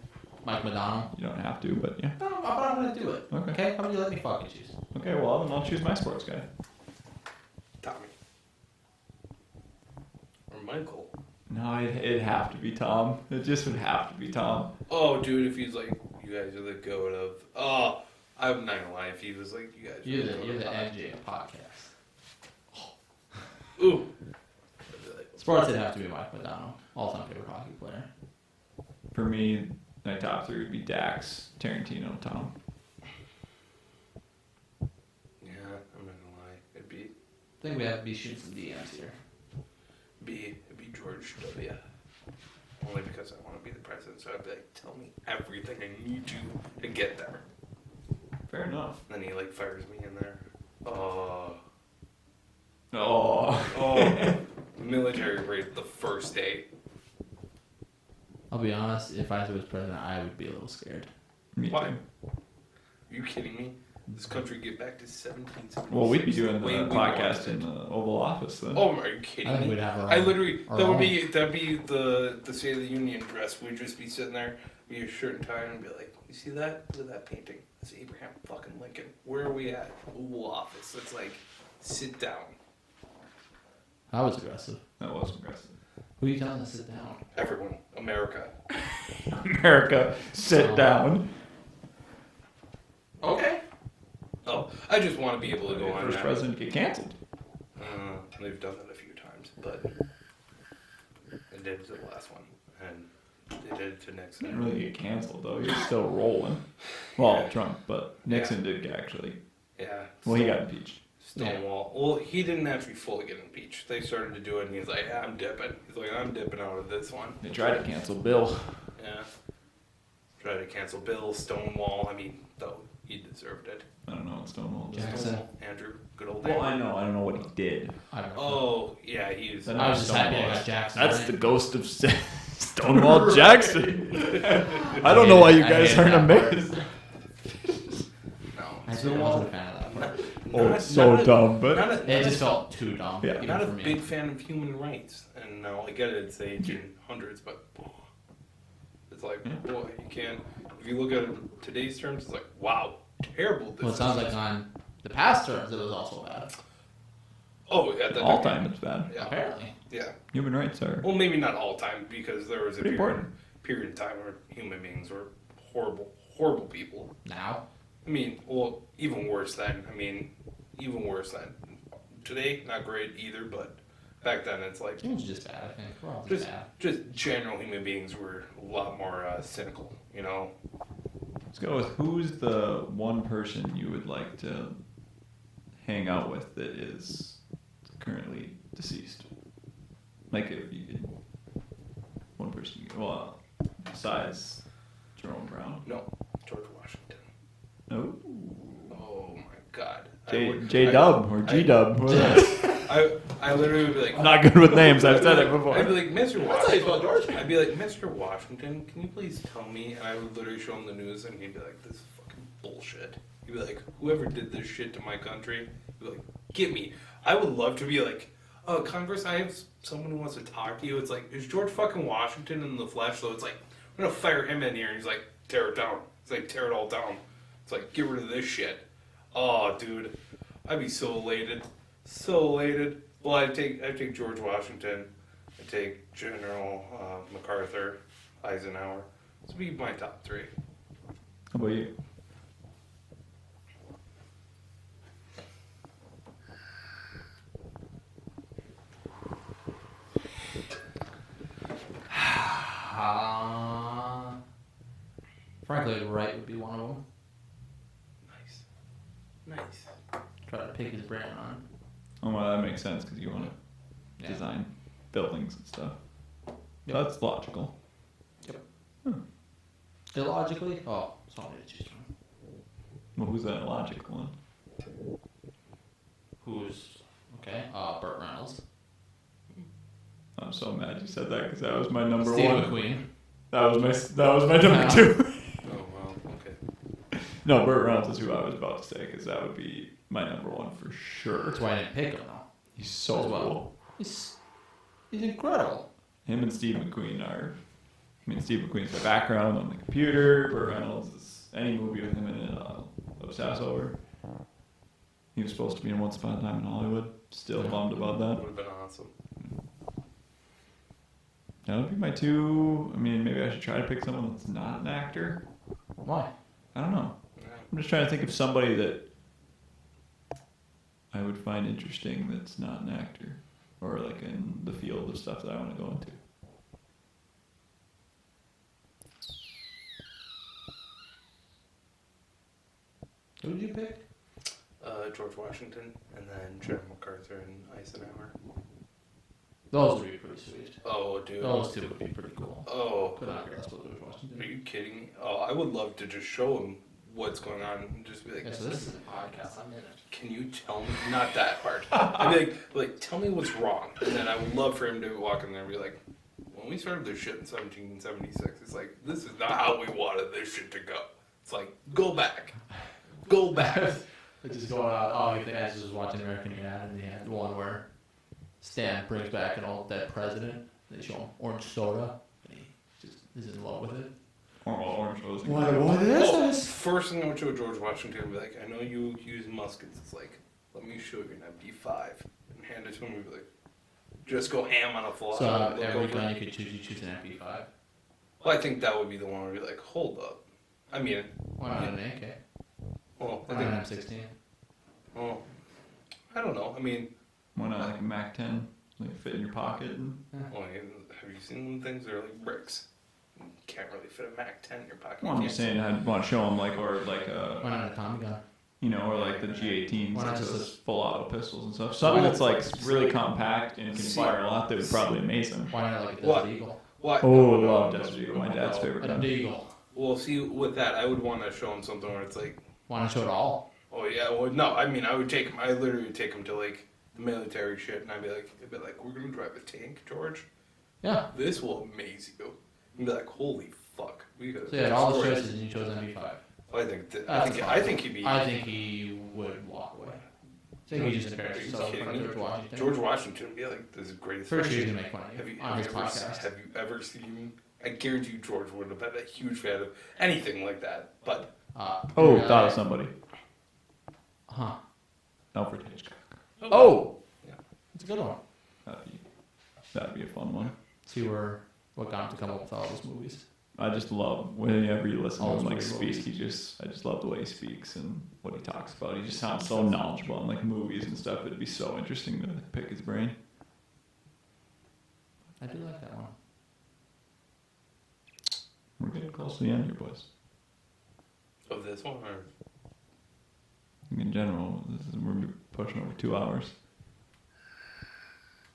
Mike Madonna. You don't have to, but yeah. No, but I'm gonna do it. Okay. Okay, how about you let me fucking choose? Okay. Well, then I'll choose my sports guy. Tommy. Or Michael. No, it'd have to be Tom. It just would have to be Tom. Oh, dude, if he's like, you guys are the goat of. Oh, I'm not gonna lie. If he was like, you guys are You're the the goat you're of the pod- MJ of podcast. Ooh. I'd be like, Sports would have to be Mike Madonna, all-time favorite hockey player. For me, my top 3 would be Dax, Tarantino, Tom. yeah, I'm not gonna lie. It'd be I think we have to be shooting some DMs here. it'd be George W. Only because I want to be the president, so I'd be like, tell me everything I need to get there. Fair enough. Then he like fires me in there. Oh, Oh. military raid the first day. I'll be honest, if I was president, I would be a little scared. Me Why? too. Are you kidding me? This country get back to 1776. Well, we'd be doing the way we podcast wanted in it. the Oval Office then. Oh, are you kidding I think me? we'd have our I own- literally our that'd own. be the State of the Union dress. We'd just be sitting there, be a shirt and tie, and be like, "You see that? Look at that painting. That's Abraham fucking Lincoln. Where are we at? Oval Office. It's like, sit down. I was aggressive. That was aggressive. Who are you telling to sit down? Everyone, America. America, sit Oh. down. Okay. Oh, I just want to be able to go on First that. president to get canceled. They've done that a few times, but they did it to the last one, and they did it to Didn't Nixon. really get canceled though. He was still rolling. Well, Yeah. Trump, but Nixon did actually. Yeah. Well, he got impeached. Stonewall. Well, he didn't actually fully get impeached. They started to do it, and he's like, yeah, I'm dipping. He's like, I'm dipping out of this one. They tried to cancel Bill. Yeah. Tried to cancel Bill, Stonewall. I mean, though, he deserved it. I don't know what Stonewall did. Jackson. Stonewall, Andrew, good old Well, Andrew. I don't know what he did. I don't know. Oh, yeah, he was. Then I was just happy I Stonewall. got Jackson. That's right? the ghost of Stonewall Jackson. I don't know why you I guys hated aren't that amazed. No. I still wasn't a fan of that part. Oh, it's so dumb, but Not a, It just felt too dumb. Yeah. even not a for me. big fan of human rights. And now I get it, it's the 1800s, but it's like, boy, you can't. If you look at it in today's terms, it's like, wow, terrible. Well, it sounds like on the past terms, it was also bad. Oh, at that all time it's bad. Yeah. Apparently. Yeah. Human rights are Well, maybe not all time, because there was a pretty period, important. period of time where human beings were horrible, horrible people. Now, I mean, well, even worse then. I mean, even worse then. Today, not great either, but back then it's like it was just bad, I think. We're all just just bad. just general human beings were a lot more cynical, you know. Let's go with who's the one person you would like to hang out with that is currently deceased. Like if you could, one person. Well, besides Jerome Brown. No, George Washington. No. Oh my God. J Dub or G Dub. I literally would be like, I'm not good with names. I've said it before. I'd be like, Mr. That's how you spell Washington. George. I'd be like, Mr. Washington, can you please tell me? And I would literally show him the news, and he'd be like, this is fucking bullshit. He'd be like, whoever did this shit to my country, he'd be like, get me. I would love to be like, oh, Congress, I have someone who wants to talk to you. It's like, is George fucking Washington in the flesh? So it's like, I'm gonna fire him in here. And he's like, tear it down. It's like, tear it all down. It's like, get rid of this shit. Oh, dude, I'd be so elated. so elated. Well, I take George Washington. I take General MacArthur, Eisenhower. This would be my top 3. How about you? Frankly, Wright would be one of them. Nice. Try to pick his brain on. Oh, well, that makes sense because you want to Yeah. design buildings and stuff. Yep. That's logical. Illogically? Oh, it's only to choose from. Well, who's that logical one? Who's okay? Burt Reynolds. I'm so mad you said that because that was my number Steve one. McQueen. That was my number 2. Oh wow. Okay. No, Burt Reynolds is who I was about to say because that would be my number 1 for sure. That's why I didn't pick him though. He's so As well. cool. He's incredible. Him and Steve McQueen are. I mean, Steve McQueen's my background on the computer. Burt Reynolds is any movie with him in it. I'll obsess over. He was supposed to be in Once Upon a Time in Hollywood. Still bummed about that. Would have been awesome. That would be my 2. I mean, maybe I should try to pick someone that's not an actor. Why? I don't know. Yeah. I'm just trying to think of somebody that I would find interesting that's not an actor. Or like in the field of stuff that I want to go into. Who did you pick? George Washington, and then General MacArthur and Eisenhower. Those would be pretty sweet. Oh, dude. Those 2 would be pretty cool. Oh, Could not guess what George are Washington. you kidding me? Oh, I would love to just show him what's going on and just be like, Okay, so this is a podcast. I'm in it. can you tell me? Not that part. I'd be like, tell me what's wrong. And then I would love for him to walk in there and be like, when we started this shit in 1776, it's like, this is not how we wanted this shit to go. It's like, go back. Go back. It's just going out. Oh, I think I was just watching American Dad, and they had one where Stan brings back an old dead president. They show him orange soda, and he just is in love with it. Orange rose. What is this? First thing I would show George Washington and be like, I know you use muskets. It's like, let me show you an MP5. And hand it to him and be like, just go ham on a fly. So Look every over. gun you choose an MP5. Well, I think that would be the one where you'd be like, hold up. I mean, Why not an AK? well, I Why not think, an M16? well, I don't know. I mean, Why not like a Mac 10? Like fit in your pocket and well, have you seen them things? They're like bricks. You can't really fit a Mac 10 in your pocket. well, I'm just saying I'd want to show them like or like Why a not a Tommy gun? you know or like the G18s, Why like not just those full auto pistols and stuff. Something that's like really compact and can fire a lot. That would probably amazing. Why not like a What? Desert Eagle? What? Oh, No, I no, love no, Desert Eagle. no, My dad's no. favorite A gun. Deagle. Well, see, with that, I would want to show him something where it's like, Why not show it all? oh yeah, well, no, I mean, I would take him. I literally would take him to like the military shit, and I'd be like, we're gonna drive a tank, George. Yeah. This will amaze you. And be like, holy fuck, we could. So you had all the choices and you chose MP5. I think. That's I think he'd be. I think he would walk away. I think he just embarrassed himself in front of George Washington. George Washington would be like, this is the greatest. First, thing. he's gonna make fun of you on his podcast. Have you ever seen? I guarantee you, George wouldn't have been a huge fan of anything like that. But Oh, thought of somebody. Huh. Alfred Hitchcock. Oh. Yeah. It's a good one. That'd be a fun one. See what got him to come up with all those movies. I just love whenever you listen to All him like those speak. movies. I just love the way he speaks and what he talks about. He just sounds so knowledgeable on like movies and stuff. It'd be so interesting to pick his brain. I do like that one. We're getting close to the end here, boys. of this one, or In general, we're pushing over 2 hours.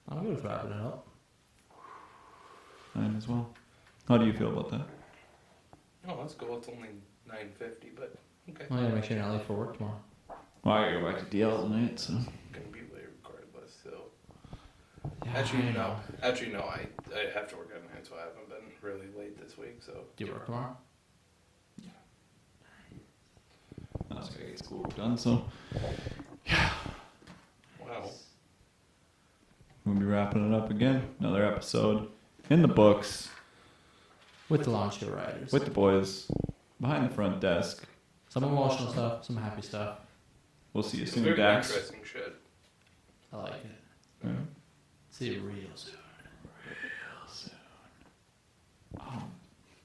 I'm good with wrapping it up. Mine as well. How do you feel about that? oh, let's go. It's only 9:50, but okay. I gotta make sure you're not late for work tomorrow. Well, I gotta go back to DL tonight, so. Gonna be late regardless. So Yeah, actually, I no. know. Actually, no. I have to work at night, so I haven't been really late this week. So Do you work tomorrow? I was gonna get school done, so. wow. We'll be wrapping it up again. Another episode in the books With the launch show riders. with the boys behind the front desk. Some emotional stuff, some happy stuff. We'll see you soon, Very Dax. interesting shit. I like it. Yeah. See you real soon. Oh,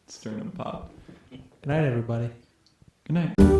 it's starting to pop. Good night, everybody. Good night.